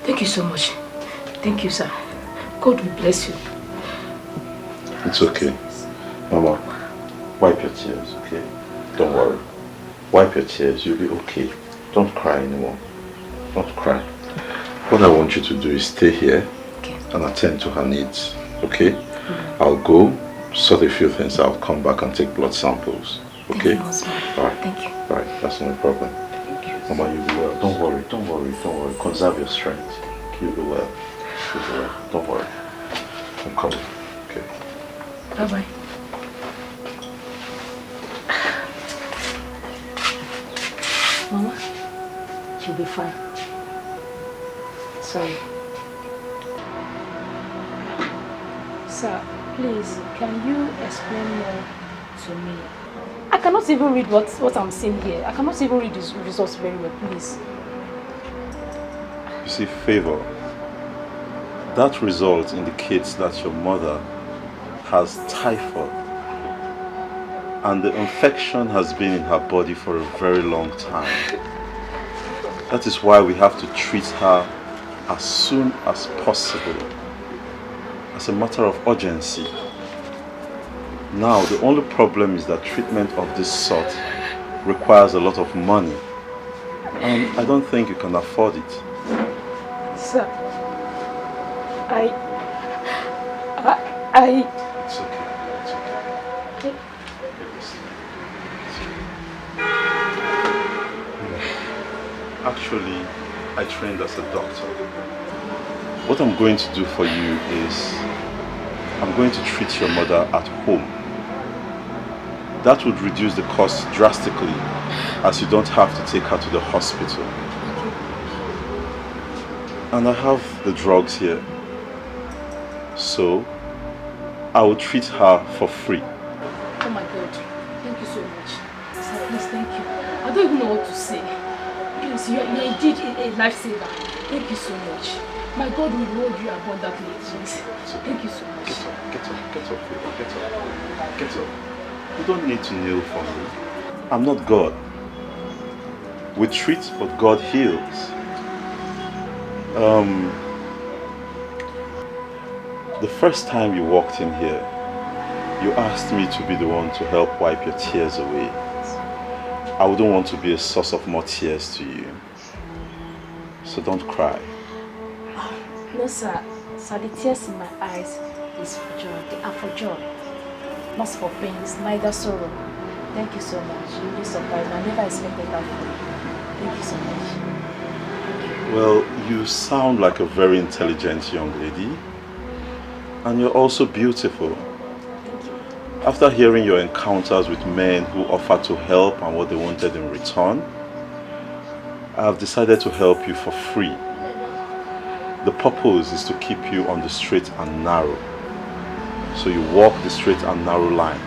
Thank you so much. Thank you, sir. God will bless you. It's okay. Mama, wipe your tears, okay? Don't worry. Wipe your tears, you'll be okay. Don't cry anymore. Don't cry. What I want you to do is stay here and attend to her needs, okay? I'll go, sort a few things out, come back and take blood samples, okay? Alright. Thank you. Alright, that's no problem. Thank you. Mama, you'll be well. Don't worry, don't worry, don't worry. Conserve your strength. You'll be well. You'll be well. Don't worry. I'm coming, okay? Bye-bye. Mama, she'll be fine. Sorry. Sir, please, can you explain more to me? I cannot even read what I'm seeing here. I cannot even read these results very well, please. You see, Favor, that result indicates that your mother has typhoid. And the infection has been in her body for a very long time. That is why we have to treat her as soon as possible, as a matter of urgency. Now, the only problem is that treatment of this sort requires a lot of money. And I don't think you can afford it. Sir, It's okay. It's okay. Actually, I trained as a doctor. What I'm going to do for you is I'm going to treat your mother at home. That would reduce the cost drastically, as you don't have to take her to the hospital. And I have the drugs here. So, I will treat her for free. oh my God, thank you so much. Sir, please, thank you. I don't even know what to say. Please, you're indeed a lifesaver. Thank you so much. My God will reward you abundantly, please. Thank you so much. Get up, Favor, get up. You don't need to kneel for me. I'm not God. We treat, but God heals. The first time you walked in here, you asked me to be the one to help wipe your tears away. I wouldn't want to be a source of more tears to you. So don't cry. No, sir. Sir, the tears in my eyes is for joy. They are for joy. Not for pains, neither sorrow. Thank you so much. You really surprised me. I never expected that from you. Thank you so much. Well, you sound like a very intelligent young lady. And you're also beautiful. After hearing your encounters with men who offered to help and what they wanted in return, I have decided to help you for free. The purpose is to keep you on the straight and narrow. So you walk the straight and narrow line.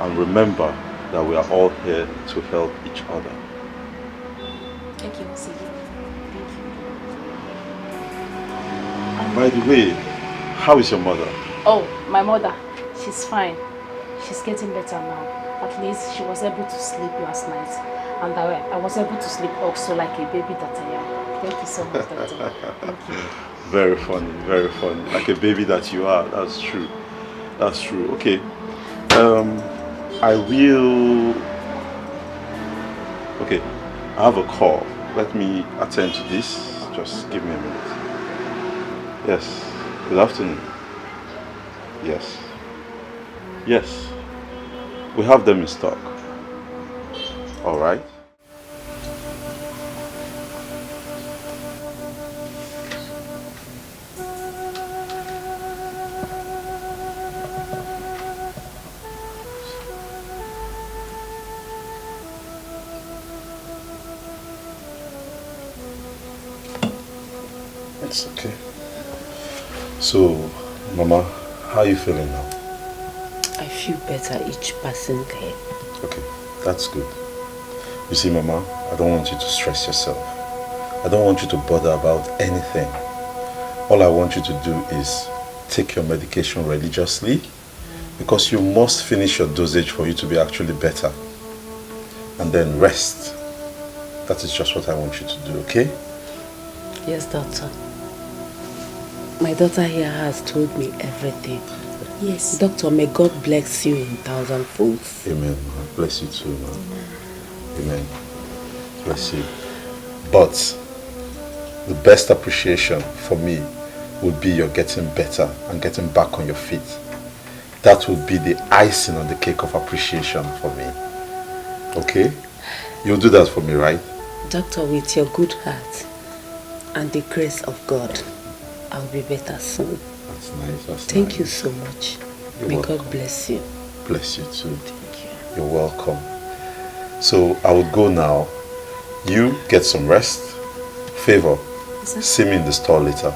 And remember that we are all here to help each other. Thank you, Wazico. Thank you. And by the way, how is your mother? Oh, my mother. She's fine. She's getting better now. At least she was able to sleep last night. And I was able to sleep also like a baby that I am. Thank you so much, Doctor. Thank you. Very funny, very funny. Like a baby that you are. That's true. That's true. Okay. I will... Okay. I have a call. Let me attend to this. Just give me a minute. Yes. Good afternoon. Yes. Yes. We have them in stock. All right. It's okay. So, Mama, how are you feeling now? I feel better each passing day. Okay, that's good. You see, Mama, I don't want you to stress yourself. I don't want you to bother about anything. All I want you to do is take your medication religiously, because you must finish your dosage for you to be actually better. And then rest. That is just what I want you to do, okay? Yes, doctor. My daughter here has told me everything. Yes. Doctor, may God bless you in 1,000 folds. Amen. Bless you too, man. Amen. Bless you. But the best appreciation for me would be your getting better and getting back on your feet. That would be the icing on the cake of appreciation for me. Okay? You'll do that for me, right? Doctor, with your good heart and the grace of God, I'll be better soon. That's nice. Thank you so much. May God bless you. Bless you too. Thank you. You're welcome. So I would go now. You get some rest. Favor, see me in the store later.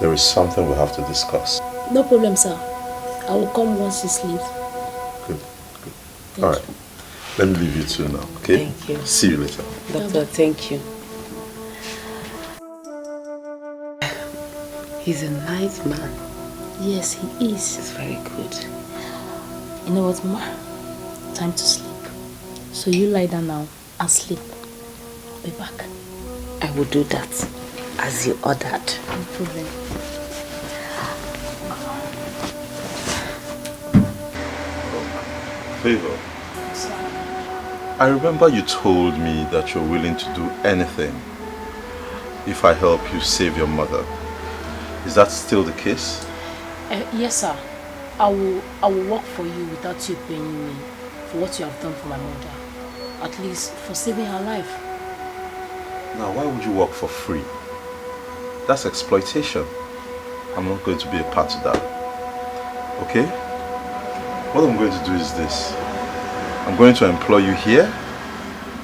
There is something we have to discuss. No problem, sir. I will come once you sleep. Good. All right. Let me leave you two now, okay? Thank you. See you later. Doctor, thank you. He's a nice man. Yes, he is. He's very good. You know what, Ma? Time to sleep. So you lie down now and sleep. I'll be back. I will do that as you ordered. No problem. Favor, I remember you told me that you're willing to do anything if I help you save your mother. Is that still the case? Yes, sir. I will work for you without you paying me for what you have done for my mother. At least for saving her life. Now, why would you work for free? That's exploitation. I'm not going to be a part of that. Okay? What I'm going to do is this. I'm going to employ you here,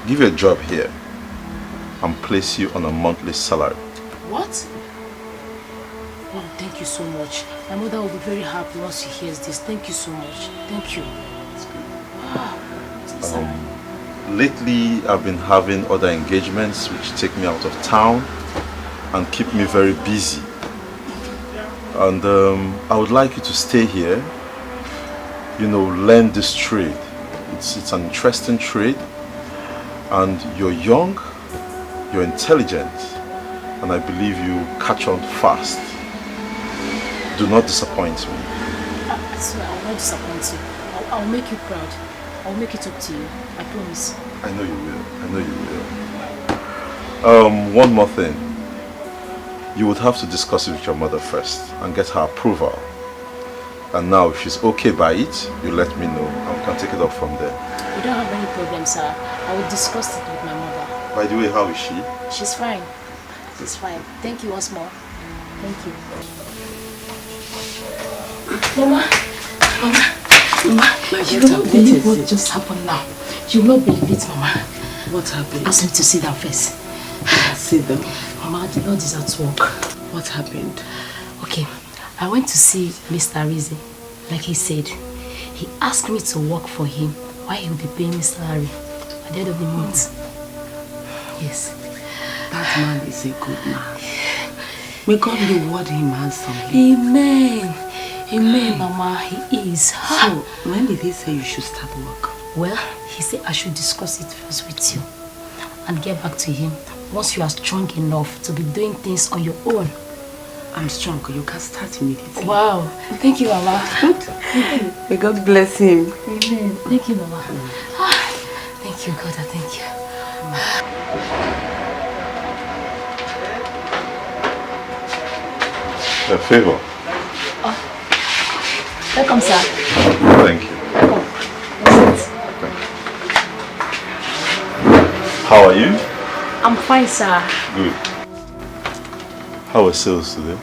give you a job here, and place you on a monthly salary. What? Oh, thank you so much. My mother will be very happy once she hears this. Thank you so much. Thank you. Lately, I've been having other engagements which take me out of town and keep me very busy. And I would like you to stay here, you know, learn this trade. It's an interesting trade, and you're young, you're intelligent, and I believe you catch on fast. Do not disappoint me. I swear, I will not disappoint you. I'll make you proud. I'll make it up to you. I promise. I know you will. I know you will. One more thing. You would have to discuss it with your mother first and get her approval. And now, if she's okay by it, you let me know and we can take it up from there. You don't have any problem, sir. I will discuss it with my mother. By the way, how is she? She's fine. She's fine. Thank you once more. Thank you. Mama, you will not believe what just happened now. You will not believe it, Mama. What happened? Ask me to sit down first. Sit down. Mama, the Lord is at work. What happened? Okay, I went to see Mr. Rizzi. Like he said, he asked me to work for him while he will be paying me salary at the end of the month. Yes. That man is a good man. May God reward him handsomely. Amen. Amen, Mama. He is. So, when did he say you should start work? Well, he said I should discuss it first with you and get back to him once you are strong enough to be doing things on your own. I'm strong. You can start immediately. Wow. Thank you, Mama. May God bless him. Amen. Thank you, Mama. Thank you, God. I thank you. A favor. Welcome, sir. Thank you. How are you? I'm fine, sir. Good. How are sales today?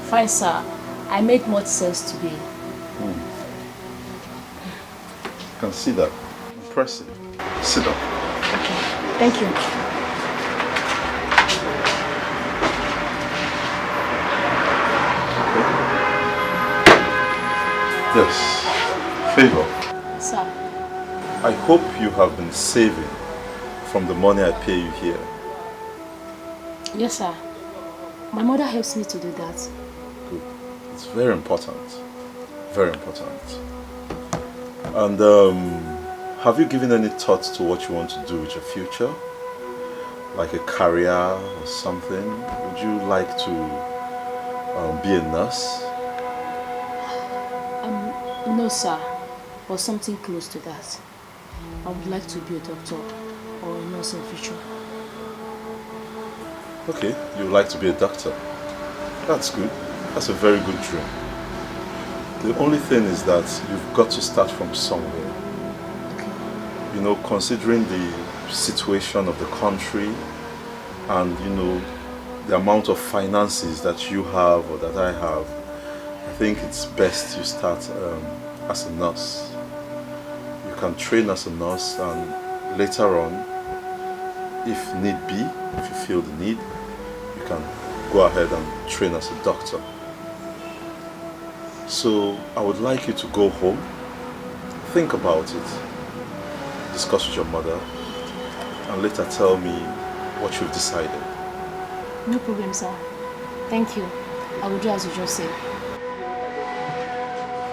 Fine, sir. I made much sales today. I can see that. Impressive. Sit down. Okay. Thank you. Yes. Favor. Sir. I hope you have been saving from the money I pay you here. Yes, sir. My mother helps me to do that. Good. It's very important. Very important. And have you given any thought to what you want to do with your future? Like a career or something? Would you like to be a nurse? No, sir. Or something close to that. I would like to be a doctor or a nurse in future. Okay, you would like to be a doctor. That's good. That's a very good dream. The only thing is that you've got to start from somewhere. Okay. You know, considering the situation of the country and, you know, the amount of finances that you have or that I have, I think it's best you start as a nurse. You can train as a nurse and later on, if need be, if you feel the need, you can go ahead and train as a doctor. So I would like you to go home, think about it, discuss with your mother, and later tell me what you've decided. No problem, sir. Thank you. I will do as you just said.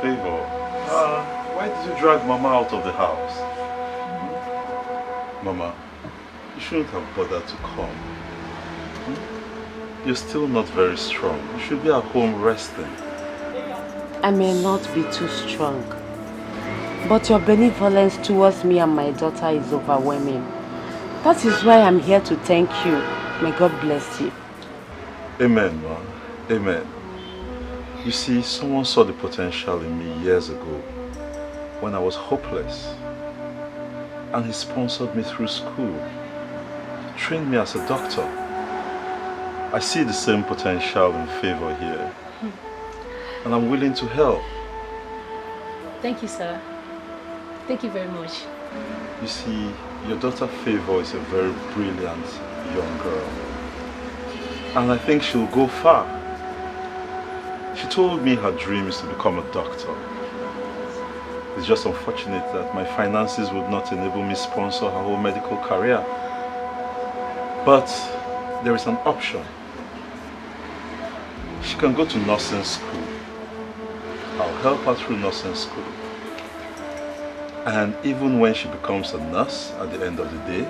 Favor, why did you drag Mama out of the house? Mama, you shouldn't have bothered to come. You're still not very strong. You should be at home resting. I may not be too strong, but your benevolence towards me and my daughter is overwhelming. That is why I'm here to thank you. May God bless you. Amen, man. Amen. You see, someone saw the potential in me years ago when I was hopeless. And he sponsored me through school, trained me as a doctor. I see the same potential in Favor here. And I'm willing to help. Thank you, sir. Thank you very much. You see, your daughter Favor is a very brilliant young girl. And I think she'll go far. She told me her dream is to become a doctor. It's just unfortunate that my finances would not enable me to sponsor her whole medical career. But there is an option. She can go to nursing school. I'll help her through nursing school. And even when she becomes a nurse at the end of the day,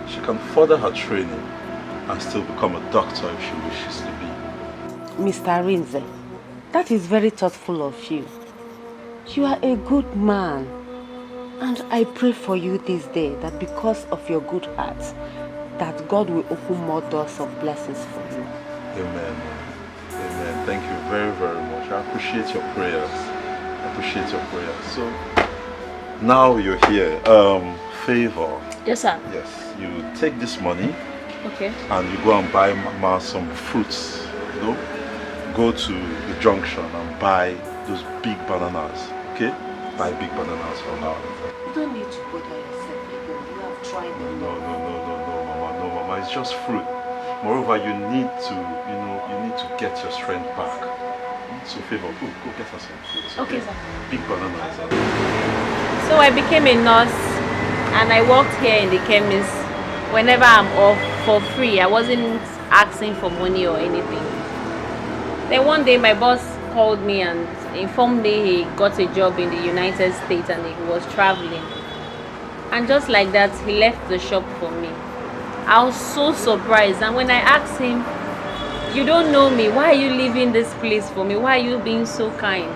she can further her training and still become a doctor if she wishes to be. Mr. Rinze, that is very thoughtful of you. You are a good man. And I pray for you this day that because of your good heart, that God will open more doors of blessings for you. Amen. Amen. Thank you very, very much. I appreciate your prayers. I appreciate your prayers. So, now you're here. Favor. Yes, sir. Yes. You take this money. Okay. And you go and buy Mama some fruits. You know? Go to the junction and buy those big bananas. Okay? Buy big bananas for her. You don't need to bother yourself again. You have tried them. No, Mama. It's just fruit. Moreover, you need to get your strength back. So Favor, go get her some fruits. Okay, sir. Big bananas. So I became a nurse and I worked here in the chemist whenever I'm off for free. I wasn't asking for money or anything. Then one day my boss called me and informed me he got a job in the United States and he was traveling. And just like that, he left the shop for me. I was so surprised, and when I asked him, "You don't know me, why are you leaving this place for me? Why are you being so kind?"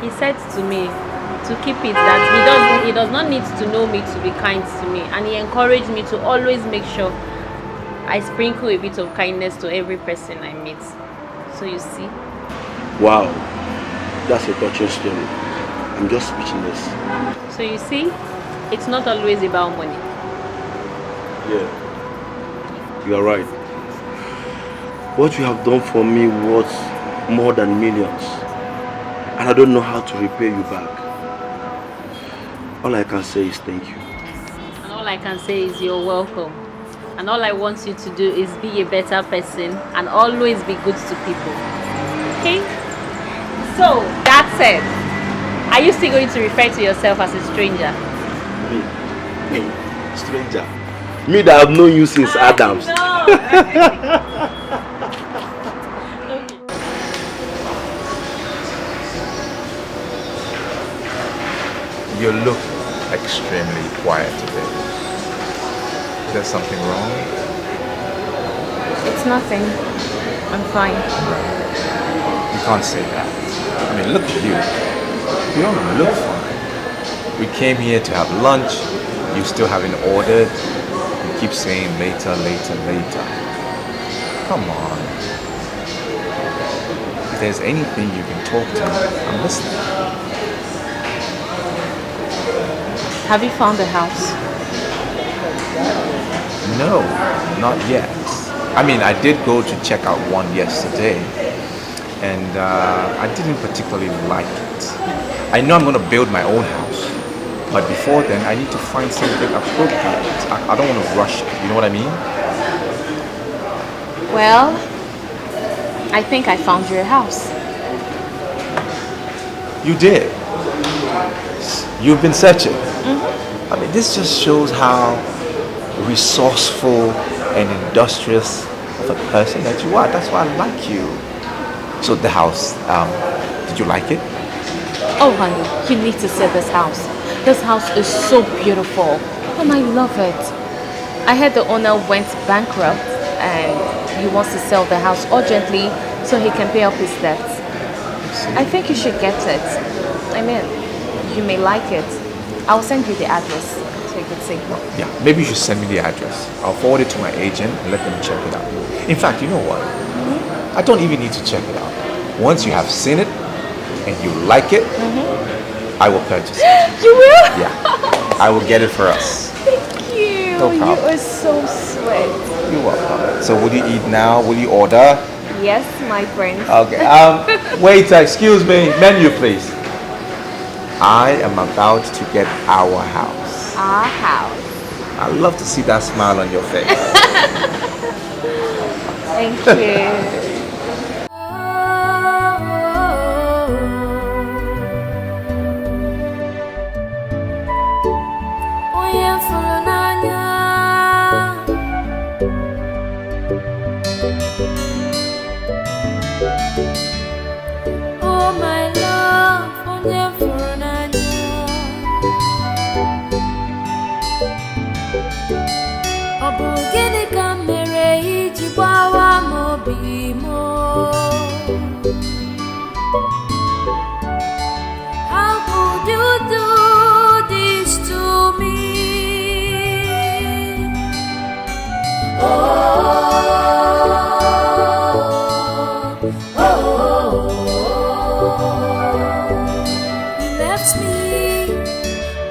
He said to me to keep it that he does not need to know me to be kind to me, and he encouraged me to always make sure I sprinkle a bit of kindness to every person I meet. So you see. Wow, that's a touching story. I'm just speechless. So you see, it's not always about money. Yeah. You are right. What you have done for me was more than millions. And I don't know how to repay you back. All I can say is thank you. And all I can say is you're welcome. And all I want you to do is be a better person and always be good to people. Okay? So, that said, are you still going to refer to yourself as a stranger? Me? Stranger? Me that have known you since Adams. You look extremely quiet today. Is there something wrong? It's nothing. I'm fine. You can't say that. I mean, look at you. You don't look fine. We came here to have lunch. You still haven't ordered. You keep saying later, later, later. Come on. If there's anything you can talk to me, I'm listening. Have you found a house? No, not yet. I mean, I did go to check out one yesterday, and I didn't particularly like it. I know I'm going to build my own house, but before then, I need to find something appropriate. I don't want to rush it, you know what I mean? Well, I think I found you a house. You did. You've been searching. I mean, this just shows how resourceful and industrious of a person that you are. That's why I like you. So the house, did you like it? Oh, honey, you need to see this house. This house is so beautiful, and I love it. I heard the owner went bankrupt, and he wants to sell the house urgently so he can pay off his debts. I think you should get it. I mean, you may like it. I'll send you the address so you can see. Yeah, maybe you should send me the address. I'll forward it to my agent and let them check it out. In fact, you know what? I don't even need to check it out. Once you have seen it and you like it, I will purchase it. You will? Yeah, I will get it for us. Thank you. No problem. You are so sweet. You're welcome. So will you eat now? Will you order? Yes, my friend. Okay. Waiter, excuse me. Menu, please. I am about to get our house. Our house. I love to see that smile on your face. Thank you. Oh my love, ọ bụ gịnị ka m mere iji gbawa m obi m? How could you do this to me? You left me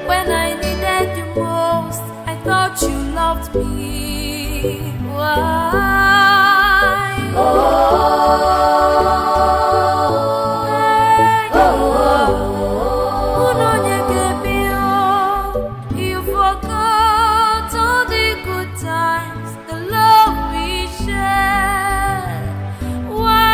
when I needed you most. I thought you loved me. Why? You forgot all the good times, the love we shared. Why?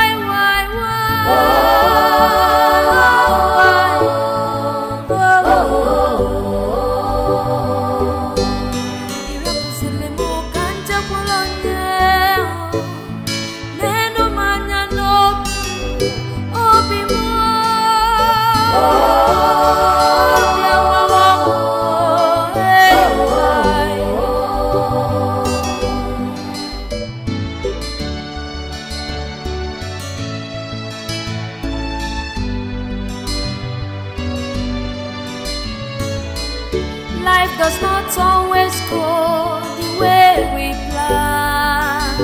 Life does not always go the way we plan.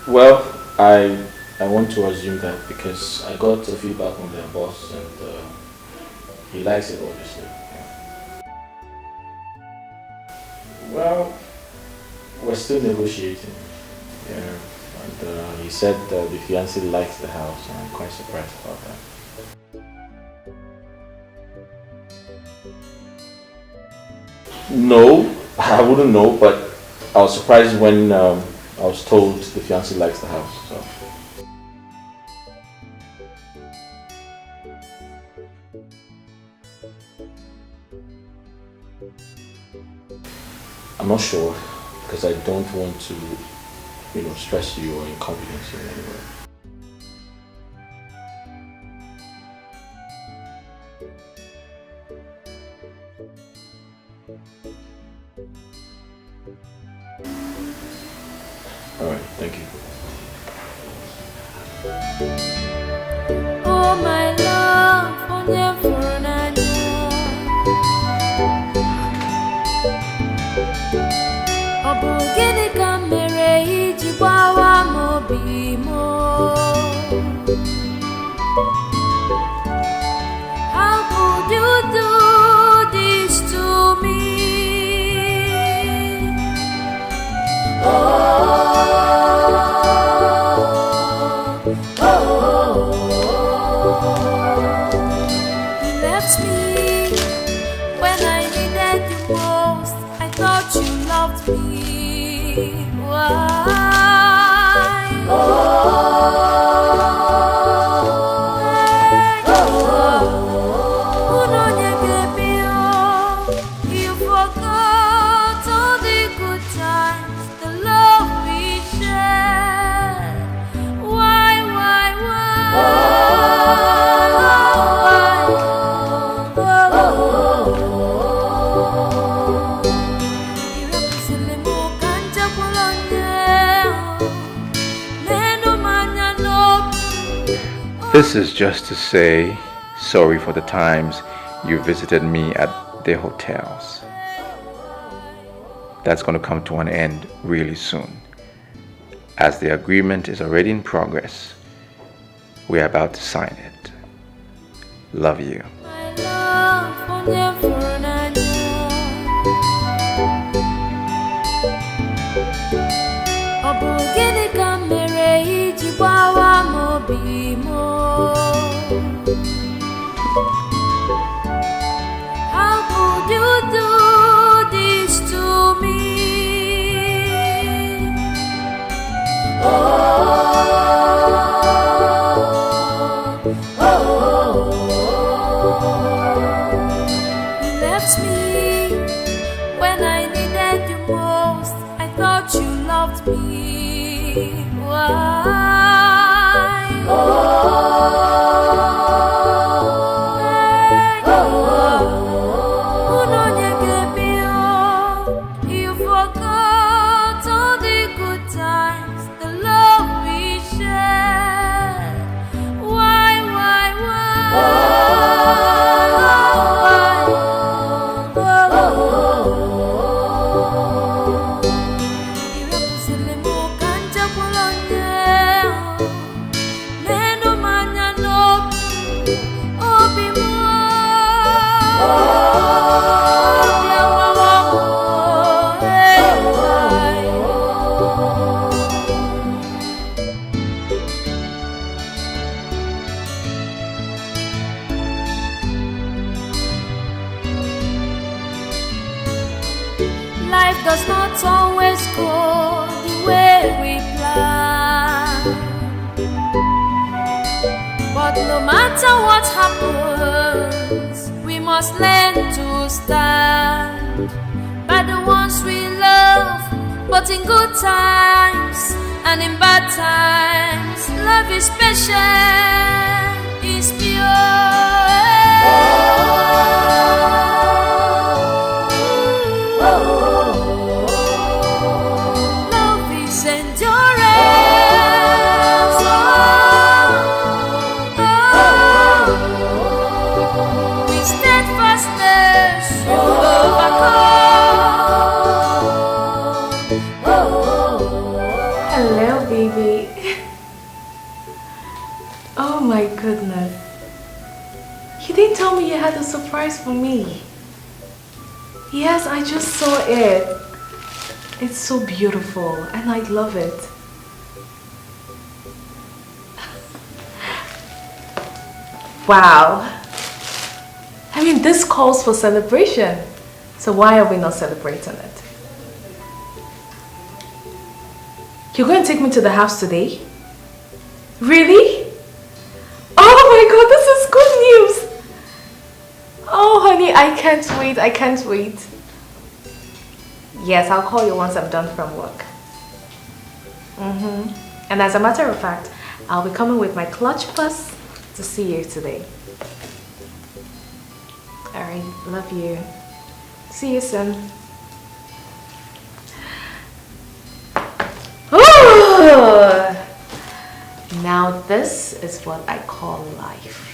Well, I want to assume that because I got a feedback from their boss and he likes it, obviously. Well, we're still negotiating. Yeah, and he said the fiancé likes the house, and I'm quite surprised about that. No, I wouldn't know, but I was surprised when I was told the fiancé likes the house. So. I'm not sure because I don't want to, stress you or inconvenience you in any way. All right, thank you. Oh my love, only for an Obugini kamere iji gbawa mobi mo. How could you do this to me? You left me when I needed you most. I thought you loved me. Why? You forgot all the good times, the love we shared. Why? This is just to say sorry for the times you visited me at the hotels. That's going to come to an end really soon. As the agreement is already in progress, we're about to sign it. Love you. How could you do this to me? You left me when I needed you most. I thought you loved me. Why? You forgot all the good times, the love we shared. Why? Life does not always go the way we plan, but no matter what happens, we must learn to stand by the ones we love. But in good times and in bad times, love is patient, is pure. Love is endurance. With steadfastness you overcome. Hello, baby. Oh my goodness. You didn't tell me you had a surprise for me. Yes, I just saw it. It's so beautiful and I love it. Wow. I mean, this calls for celebration. So why are we not celebrating it? You're going to take me to the house today? Really? Oh my God, this is good news. Oh honey, I can't wait, I can't wait. Yes, I'll call you once I'm done from work. And as a matter of fact, I'll be coming with my clutch bus to see you today. Alright, love you. See you soon. Ooh! Now this is what I call life.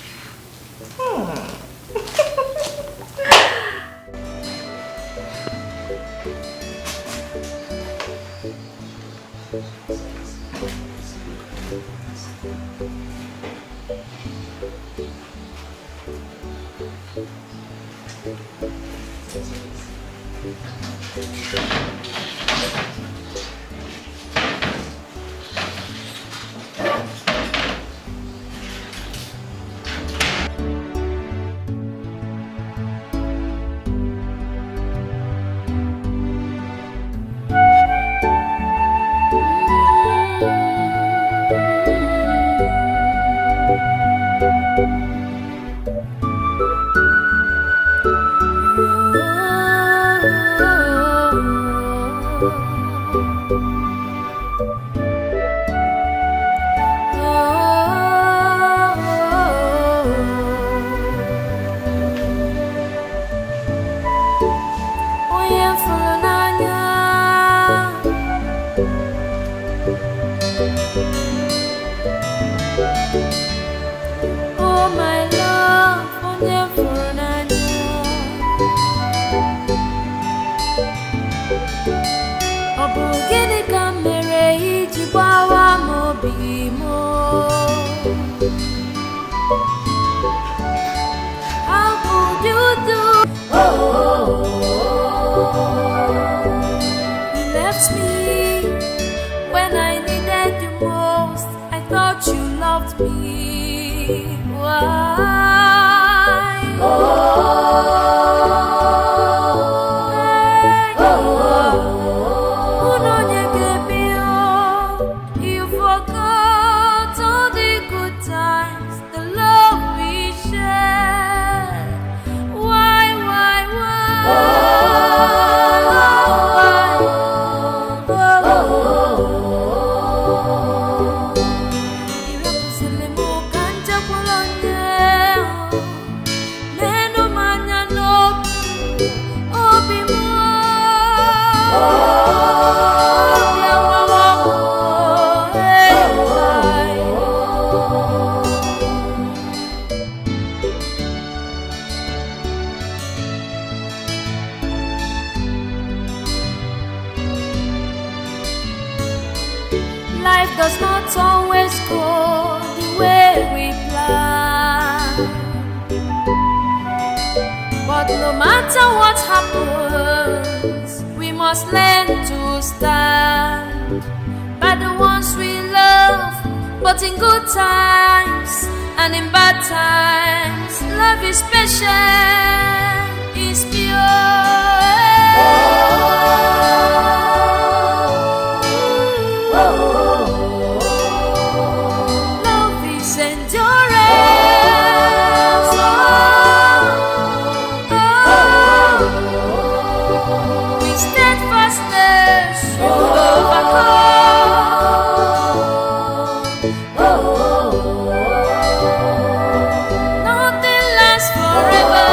Nothing lasts forever.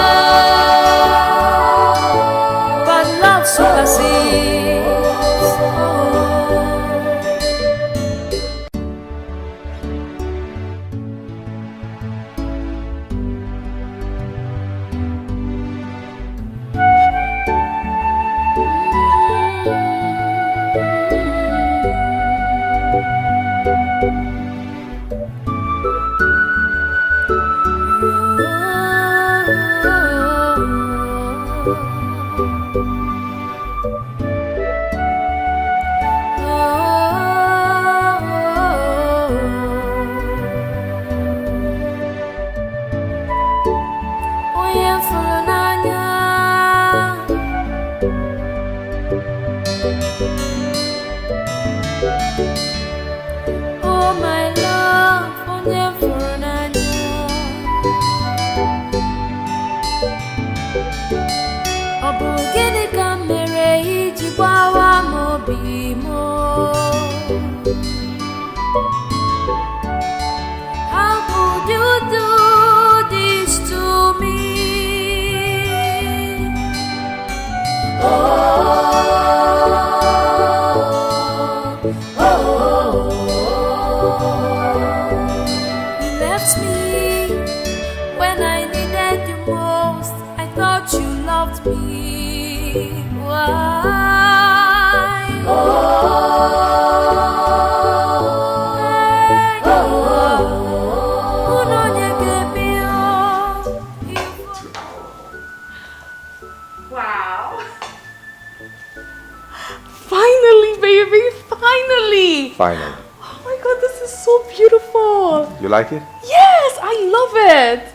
Finally. Oh my god, this is so beautiful. You like it? Yes, I love it.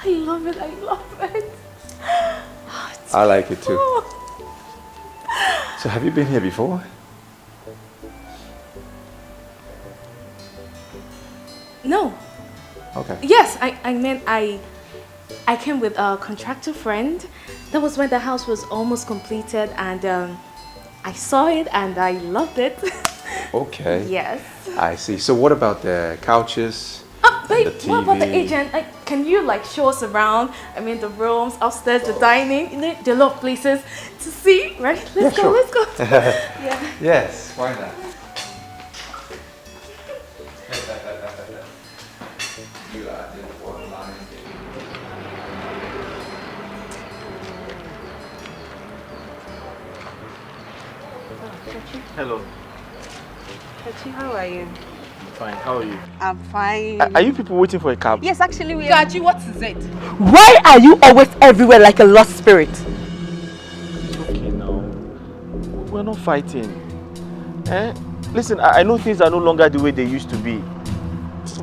I love it. I love it. I like it too. So have you been here before? No. Okay. Yes, I meant I came with a contractor friend. That was when the house was almost completed, and I saw it and I loved it. Okay. Yes. I see. So what about the couches? Babe, the TV? what about the agent? Can you like show us around? I mean, the rooms, upstairs, the dining. You know, there are a lot of places to see, right? Let's go, sure. let's go. Yeah. Yes, why not? Hello. Kachi, how are you? Fine. How are you? I'm fine. Are you people waiting for a cab? Yes, actually we are. Kachi, what is it? Why are you always everywhere like a lost spirit? Okay, now. We're not fighting. Eh? Listen, I know things are no longer the way they used to be.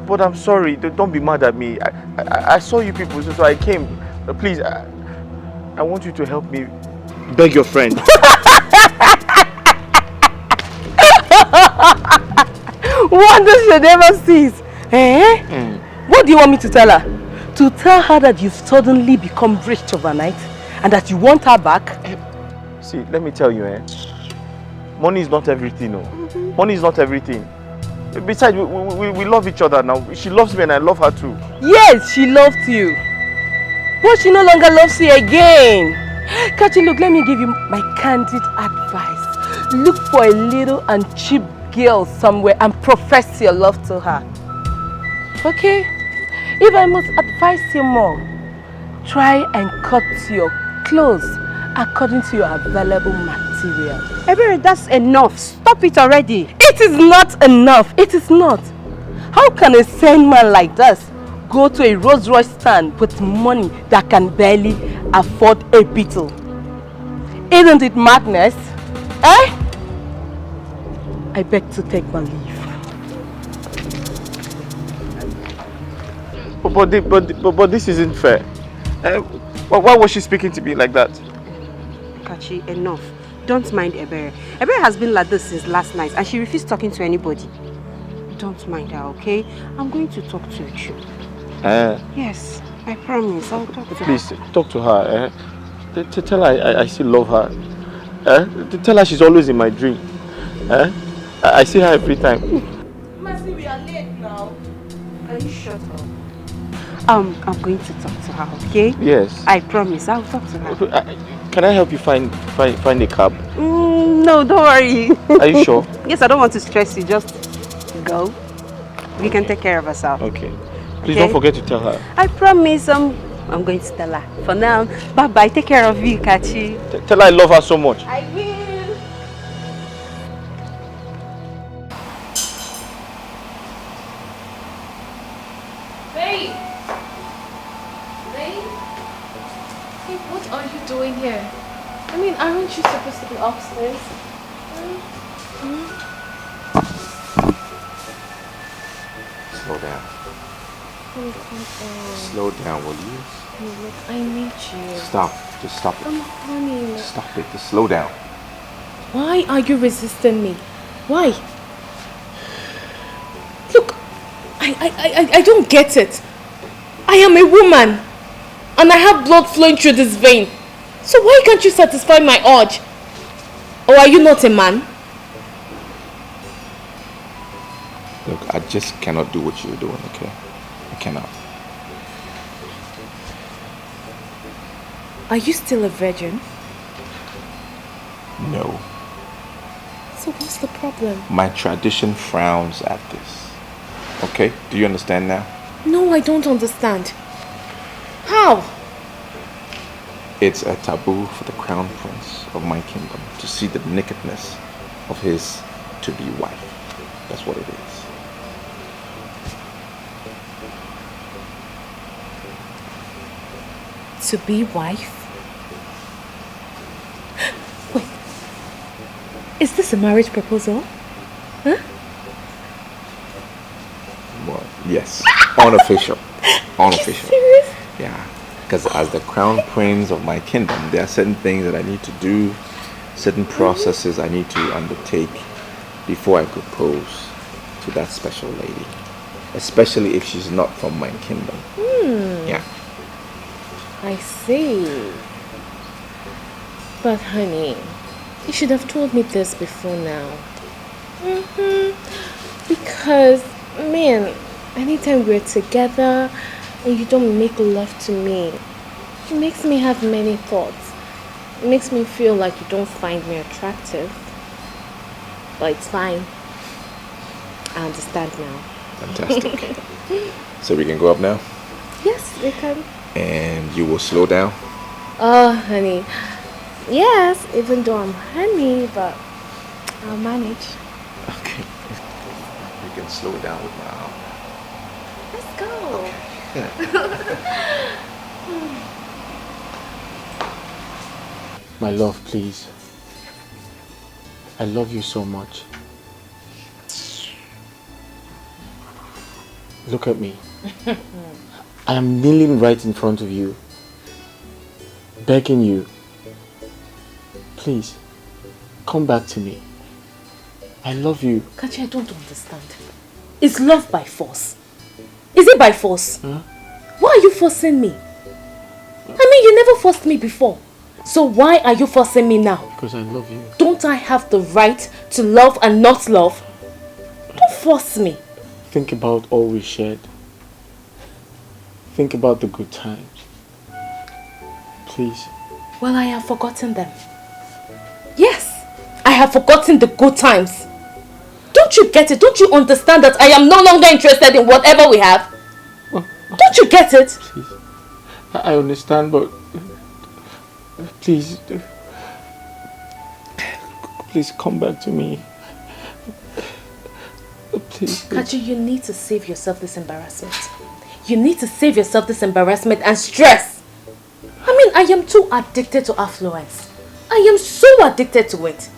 But I'm sorry. Don't be mad at me. I saw you people, so I came. Please, I want you to help me beg your friend. Wonder she never sees. Eh? What do you want me to tell her? To tell her that you've suddenly become rich overnight and that you want her back? See, let me tell you, money is not everything, no. Money is not everything. Besides, we love each other now. She loves me and I love her too. Yes, she loved you. But she no longer loves you again. Kachi, look, let me give you my candid advice. Look for a little and cheap girl somewhere and profess your love to her. Okay? If I must advise you more, try and cut your clothes according to your available material. Ebere, that's enough. Stop it already. It is not enough. It is not. How can a sane man like this go to a Rolls Royce stand with money that can barely afford a beetle? Isn't it madness? Eh? I beg to take my leave. But this isn't fair. Why was she speaking to me like that? Kachi, enough. Don't mind Ebere. Ebere has been like this since last night and she refused talking to anybody. Don't mind her, okay? I'm going to talk to you. Yes, I promise. I'll talk to her. Please, talk to her. Tell her I still love her. Tell her she's always in my dream. I see her every time. Mercy, we are late now. Can you shut up? I'm going to talk to her, okay? Yes. I promise. I'll talk to her. Can I help you find a cab? No, don't worry. Are you sure? Yes, I don't want to stress you. Just go. We can take care of ourselves. Okay. Please don't forget to tell her. I promise. I'm going to tell her. For now, bye-bye. Take care of you, Kachi. Tell her I love her so much. I will. Babe! Babe? Babe, what are you doing here? I mean, aren't you supposed to be upstairs? Slow down. Come on. Slow down, will you? Hey, look, I need you. Stop. Just stop it. Honey. Stop it. Just slow down. Why are you resisting me? Why? Look, I don't get it. I am a woman and I have blood flowing through this vein. So why can't you satisfy my urge? Or are you not a man? Look, I just cannot do what you're doing, okay? I cannot. Are you still a virgin? No. So what's the problem? My tradition frowns at this. Okay? Do you understand now? No, I don't understand. How? It's a taboo for the crown prince of my kingdom to see the nakedness of his to-be wife. That's what it is. To-be wife? Wait. Is this a marriage proposal? Huh? Yes, unofficial. Unofficial. Serious? Yeah, because as the crown prince of my kingdom, there are certain things that I need to do, certain processes I need to undertake before I propose to that special lady, especially if she's not from my kingdom. Yeah. I see. But honey, you should have told me this before now. Because, man, anytime we're together and you don't make love to me, it makes me have many thoughts. It makes me feel like you don't find me attractive. But it's fine. I understand now. Fantastic. So we can go up now? Yes, we can. And you will slow down? Oh, honey. Yes, even though I'm honey, but I'll manage. Okay. You can slow down with my arm. Let's go. Yeah. My love, please. I love you so much. Look at me. I am kneeling right in front of you, begging you. Please, come back to me. I love you. Kachi, I don't understand. Is love by force? Is it by force? Huh? Why are you forcing me? I mean, you never forced me before. So why are you forcing me now? Because I love you. Don't I have the right to love and not love? Don't force me. Think about all we shared. Think about the good times. Please. Well, I have forgotten them. Yes, I have forgotten the good times. Don't you get it? Don't you understand that I am no longer interested in whatever we have? Don't you get it? Please. I understand, but please, please come back to me. Please. Kachi, you need to save yourself this embarrassment. You need to save yourself this embarrassment and stress. I mean, I am too addicted to affluence. I am so addicted to it.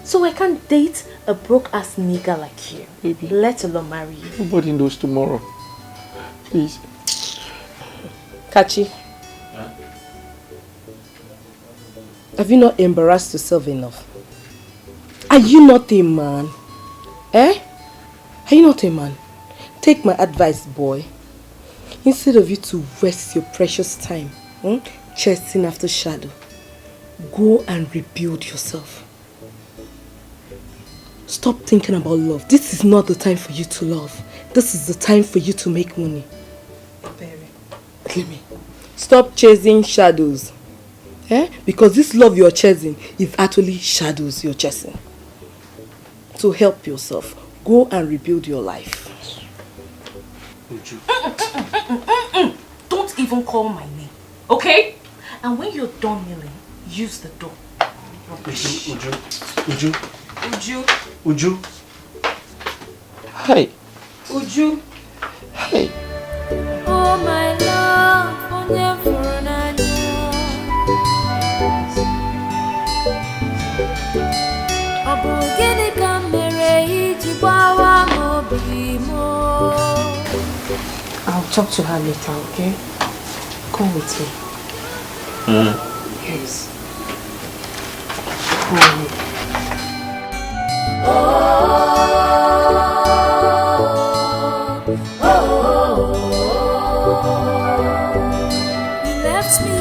So I can't date a broke-ass nigger like you. Baby. Let alone marry you. Nobody knows tomorrow. Please. Kachi. Have you not embarrassed yourself enough? Are you not a man? Eh? Are you not a man? Take my advice, boy. Instead of you to waste your precious time chasing after shadow, go and rebuild yourself. Stop thinking about love. This is not the time for you to love. This is the time for you to make money. Baby, stop chasing shadows. Because this love you're chasing is actually shadows you're chasing. So help yourself. Go and rebuild your life. Don't even call my name, okay? And when you're done kneeling, use the door. Uju. Hi. Uju. Hi. Oh my love, oh never I'll talk to her later, okay? Come with me. Yes. Come with me. You left me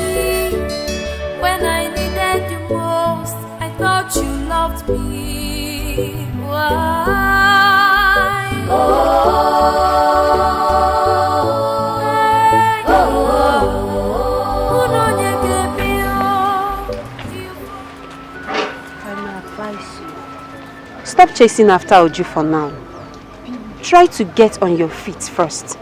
when I needed you most. I thought you loved me. Why? Stop chasing after Uju for now. Try to get on your feet first.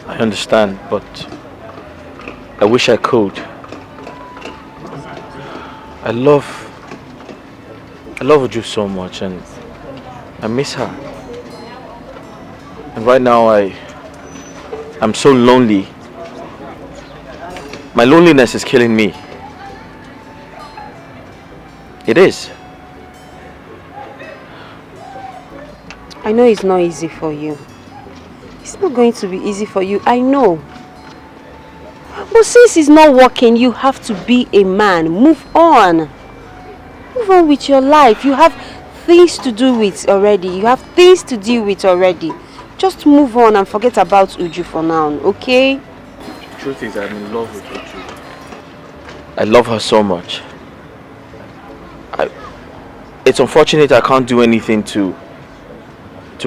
I understand, but I wish I could. I love Uju so much and I miss her. And right now I'm so lonely. My loneliness is killing me. It is. I know it's not easy for you. It's not going to be easy for you, I know. But since it's not working, you have to be a man. Move on. Move on with your life. You have things to do with already. You have things to deal with already. Just move on and forget about Uju for now, okay? The truth is, I'm in love with Uju. I love her so much. It's unfortunate I can't do anything to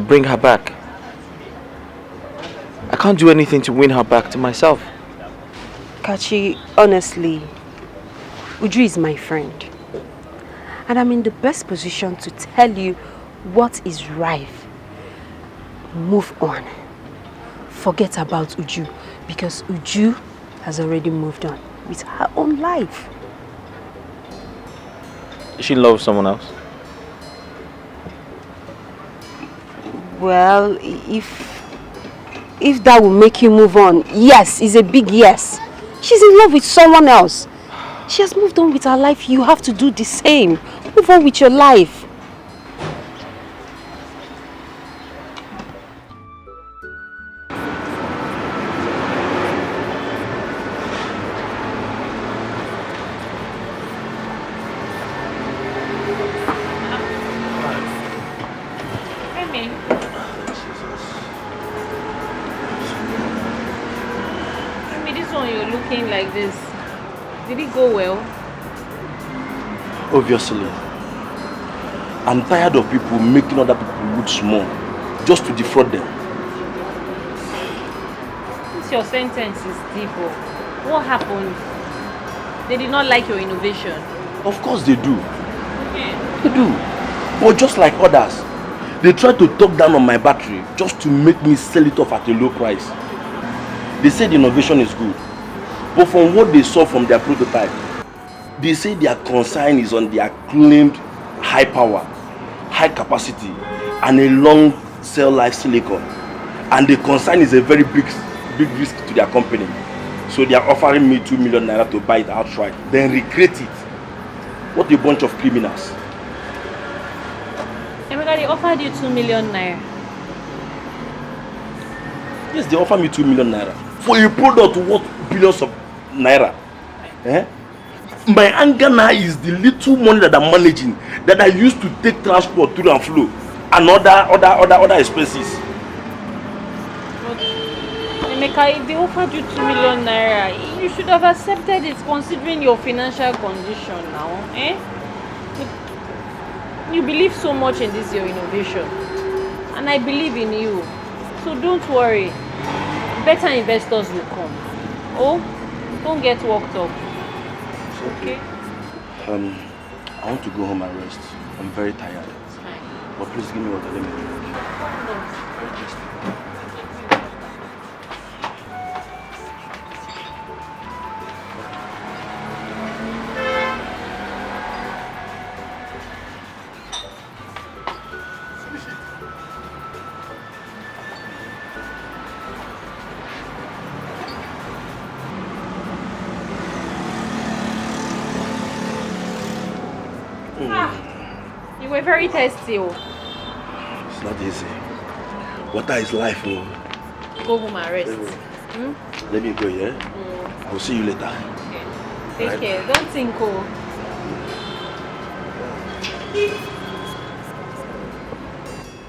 bring her back. I can't do anything to win her back to myself. Kachi, honestly, Uju is my friend. And I'm in the best position to tell you what is right. Move on. Forget about Uju, because Uju has already moved on with her own life. She loves someone else. Well, if that will make you move on, yes, it's a big yes. She's in love with someone else. She has moved on with her life. You have to do the same. Move on with your life. Like this, did it go well? Obviously. I'm tired of people making other people look small just to defraud them. Since your sentence is deep, what happened? They did not like your innovation. Of course they do. Okay. They do. But just like others, they try to talk down on my battery just to make me sell it off at a low price. They say the innovation is good. But from what they saw from their prototype, they say their concern is on their claimed high power, high capacity, and a long cell life silicon. And the concern is a very big risk to their company. So they are offering me 2 million naira to buy it outright, then recreate it. What a bunch of criminals. Emeka, they offered you 2 million naira. Yes, they offer me 2 million naira for a product worth billions of naira. My anger now is the little money that I'm managing that I used to take transport through and flow and other expenses. But Emeka, if they offered you 2 million naira, you should have accepted it considering your financial condition now. You believe so much in this your innovation, and I believe in you. So don't worry. Better investors will come. Oh, don't get worked up. Okay? I want to go home and rest. I'm very tired. But please give me water, let me drink. You were very thirsty. It's not easy. Water is life. Go home and rest. Let me go, yeah? I will see you later. Okay. Take care. Don't think,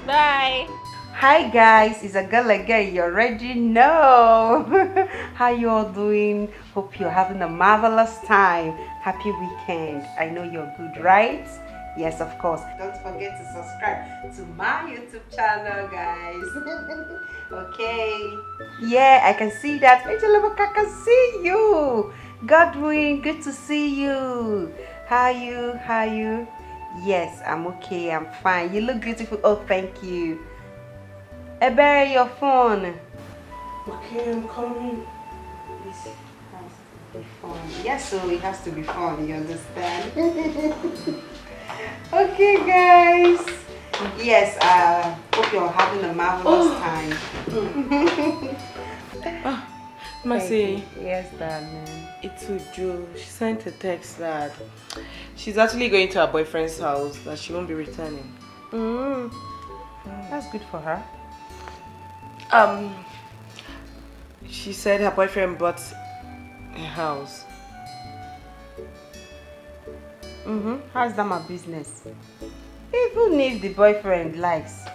Bye. Hi guys, it's a girl again. You already know. How you all doing? Hope you're having a marvelous time. Happy weekend. I know you're good, right? Yes, of course. Don't forget to subscribe to my YouTube channel, guys. Okay. Yeah, I can see that. Angela, I can see you. Godwin, good to see you. How you? Yes, I'm okay. I'm fine. You look beautiful. Oh, thank you. Ebere, your phone. Okay, I'm coming. This has to be fun. Yes, so it has to be fun. You understand? Okay, guys. Yes, hope you're having a marvelous time. Mercy. Yes, darling. It's Uju. She sent a text that she's actually going to her boyfriend's house, that she won't be returning. That's good for her. She said her boyfriend bought a house. How's that my business? Even if the boyfriend likes,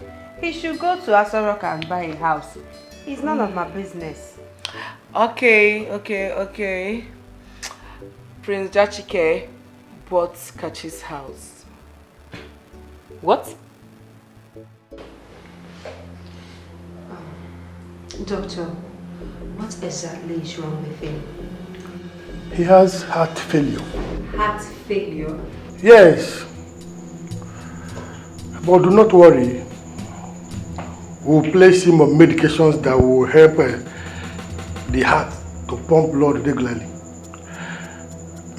he should go to Asorok and buy a house. It's none of my business. Okay. Prince Jachike bought Kachi's house. What? Doctor, what exactly is wrong with him? He has heart failure. Heart failure? Yes. But do not worry. We'll place him on medications that will help the heart to pump blood regularly.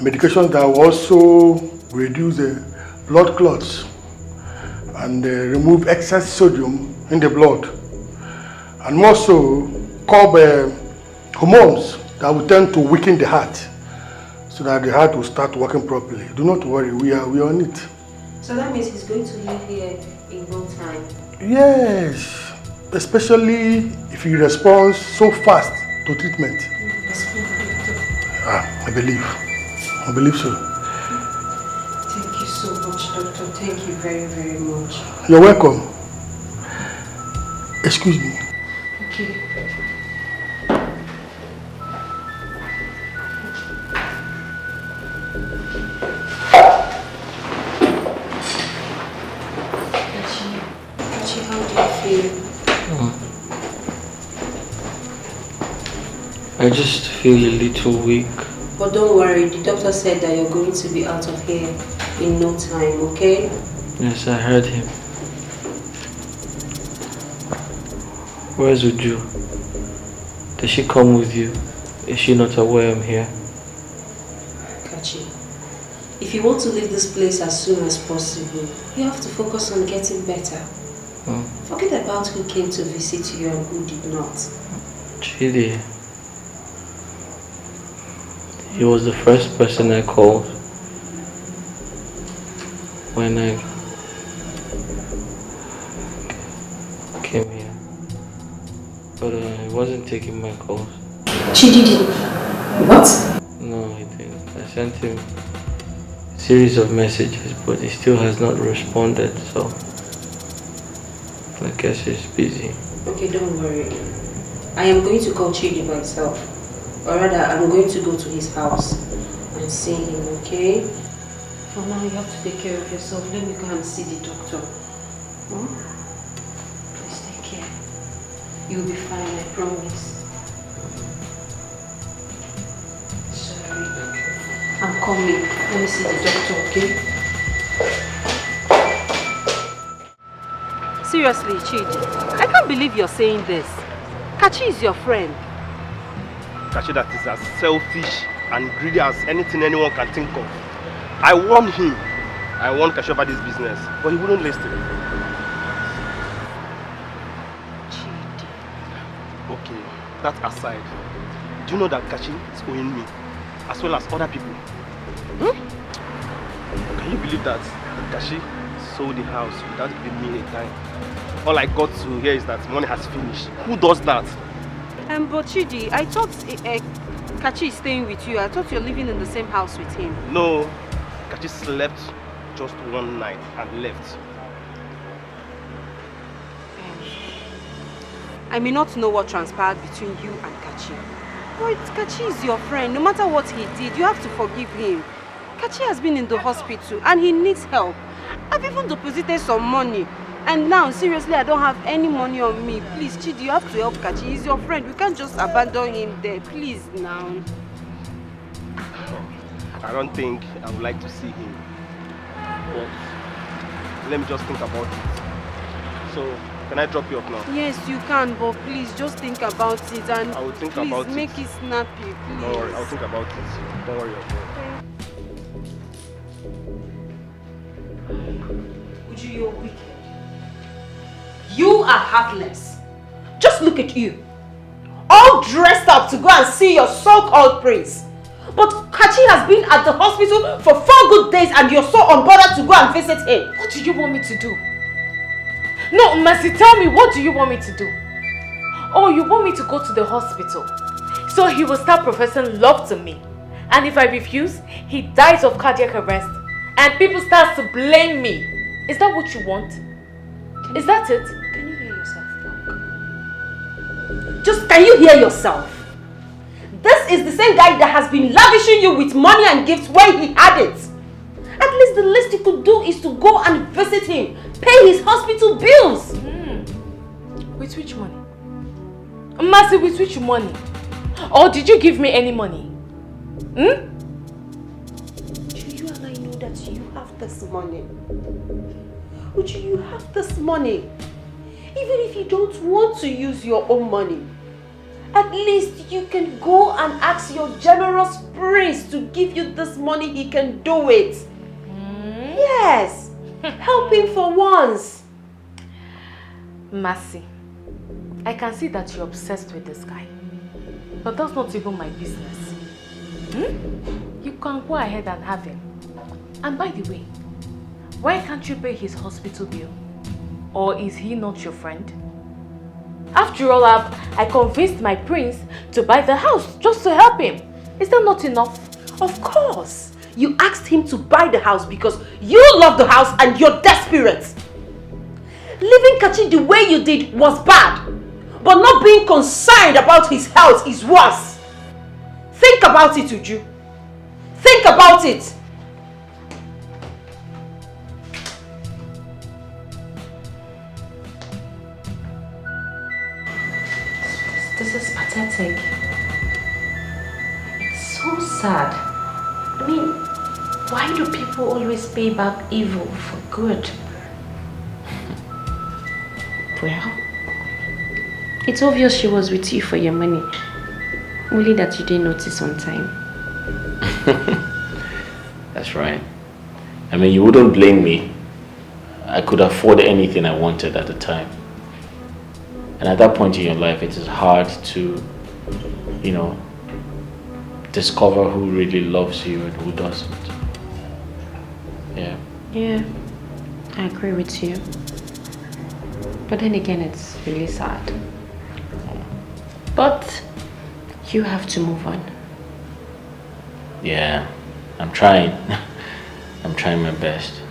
Medications that will also reduce the blood clots and remove excess sodium in the blood. And more so, curb hormones that will tend to weaken the heart so that the heart will start working properly. Do not worry, we are on it. So that means he's going to live here in no time? Yes, especially if he responds so fast to treatment. I believe so. Thank you so much, doctor. Thank you very, very much. You're welcome. Excuse me. Okay. Kachi, how do you feel? I just feel a little weak. But don't worry, the doctor said that you're going to be out of here in no time, okay? Yes, I heard him. Where's Uju? Does she come with you? Is she not aware I'm here? Kachi, if you want to leave this place as soon as possible, you have to focus on getting better. Forget about who came to visit you and who did not. Chidi. He was the first person I called when I came here. But he wasn't taking my calls. Chidi did what? No, he didn't. I sent him a series of messages, but he still has not responded, so I guess he's busy. Okay, don't worry. I am going to call Chidi myself. Or rather, I'm going to go to his house and see him, okay? For now, you have to take care of yourself. Let me go and see the doctor. Please take care. You'll be fine, I promise. Sorry. I'm coming. Let me see the doctor, okay? Seriously, Chidi, I can't believe you're saying this. Kachi is your friend. Kachi that is as selfish and greedy as anything anyone can think of. I warned him. I warned Kachi about this business, but he wouldn't listen. Chidi. Okay, that aside, do you know that Kachi is owing me, as well as other people? Can you believe that Kachi sold the house without giving me a dime? All I got to hear is that money has finished. Who does that? But Chidi, I thought Kachi is staying with you. I thought you're living in the same house with him. No, Kachi slept just one night and left. I may not know what transpired between you and Kachi. But Kachi is your friend. No matter what he did, you have to forgive him. Kachi has been in the hospital and he needs help. I've even deposited some money. And now, seriously, I don't have any money on me. Please, Chidi, you have to help Kachi. He's your friend. We can't just abandon him there. Please, now. I don't think I would like to see him. But let me just think about it. So, can I drop you off now? Yes, you can, but please just think about it and I will think please about make it snappy, please. Don't worry, I'll think about it. Don't worry. Uju, you're wicked. You are heartless. Just look at you. All dressed up to go and see your so-called prince. But Kachi has been at the hospital for 4 good days and you're so unbothered to go and visit him. What do you want me to do? No, Mercy, tell me, what do you want me to do? Oh, you want me to go to the hospital so he will start professing love to me. And if I refuse, he dies of cardiac arrest. And people start to blame me. Is that what you want? Is that it? Can you hear yourself talk? Just can you hear yourself? This is the same guy that has been lavishing you with money and gifts when he had it. At least the least you could do is to go and visit him. Pay his hospital bills. With which money? Mercy, with which money? Or did you give me any money? You and I know that you have this money. Uju, you have this money. Even if you don't want to use your own money, at least you can go and ask your generous prince to give you this money. He can do it. Yes. Help him for once. Mercy, I can see that you're obsessed with this guy. But that's not even my business. You can go ahead and have him. And by the way, why can't you pay his hospital bill? Or is he not your friend? After all, I convinced my prince to buy the house just to help him. Is that not enough? Of course. You asked him to buy the house because you love the house and you're desperate. Leaving Kachi the way you did was bad. But not being concerned about his health is worse. Think about it, Uju. Think about it. This is pathetic. It's so sad. I mean, why do people always pay back evil for good? Well, it's obvious she was with you for your money. Only that you didn't notice on time. That's right. I mean, you wouldn't blame me. I could afford anything I wanted at the time. And at that point in your life, it is hard to, discover who really loves you and who doesn't. Yeah. Yeah, I agree with you. But then again, it's really sad. But you have to move on. Yeah, I'm trying. I'm trying my best.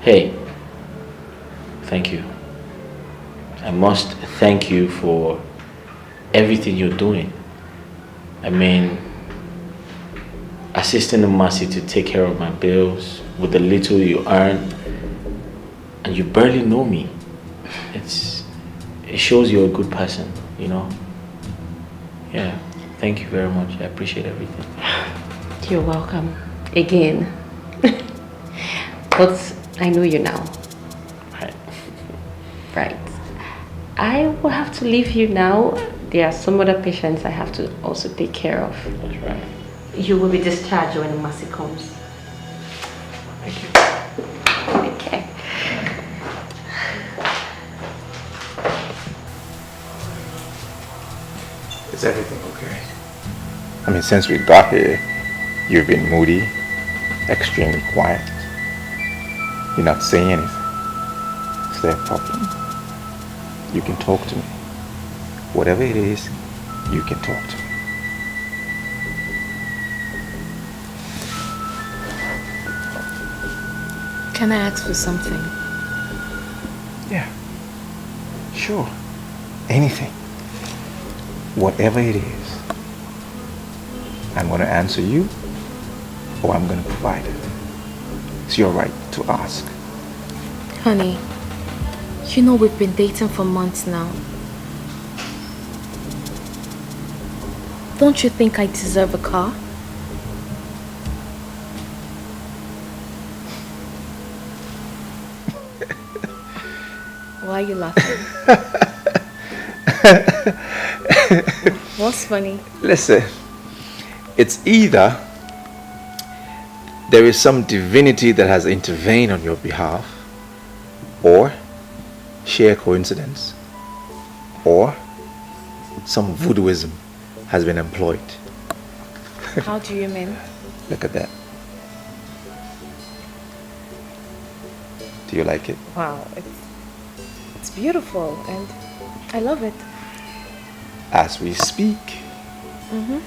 Hey, thank you. I must thank you for everything you're doing. I mean, assisting Mercy to take care of my bills with the little you earn, and you barely know me. It shows you're a good person, Yeah, thank you very much. I appreciate everything. You're welcome. Again. But I know you now. Right. I will have to leave you now. There are some other patients I have to also take care of. That's right. You will be discharged when the Mercy comes. Thank you. Okay. Is everything okay? I mean, since we got here, you've been moody, extremely quiet. You're not saying anything. Is there a problem? You can talk to me. Whatever it is, you can talk to me. Can I ask for something? Yeah. Sure. Anything. Whatever it is. I'm going to answer you, or I'm going to provide it. It's your right to ask. Honey, you know we've been dating for months now. Don't you think I deserve a car? Why are you laughing? What's funny? Listen, it's either there is some divinity that has intervened on your behalf, or sheer coincidence, or some voodooism has been employed. How do you mean? Look at that. Do you like it? Wow, It's beautiful and I love it. As we speak, Mm-hmm.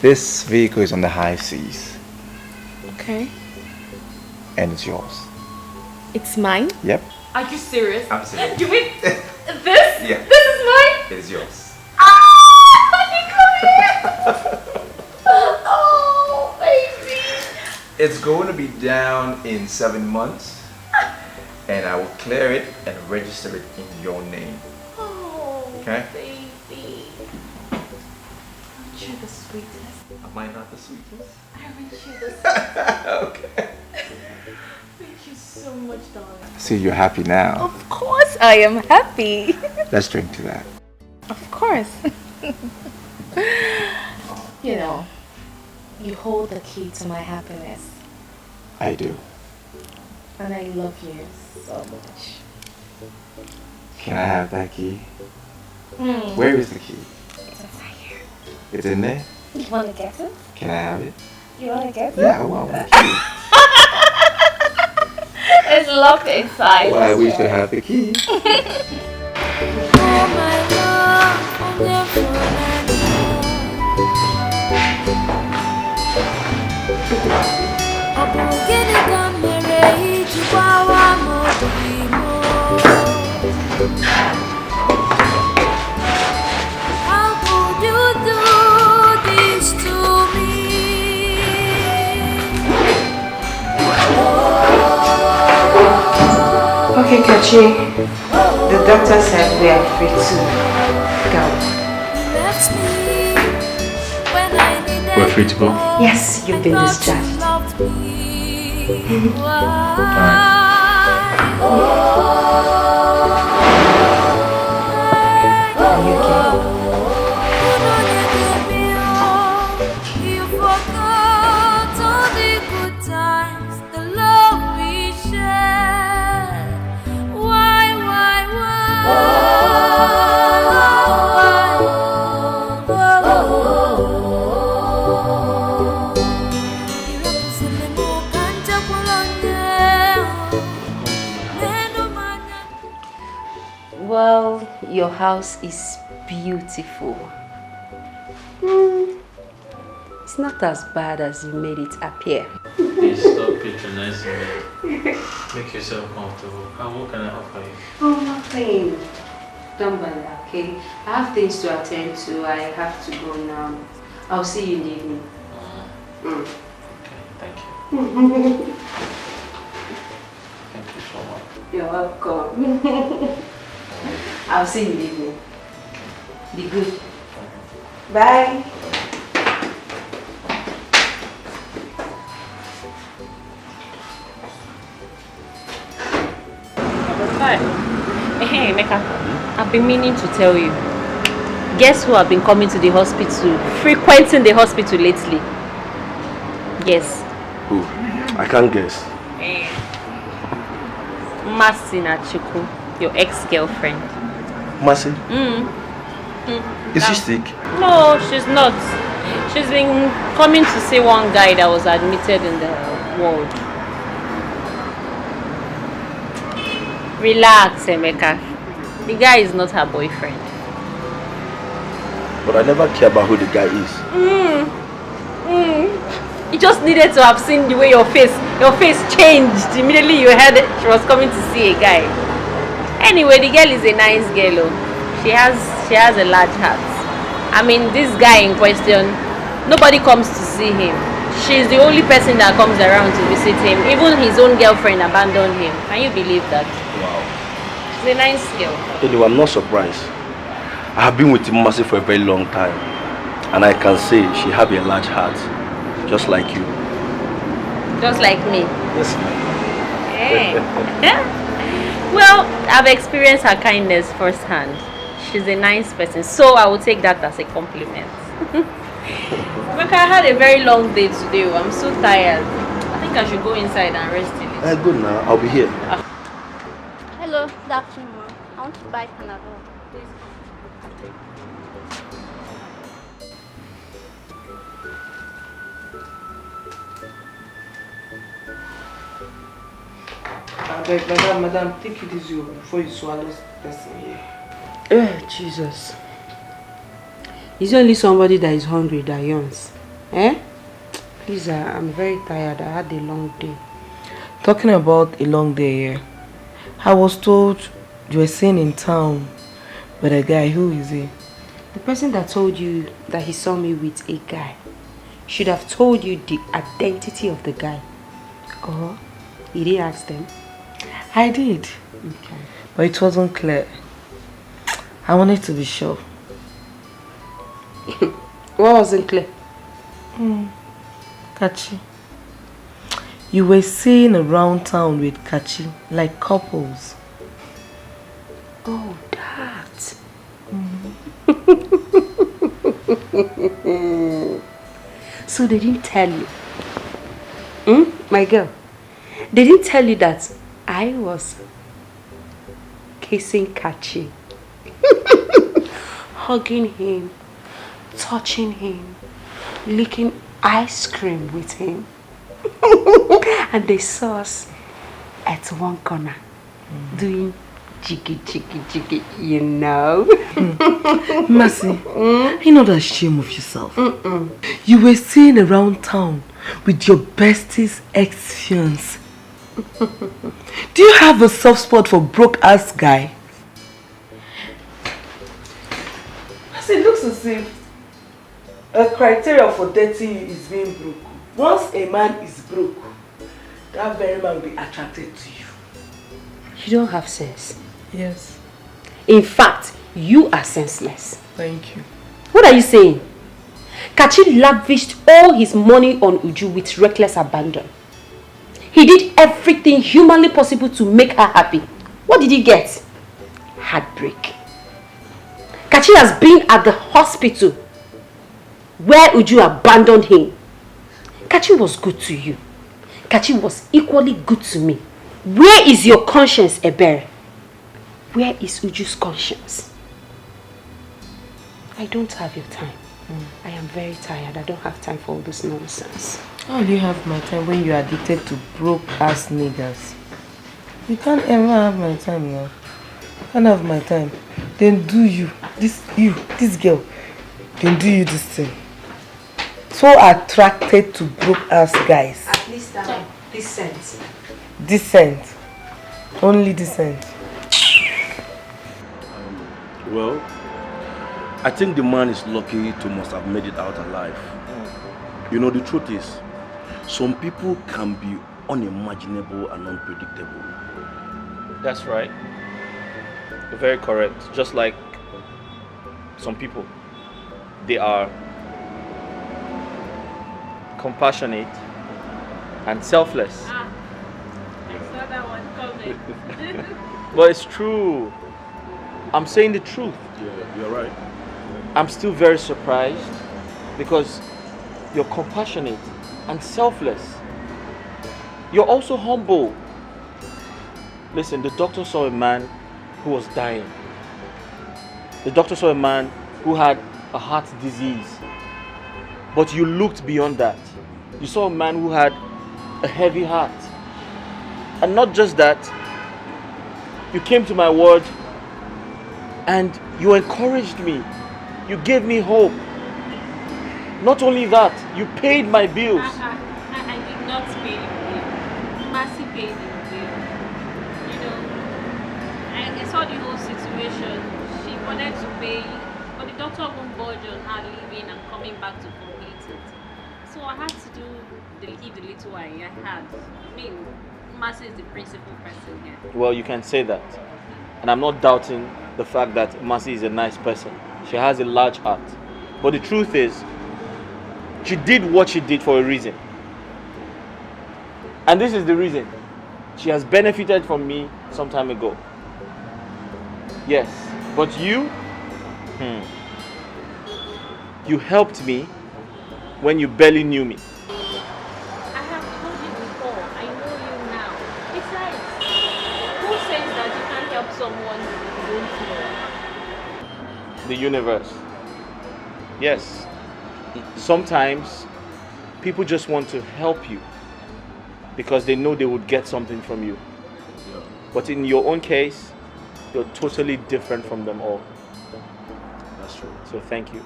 this vehicle is on the high seas Okay. and it's yours. It's mine? Yep. Are you serious? Absolutely. You mean this? Yeah. This is mine? It is yours. Oh, baby. It's going to be down in 7 months, and I will clear it and register it in your name. Oh, Okay? baby. Aren't you the sweetest? Am I not the sweetest? Aren't you the sweetest? Okay. Thank you so much, darling. See, you're happy now. Of course I am happy. Let's drink to that. Of course. You know, you hold the key to my happiness. I do. And I love you so much. Can I have that key? Hmm. Where is the key? It's inside here. It's in there? You want to get it? Can I have it? You want to get it? Yeah, I want the key. It's locked inside. Well, I wish to have the key. How could you do this to me? Okay, Kachi. The doctor said we are free to go. We're free to go. Yes, you've been discharged. You forgot all the good times, the love we shared. Why? Well, your house is beautiful. It's not as bad as you made it appear. Please stop patronizing me. Make yourself comfortable. What can I offer you? Oh, nothing. Don't bother, okay? I have things to attend to. I have to go now. I'll see you in the evening. Okay, thank you. Thank you so much. You're welcome. I'll see you in the evening. Be good. Bye. Hey, Emeka, I've been meaning to tell you. Guess who have been coming to the hospital, frequenting the hospital lately? Yes. Who? I can't guess. Masina Chiku, your ex-girlfriend. Mercy? Is she Now- sick? No, she's not. She's been coming to see one guy that was admitted in the ward. Relax, Emeka. The guy is not her boyfriend. But I never care about who the guy is. You just needed to have seen the way your face changed immediately you heard that she was coming to see a guy. Anyway, the girl is a nice girl. Oh. She has a large heart. I mean, this guy in question, nobody comes to see him. She's the only person that comes around to visit him. Even his own girlfriend abandoned him. Can you believe that? Wow. She's a nice girl. Anyway, I'm not surprised. I have been with Mercy for a very long time. And I can say she has a large heart. Just like you. Just like me. Yes, Hey. Well, I've experienced her kindness firsthand. She's a nice person, so I will take that as a compliment. Look, I had a very long day today. I'm so tired. I think I should go inside and rest a little. Good now. I'll be here. Hello, good afternoon. I want to buy Panadol. beg, madam, take it easy before you swallow this person here. Jesus. It's only somebody that is hungry that yawns. Eh? Please, I'm very tired. I had a long day. Talking about a long day here, I was told you were seen in town with a guy. Who is he? The person that told you that he saw me with a guy should have told you the identity of the guy. Or you didn't ask them? I did. Okay. But it wasn't clear. I wanted to be sure. What wasn't clear? Kachi. You were seen around town with Kachi, like couples. Oh, that. So they didn't tell you? My girl, they didn't tell you that I was kissing Kachi, hugging him, touching him, licking ice cream with him. And they saw us at one corner doing jiggy, you know? Mercy, you know that shame of yourself. You were seen around town with your bestie's ex-fiance. Do you have a soft spot for broke-ass guy? Mercy, it looks as if a criteria for dating you is being broke. Once a man is broke, that very man will be attracted to you. You don't have sense. Yes. In fact, you are senseless. Thank you. What are you saying? Kachi lavished all his money on Uju with reckless abandon. He did everything humanly possible to make her happy. What did he get? Heartbreak. Kachi has been at the hospital where Uju abandoned him. Kachi was good to you. Kachi was equally good to me. Where is your conscience, Ebere? Where is Uju's conscience? I don't have your time. I am very tired. I don't have time for all this nonsense. How do you have my time when you are addicted to broke-ass niggas? You can't ever have my time now. You can't have my time. Then do you, this girl, then do you this thing. So attracted to broke-ass guys. At least I'm decent. Decent. Only decent. Well, I think the man is lucky to must have made it out alive. You know, the truth is, some people can be unimaginable and unpredictable. That's right. You're very correct. Just like some people, they are compassionate and selfless. I saw that one coming. But it's true. I'm saying the truth. Yeah, you're right. I'm still very surprised because you're compassionate and selfless. You're also humble. Listen, the doctor saw a man who was dying. The doctor saw a man who had a heart disease. But you looked beyond that. You saw a man who had a heavy heart. And not just that, you came to my ward and you encouraged me. You gave me hope. Not only that, you paid my bills. I did not pay the bill. Mercy paid the bill. You know, I saw the whole situation. She wanted to pay, but the doctor won't budge on her leaving and coming back to complete it. So I had to give the little I had. I mean, Mercy is the principal person here. Well, you can say that. And I'm not doubting the fact that Mercy is a nice person. She has a large heart. But the truth is, she did what she did for a reason. And this is the reason. She has benefited from me some time ago. Yes. But you? You helped me when you barely knew me. I have told you before, I know you now. Besides, who says that you can't help someone you don't know? The universe. Yes. Sometimes people just want to help you because they know they would get something from you. But in your own case, you're totally different from them all. That's true. So thank you.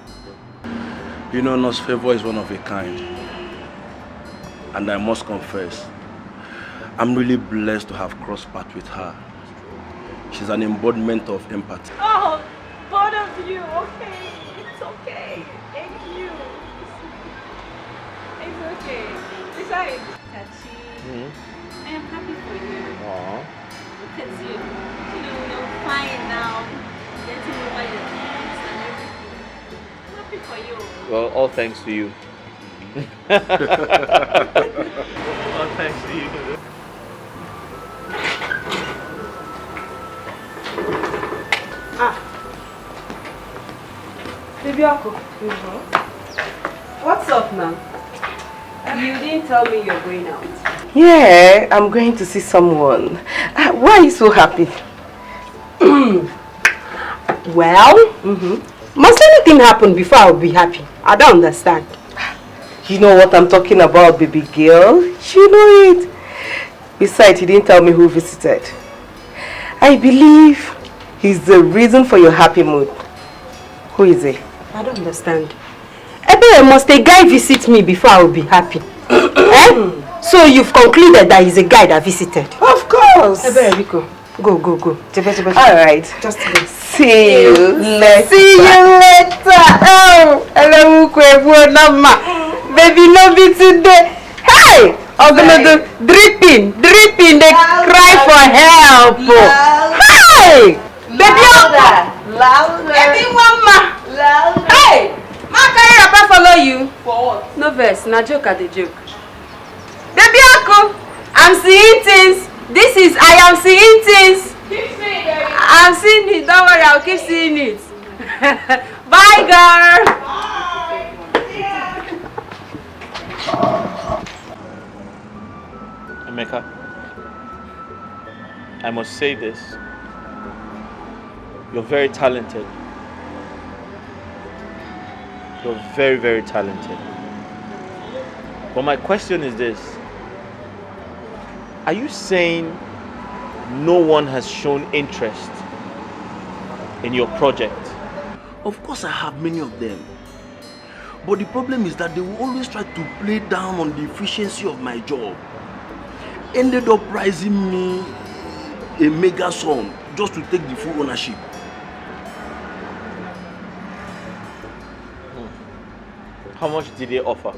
You know, Nurse Favor is one of a kind. And I must confess, I'm really blessed to have crossed paths with her. She's an embodiment of empathy. Oh, both of you, okay. It's okay. Thank you. It's okay. Besides, Tachi, I am happy for you. Aww. Look at you. You're fine now. Getting over your things and everything. I'm happy for you. Well, all thanks to you. All thanks to you. Baby Ako. What's up now? You didn't tell me you're going out. Yeah, I'm going to see someone. Why are you so happy? Well, must anything happen before I'll be happy? I don't understand. You know what I'm talking about, baby girl. You know it. Besides, he didn't tell me who visited. I believe he's the reason for your happy mood. Who is he? I don't understand. Must a guy visit me before I will be happy? Eh? So you've concluded that he's a guy that visited? Of course. Rico, go. Alright. Just go. See you later. See you later. Oh, hello, baby, no be today. Hey! I'm gonna do dripping. They cry for help. Hey! Baby, louder. Baby, mama. Louder. Hey! Ma, can I follow you? For what? No verse, na joke at the joke. Baby Ako, I'm seeing things. I am seeing things. Keep seeing it. I'm seeing it, don't worry, I'll keep seeing it. Bye, girl. Emeka, I must say this. You're very talented. You're very, very talented. But my question is this. Are you saying no one has shown interest in your project? Of course I have many of them. But the problem is that they will always try to play down on the efficiency of my job. Ended up pricing me a mega sum just to take the full ownership. How much did they offer?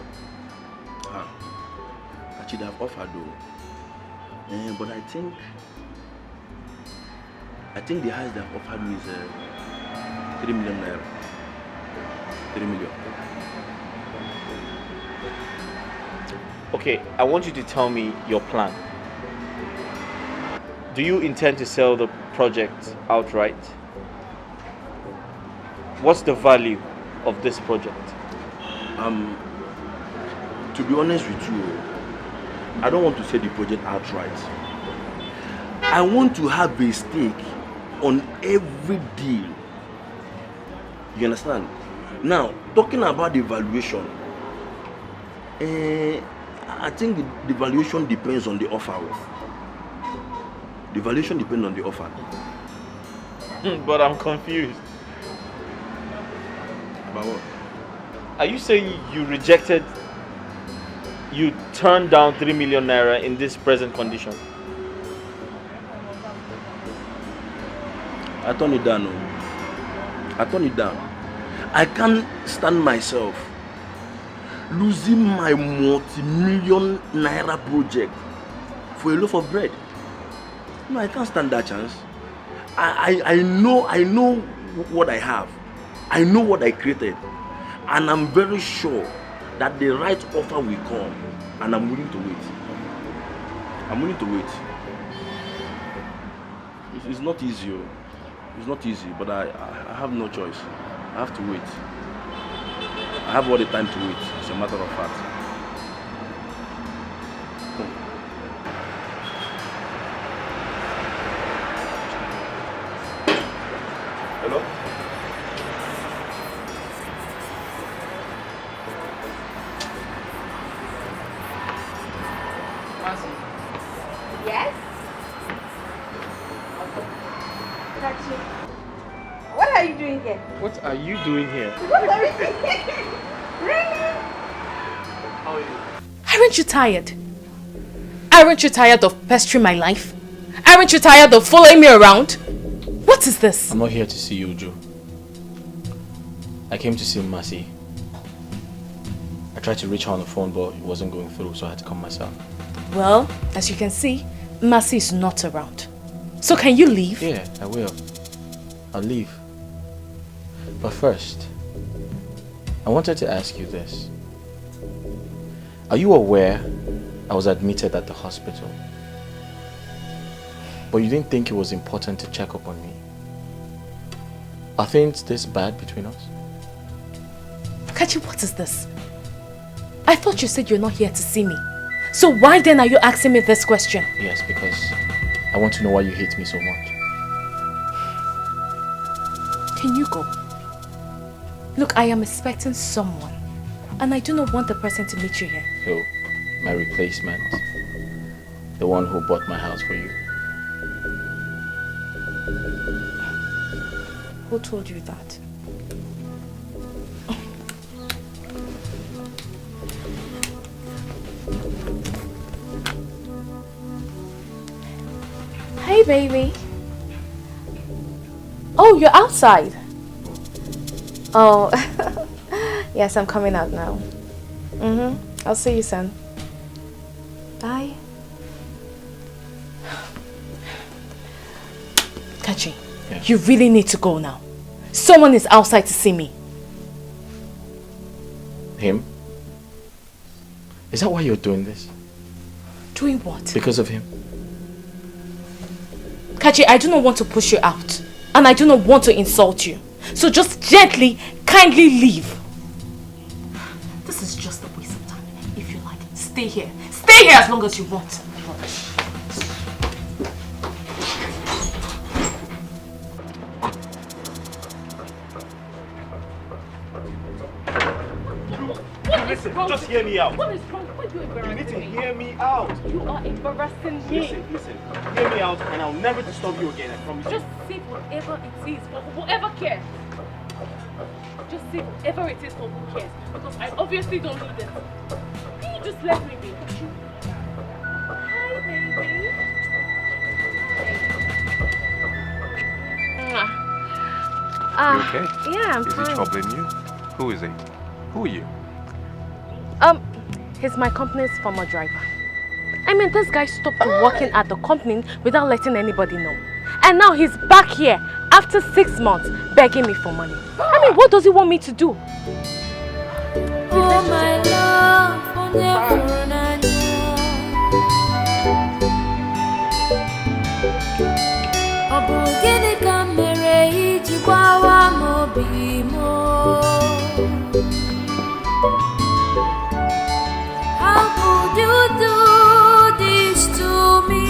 I should have offered though. But I think the highest they have offered me is 3 million naira. 3 million. Okay, I want you to tell me your plan. Do you intend to sell the project outright? What's the value of this project? To be honest with you, I don't want to sell the project outright. I want to have a stake on every deal. You understand? Now, talking about the valuation, I think the valuation depends on the offer. The valuation depends on the offer. But I'm confused. About what? Are you saying you turned down 3 million naira in this present condition? I turned it down. I turned it down. I can't stand myself losing my multi-million naira project for a loaf of bread. No, I can't stand that chance. I know what I have. I know what I created. And I'm very sure that the right offer will come. And I'm willing to wait. I'm willing to wait. It's not easy. It's not easy, but I have no choice. I have to wait. I have all the time to wait. It's a matter of fact. Hello? Yes? What are you doing here? What are you doing here? What are you doing here? Really? How are you? Aren't you tired? Aren't you tired of pestering my life? Aren't you tired of following me around? What is this? I'm not here to see you, Uju. I came to see Mercy. I tried to reach her on the phone, but it wasn't going through, so I had to come myself. Well, as you can see, Mercy is not around. So can you leave? Yeah, I will. I'll leave. But first, I wanted to ask you this. Are you aware I was admitted at the hospital? But you didn't think it was important to check up on me? Are things this bad between us? Kachi, what is this? I thought you said you're not here to see me. So why then are you asking me this question? Yes, because I want to know why you hate me so much. Can you go? Look, I am expecting someone. And I do not want the person to meet you here. So, my replacement. The one who bought my house for you. Who told you that? Hey, baby. Oh, you're outside. Oh, yes, I'm coming out now. I'll see you soon. Bye. Kachi, you really need to go now. Someone is outside to see me. Him? Is that why you're doing this? Doing what? Because of him? Kachi, I do not want to push you out. And I do not want to insult you. So just gently, kindly leave. This is just a waste of time. If you like, stay here. Stay here as long as you want. Listen, just hear me out. What is wrong? Why are you embarrassing You need to me? hear me out. You are embarrassing me. Listen. Hear me out and I'll never disturb you again, I promise you. Just say whatever it is for whoever cares. Just say whatever it is for who cares. Because I obviously don't need it. Can you just let me be? Hi, baby. You okay? Yeah, I'm Is fine. he troubling you? Who is he? Who are you? He's my company's former driver. I mean, this guy stopped working at the company without letting anybody know. And now he's back here after 6 months begging me for money. I mean, what does he want me to do? Oh my love, how could you do this to me?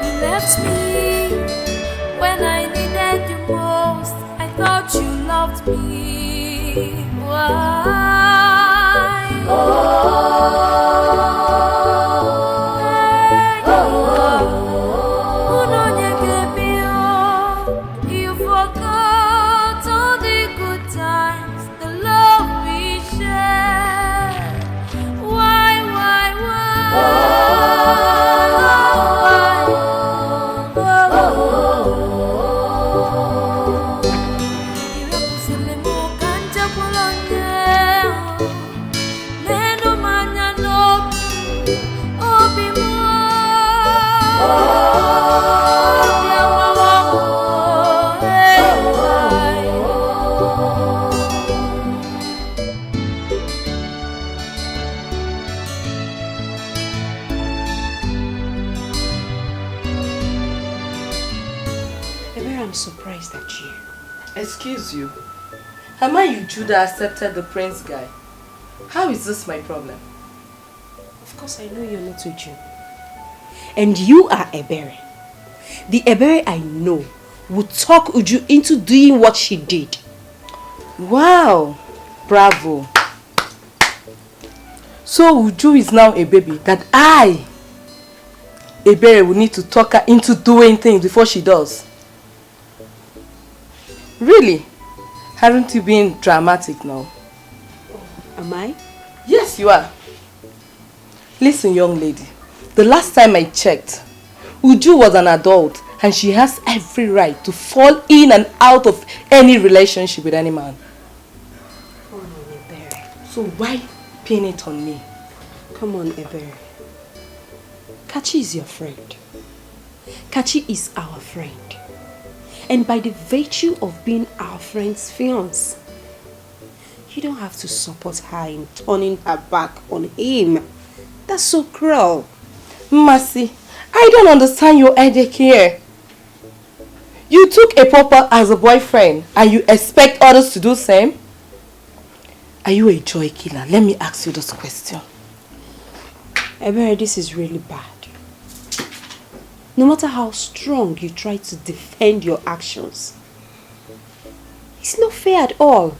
You left me when I needed you most. I thought you loved me. Why? You forgot all the good times, the love we shared. Why? I'm surprised at you. Excuse you. Am I Uju that accepted the prince guy? How is this my problem? Of course I know you're not Uju. And you are Ebere. The Ebere I know would talk Uju into doing what she did. Wow. Bravo. So Uju is now a baby that I, Ebere, will need to talk her into doing things before she does. Really? Haven't you been dramatic now? Am I? Yes, you are. Listen, young lady. The last time I checked, Uju was an adult and she has every right to fall in and out of any relationship with any man. Oh no, Ebere. So why pin it on me? Come on, Ebere. Kachi is your friend. Kachi is our friend. And by the virtue of being our friend's fiancé, you don't have to support her in turning her back on him. That's so cruel. Mercy, I don't understand your headache here. You took a pauper as a boyfriend and you expect others to do the same? Are you a joy killer? Let me ask you this question. Ebere, this is really bad. No matter how strong you try to defend your actions, it's not fair at all.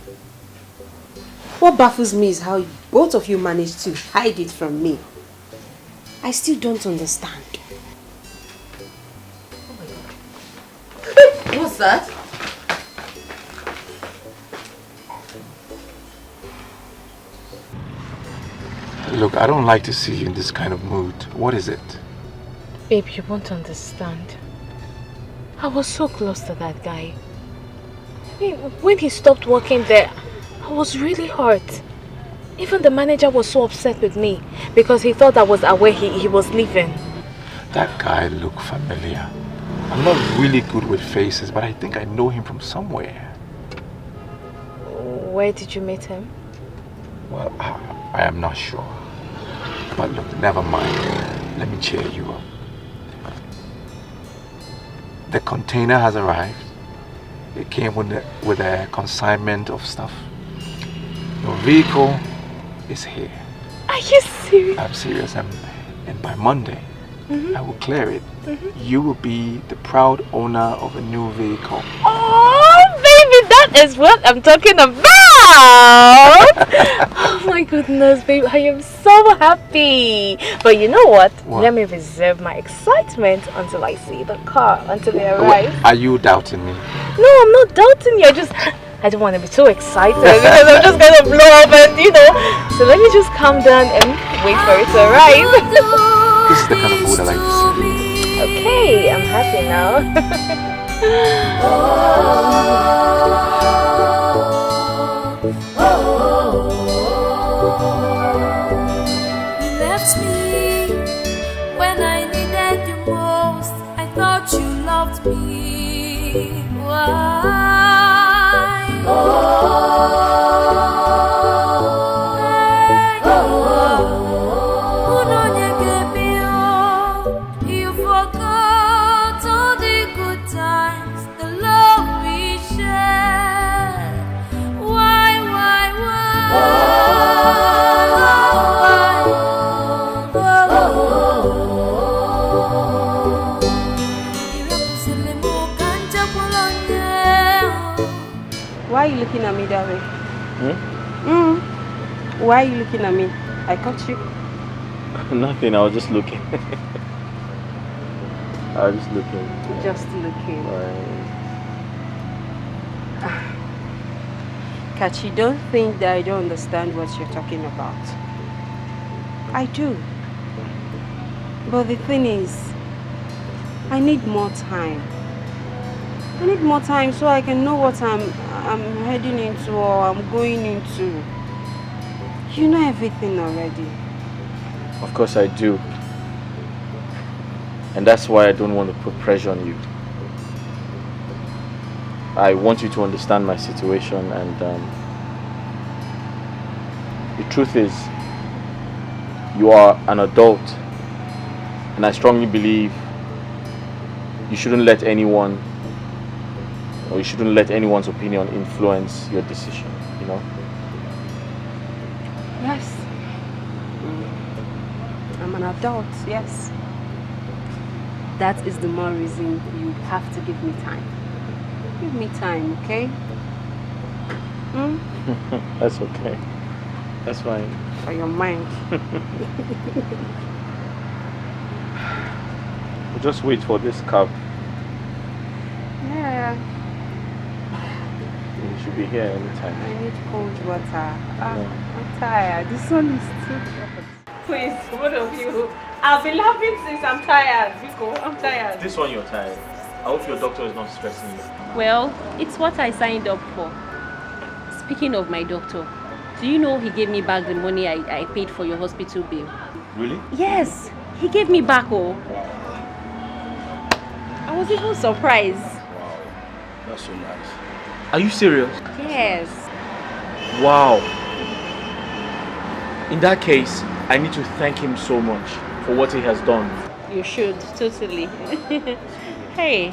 What baffles me is how both of you managed to hide it from me. I still don't understand. Oh my God. What's that? Look, I don't like to see you in this kind of mood. What is it? Babe, you won't understand. I was so close to that guy. I mean, when he stopped working there, I was really hurt. Even the manager was so upset with me because he thought I was aware he was leaving. That guy looked familiar. I'm not really good with faces, but I think I know him from somewhere. Where did you meet him? Well, I am not sure. But look, never mind. Let me cheer you up. The container has arrived. It came with a consignment of stuff. Your vehicle is here. Are you serious? I'm serious. And by Monday, I will clear it. You will be the proud owner of a new vehicle. Oh, baby, that is what I'm talking about. Oh my goodness, babe, I am so happy. But you know what? Let me reserve my excitement until I see the car, until they arrive. Are you doubting me? No, I'm not doubting you. I don't want to be too excited because I'm just going to blow up and, you know. So let me just calm down and wait for it to arrive. This is the kind of mood I like to see. Okay, I'm happy now. You left me when I needed you most. I thought you loved me. Why? You forgot all the good times, the love we shared. Why? Why are you looking at me that way? Why are you looking at me? I caught you. Nothing, I was just looking. I was just looking. Just looking. Right. Kachi, don't think that I don't understand what you're talking about. I do. But the thing is, I need more time. I need more time so I can know what I'm heading into or I'm going into. You know everything already. Of course I do. And that's why I don't want to put pressure on you. I want you to understand my situation, and the truth is, you are an adult, and I strongly believe you shouldn't let anyone, or you shouldn't let anyone's opinion influence your decision, you know? Yes. I'm an adult, yes. That is the more reason you have to give me time. Give me time, okay? That's okay. That's fine. For your mind. We'll just wait for this cab. Yeah. You should be here anytime. I need cold water. I'm tired. The sun is too hot. Please, both of you. I've been laughing since I'm tired, Biko. I'm tired. This one you're tired. I hope your doctor is not stressing you. Well, it's what I signed up for. Speaking of my doctor, do you know he gave me back the money I paid for your hospital bill? Really? Yes, he gave me back, oh. I was even surprised. Wow, that's so nice. Are you serious? Yes. Wow. In that case, I need to thank him so much for what he has done. You should, totally. Hey.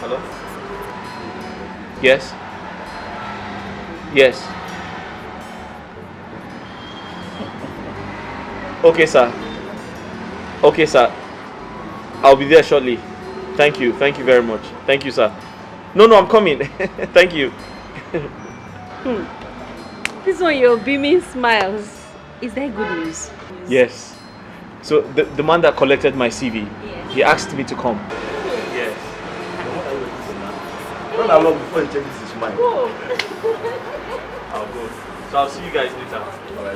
Hello? Yes? Yes. Okay, sir. Okay, sir. I'll be there shortly. Thank you. Thank you very much. Thank you, sir. No, I'm coming. Thank you. This one, your beaming smiles. Is that good news? Yes. So the man that collected my CV, he asked me to come. Yes. Run along before he changes his mind. I'll go. So I'll see you guys later.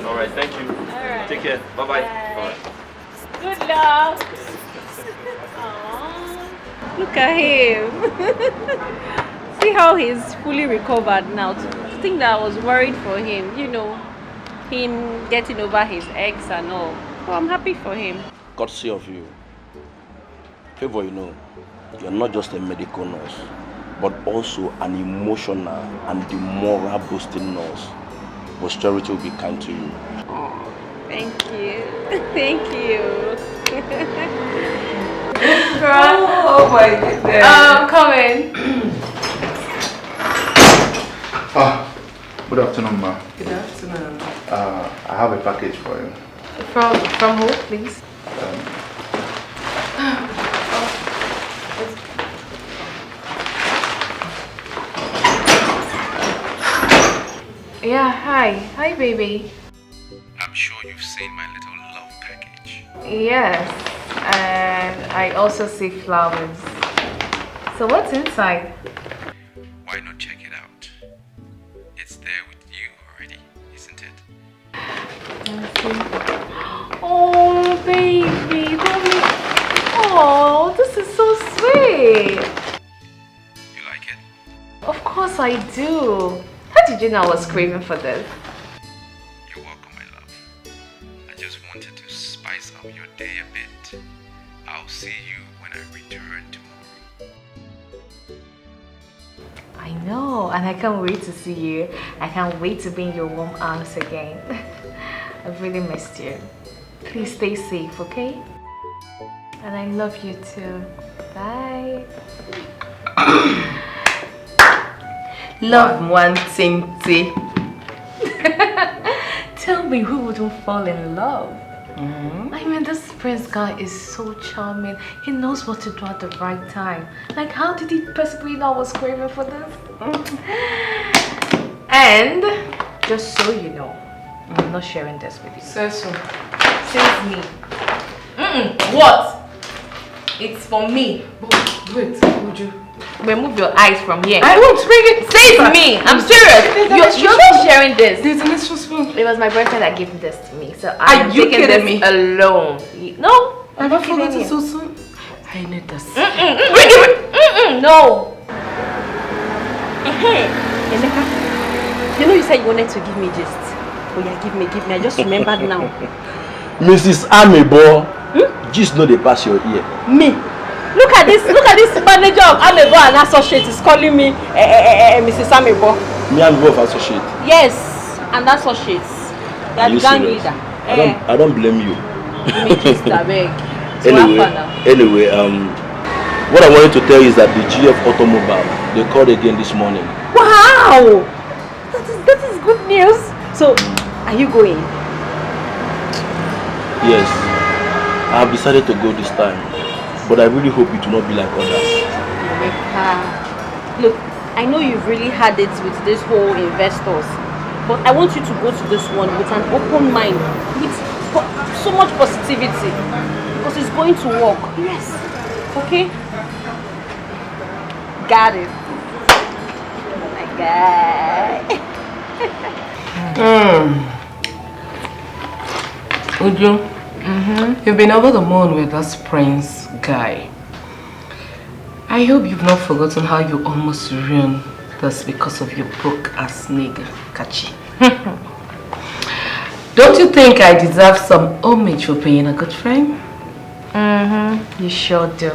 All right. Thank you. All right. Take care. Bye-bye. Bye. Good luck. Look at him. See how he's fully recovered now. To think that I was worried for him, you know, him getting over his ex and all. Well, I'm happy for him. Courtesy of you. Favor, you know, you're not just a medical nurse, but also an emotional and the moral boosting nurse. Posterity will be kind to you. Oh, thank you. Thank you. Oh my goodness. Come in. Good afternoon, ma. Good afternoon. I have a package for you. From who, please? Yeah, hi baby. I'm sure you've seen my little love package. Yes, and I also see flowers. So what's inside? Why not check it out? It's there with you already, isn't it? Oh baby, oh, this is so sweet. You like it? Of course I do. How did you know I was craving for this? You're welcome, my love. I just wanted to spice up your day a bit. I'll see you when I return tomorrow. I know, and I can't wait to see you. I can't wait to be in your warm arms again. I've really missed you. Please stay safe, okay? And I love you too. Bye. Love one tinty. Tell me, who wouldn't fall in love? I mean, this prince guy is so charming. He knows what to do at the right time. Like, how did he possibly know I was craving for this? And just so you know, I'm not sharing this with you. So. Save me. What? It's for me. Wait, would you? Remove your eyes from here. I won't bring it. Save me. I'm serious. You're not sharing this. There's an extra spoon. It was my boyfriend that gave this to me, so I'm Are you taking kidding this me? alone. No, I'm Have not you forgotten kidding so you. soon? I need this. No. Emeka, you know you said you wanted to give me gist. Oh yeah, give me. I just remembered now. Mrs. Amebo, just know they pass your ear. Me? Look at this manager of Amebo and Associates is calling me Mrs. Amebo. Me Amebo of Associate. Yes, and Associates. They are the gang leader. I don't blame you. Me just a beg. Anyway, what I wanted to tell you is that the GF Automobile, they called again this morning. Wow! That is good news. So, are you going? Yes, I have decided to go this time, but I really hope it will not be like others. Look, I know you've really had it with this whole investors, but I want you to go to this one with an open mind, with so much positivity, because it's going to work. Yes. Okay? Got it. My guy. Uju, you've been over the moon with this prince guy. I hope you've not forgotten how you almost ruined this because of your broke-ass nigga, Kachi. Don't you think I deserve some homage for being a good friend? You sure do.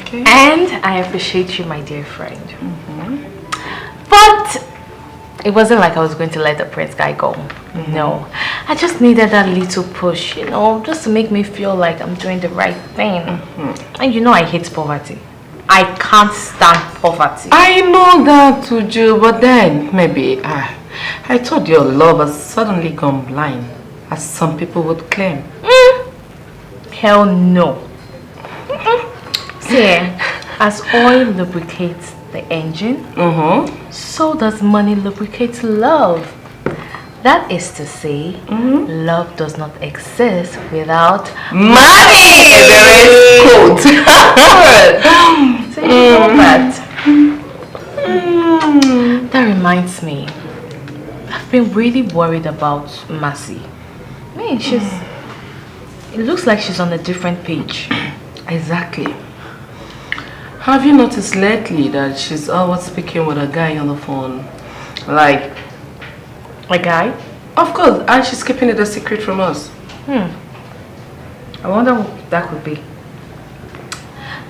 Okay. And I appreciate you, my dear friend. But it wasn't like I was going to let the prince guy go. No. I just needed that little push, you know, just to make me feel like I'm doing the right thing. And you know I hate poverty. I can't stand poverty. I know that, Uju, but then maybe I thought your love has suddenly gone blind, as some people would claim. Hell no. See, as oil lubricates the engine, so does money lubricate love. That is to say, love does not exist without money. There is quote. So you know that. That reminds me, I've been really worried about Mercy. I mean, it looks like she's on a different page. Exactly. Have you noticed lately that she's always speaking with a guy on the phone? Like, a guy? Of course, and she's keeping it a secret from us. I wonder who that could be.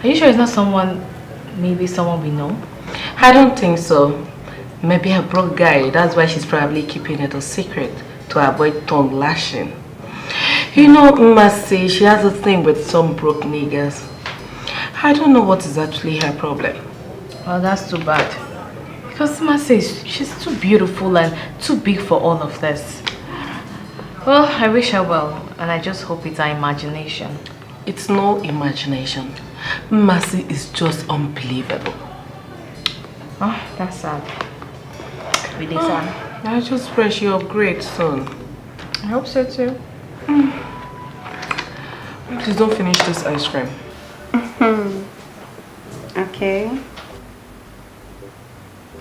Are you sure it's not maybe someone we know? I don't think so. Maybe a broke guy, that's why she's probably keeping it a secret, to avoid tongue lashing. You know, Mercy, she has a thing with some broke niggas. I don't know what is actually her problem. Well, that's too bad. Because Mercy, she's too beautiful and too big for all of this. Well, I wish her well, and I just hope it's our imagination. It's no imagination. Mercy is just unbelievable. Oh, that's sad. Really sad. I just pray she upgrades soon. I hope so too. Please don't finish this ice cream. Okay.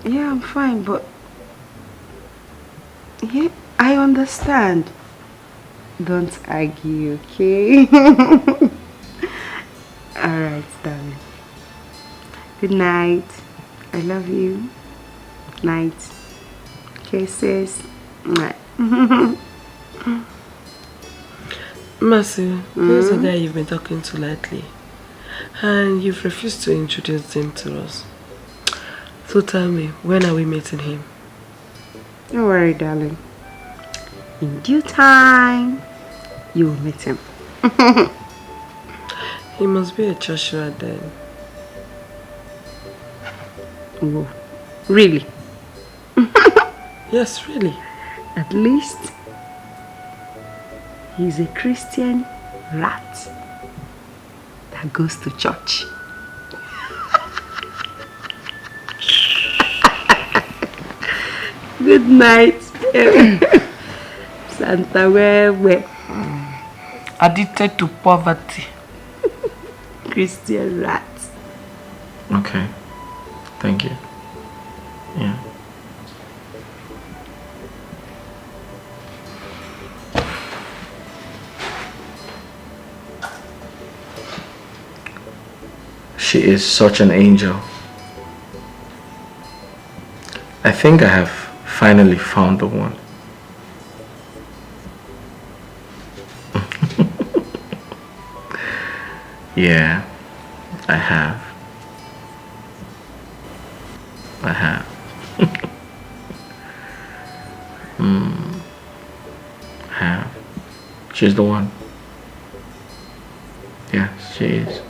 Yeah, I'm fine, but yeah, I understand. Don't argue, okay? Alright, darling. Good night. I love you. Night. Kisses. Mercy, who's the guy you've been talking to lately? And you've refused to introduce him to us. So tell me, when are we meeting him? Don't worry, darling. In due time, you will meet him. He must be a Joshua then. Whoa. Really? Yes, really. At least, he's a Christian rat that goes to church. Good night. Santa Wewe. Addicted to poverty. Christian rat. Okay. Thank you. Yeah. She is such an angel. I think I have finally found the one. Yeah, I have. I have. I have. She's the one. Yes, she is.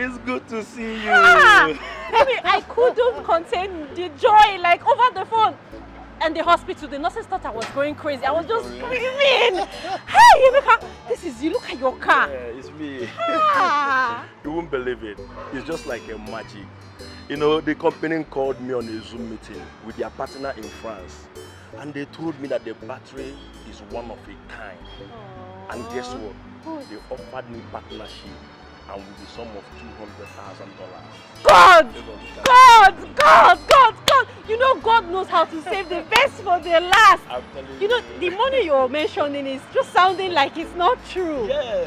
It's good to see you. Baby, I couldn't contain the joy like over the phone. And the hospital, the nurses thought I was going crazy. I was just screaming. Hey, Emeka, this is you. Look at your car. Yeah, it's me. Ah. You won't believe it. It's just like a magic. You know, the company called me on a Zoom meeting with their partner in France. And they told me that the battery is one of a kind. And guess what? They offered me partnership and with the sum of $200,000. God! You know God knows how to save the best for the last. I'm telling you. You know, the money you're mentioning is just sounding like it's not true. Yeah.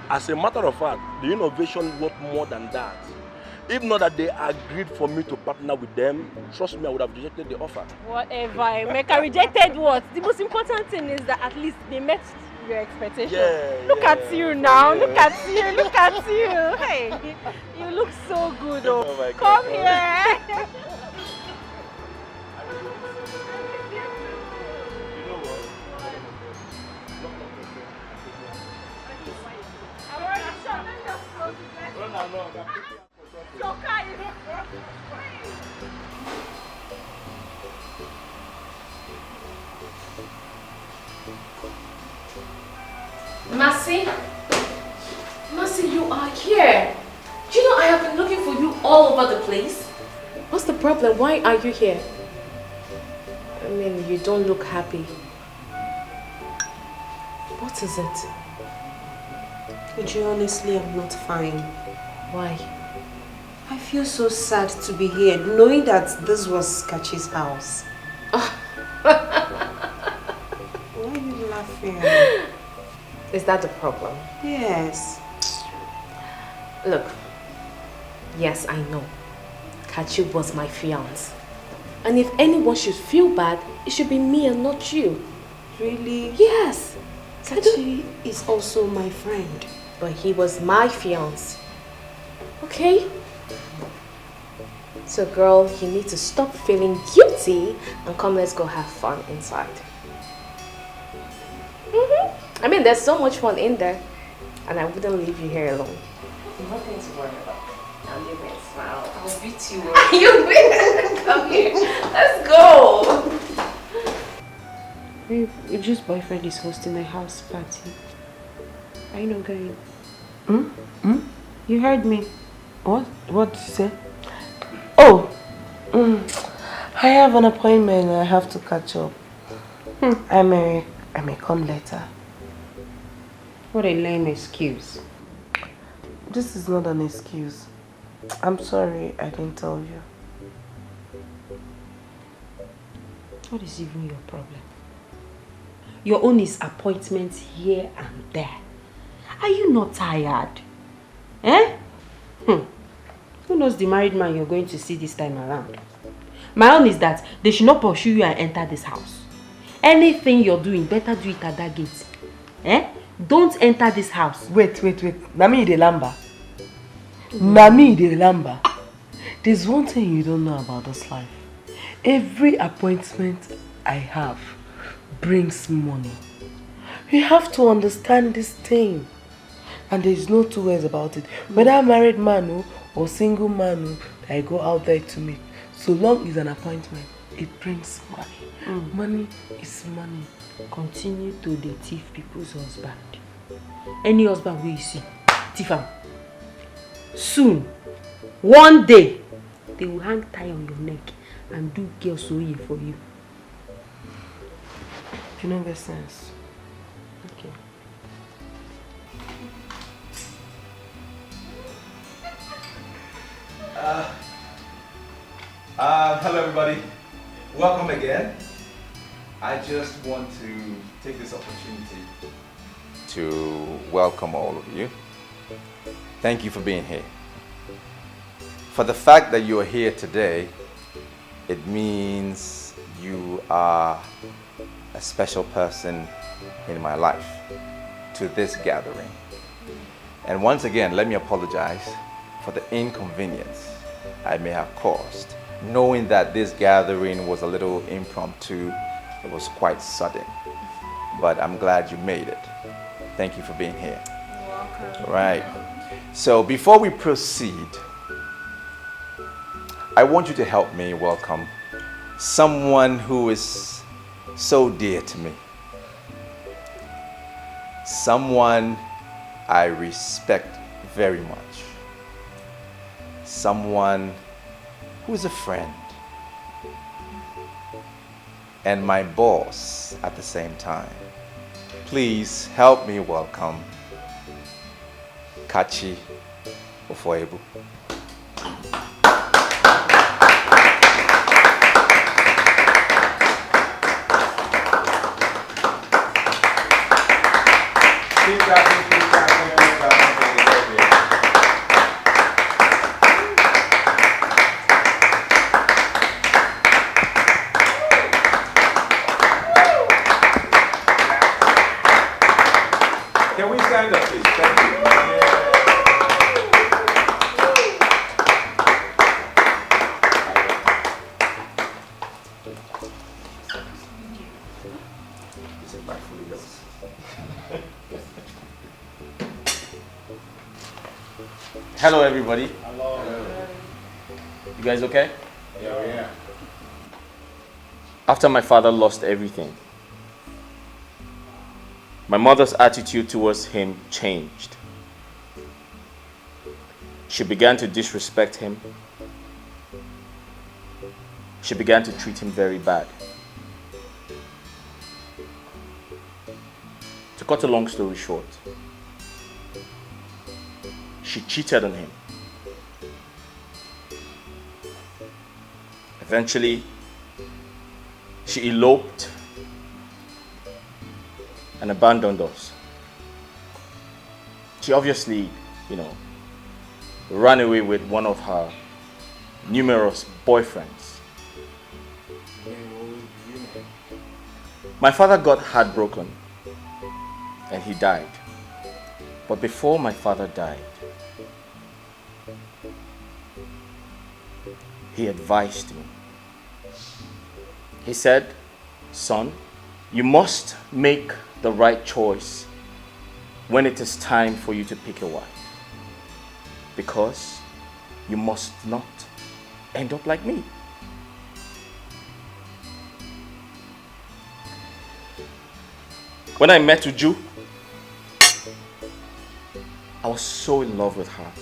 As a matter of fact, the innovation worth more than that. If not that they agreed for me to partner with them, trust me, I would have rejected the offer. Whatever, Emeka, rejected what? The most important thing is that at least they met your expectations. Look at you now. Look at you. Hey, you look so good. Oh my God. Come here. Mercy, you are here. Do you know I have been looking for you all over the place? What's the problem? Why are you here? I mean, you don't look happy. What is it? Uju, honestly, I'm not fine. Why? I feel so sad to be here, knowing that this was Kachi's house. Why are you laughing? Is that the problem? Yes. Look, yes, I know. Kachi was my fiance. And if anyone should feel bad, it should be me and not you. Really? Yes. Kachi is also my friend. But he was my fiance. Okay? So girl, you need to stop feeling guilty and come, let's go have fun inside. I mean, there's so much fun in there. And I wouldn't leave you here alone. Nothing to worry about. I'll give me a smile. I'll beat you up. You beat. Come here. Let's go. Babe, Uju's boyfriend is hosting a house party. Are you not going? You heard me. What? What did you say? Oh! I have an appointment. I have to catch up. I may come later. What a lame excuse. This is not an excuse. I'm sorry I didn't tell you. What is even your problem? Your own is appointments here and there. Are you not tired? Eh? Who knows the married man you're going to see this time around? My own is that they should not pursue you and enter this house. Anything you're doing, better do it at that gate. Eh? Don't enter this house. Wait. Nami de lamba. Nami de lamba. There's one thing you don't know about this life. Every appointment I have brings money. You have to understand this thing. And there's no two ways about it. Whether a married man or single man that I go out there to meet, so long as an appointment, it brings money. Money is money. Continue to thief people's husband. Any husband who you see, thief him. Soon, one day, they will hang tie on your neck and do girl sewing for you. You don't get sense. Okay. Hello everybody. Welcome again. I just want to take this opportunity to welcome all of you. Thank you for being here. For the fact that you are here today, it means you are a special person in my life to this gathering. And once again, let me apologize for the inconvenience I may have caused, knowing that this gathering was a little impromptu. It was quite sudden, but I'm glad you made it. Thank you for being here. You're welcome. All right. So before we proceed, I want you to help me welcome someone who is so dear to me. Someone I respect very much. Someone who is a friend. And my boss at the same time. Please help me welcome Kachi Ofoebu. Can we stand up, please? Thank you. Hello, everybody. Hello. You guys okay? Yeah. After my father lost everything, my mother's attitude towards him changed. She began to disrespect him. She began to treat him very bad. To cut a long story short, she cheated on him. Eventually, she eloped and abandoned us. She obviously, ran away with one of her numerous boyfriends. My father got heartbroken and he died. But before my father died, he advised me. He said, "Son, you must make the right choice when it is time for you to pick a wife. Because you must not end up like me." When I met Uju, I was so in love with her.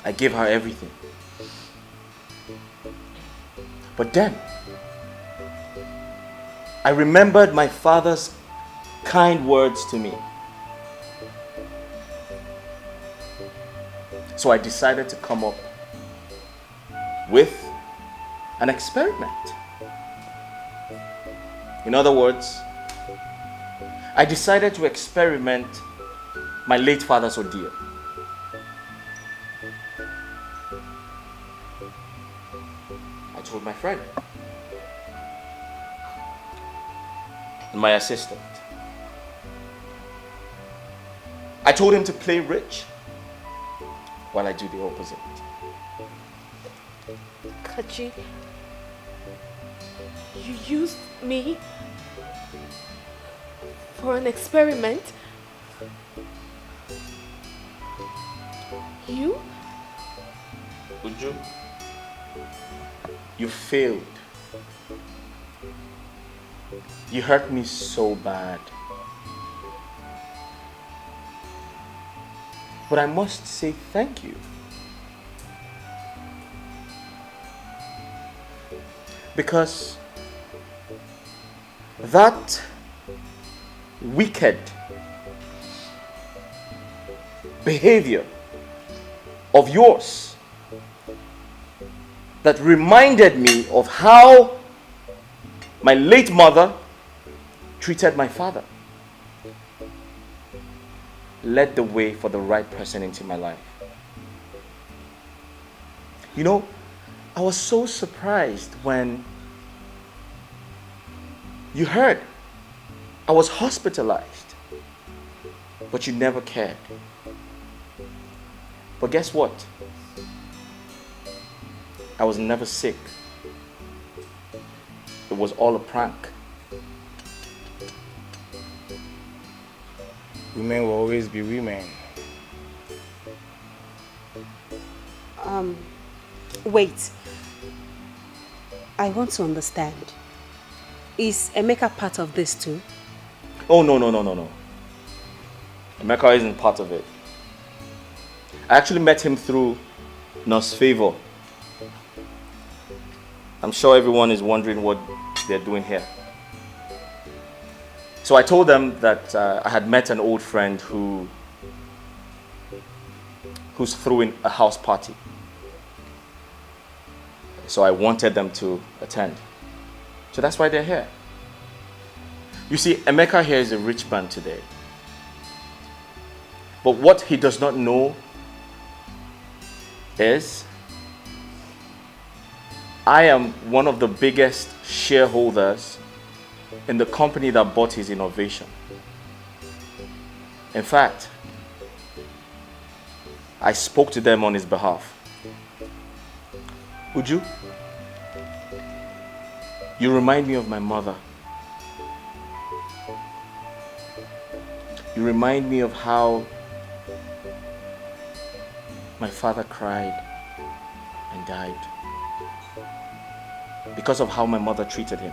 I gave her everything. But then, I remembered my father's kind words to me. So I decided to come up with an experiment. In other words, I decided to experiment my late father's ordeal. I told my friend and my assistant. I told him to play rich while I do the opposite. Kachi, you used me for an experiment? You? Uju, you failed. You hurt me so bad. But I must say thank you. Because that wicked behavior of yours that reminded me of how my late mother treated my father led the way for the right person into my life. I was so surprised when you heard I was hospitalized, but you never cared. But guess what? I was never sick. It was all a prank. Women will always be women. Wait. I want to understand. Is Emeka part of this too? Oh, no. Emeka isn't part of it. I actually met him through Nurse Favor. I'm sure everyone is wondering what they're doing here. So I told them that I had met an old friend who's throwing a house party. So I wanted them to attend. So that's why they're here. You see, Emeka here is a rich man today. But what he does not know is I am one of the biggest shareholders in the company that bought his innovation. In fact, I spoke to them on his behalf. Uju, you remind me of my mother. You remind me of how my father cried and died because of how my mother treated him.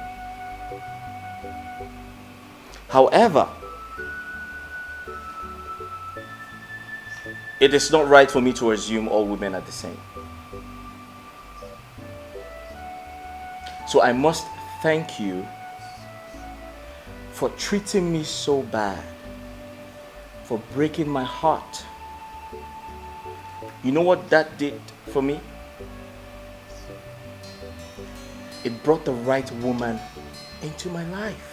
However, it is not right for me to assume all women are the same. So I must thank you for treating me so bad, for breaking my heart. You know what that did for me? It brought the right woman into my life.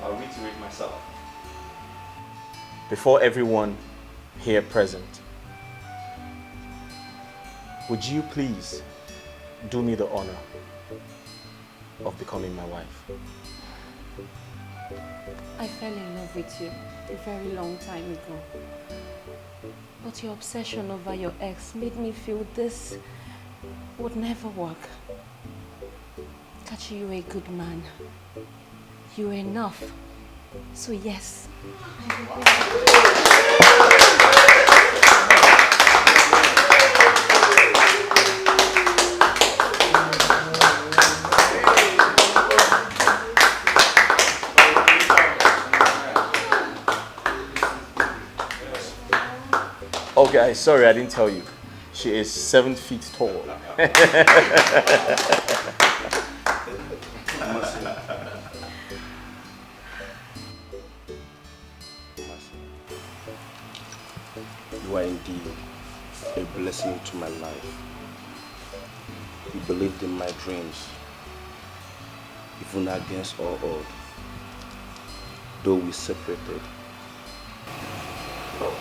I'll reiterate myself. Before everyone here present, would you please do me the honor of becoming my wife? I fell in love with you a very long time ago. But your obsession over your ex made me feel this would never work. Kachi, you're a good man. You're enough. So yes. Oh guys, sorry I didn't tell you. She is 7 feet tall. You are indeed a blessing to my life. You believed in my dreams, even against all odds. Though we separated,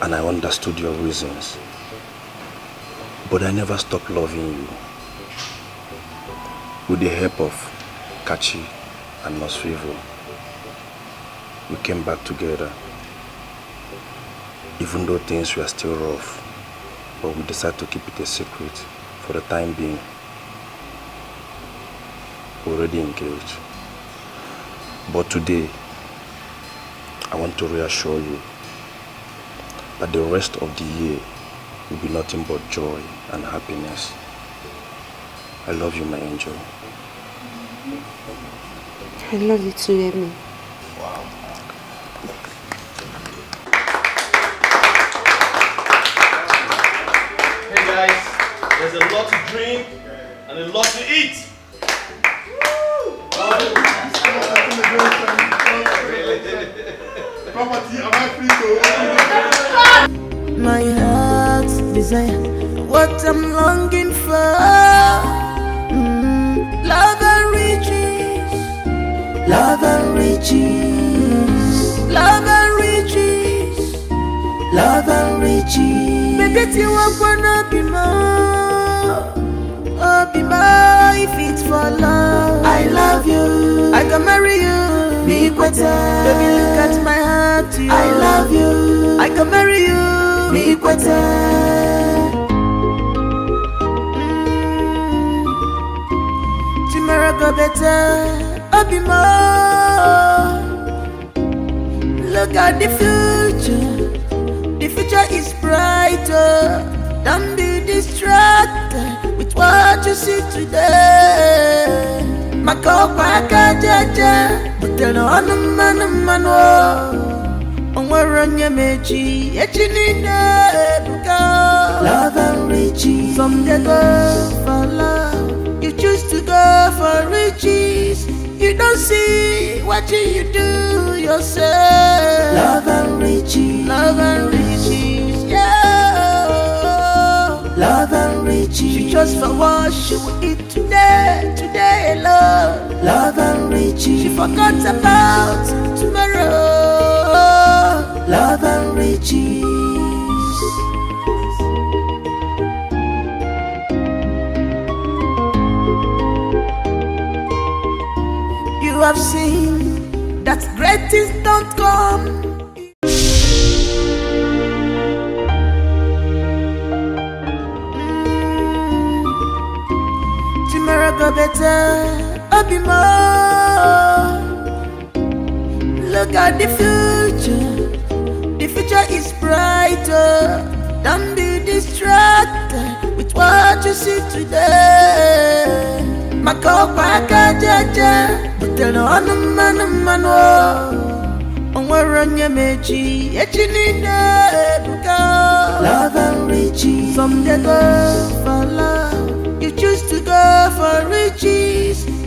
and I understood your reasons, but I never stopped loving you. With the help of Kachi and Nosfivo, we came back together. Even though things were still rough, but we decided to keep it a secret for the time being. We're already engaged. But today, I want to reassure you that the rest of the year will be nothing but joy and happiness. I love you, my angel. I love you too, Amy. Wow. Hey guys, there's a lot to drink and a lot to eat. My heart's desire, what I'm longing for. Love and riches, love and riches, love and riches, love and riches. Baby, you wanna be more, oh be more if it's for love. I love you, I can marry you. me kweta. Baby, look at my heart, you. I love you. I can marry you, me kweta. Tomorrow go better, I'll be more. Look at the future is brighter. Don't be distracted with what you see today. Makopa kajaja, but tell no man Onwaranya mechi, echinina buka. Love and riches, some they go for love. You choose to go for riches. You don't see what you do yourself. Love and riches, yeah. Love and riches. She just for what she will eat today alone. Love and riches. She forgot about tomorrow. Love and riches. You have seen that great things don't come. Tomorrow go better, I'll be more. Look at the future is brighter. Don't be distracted with what you see today. Makopa kajaja, but tell no man Onwaranya mechi, echinina buka. Love and riches, some they go for love.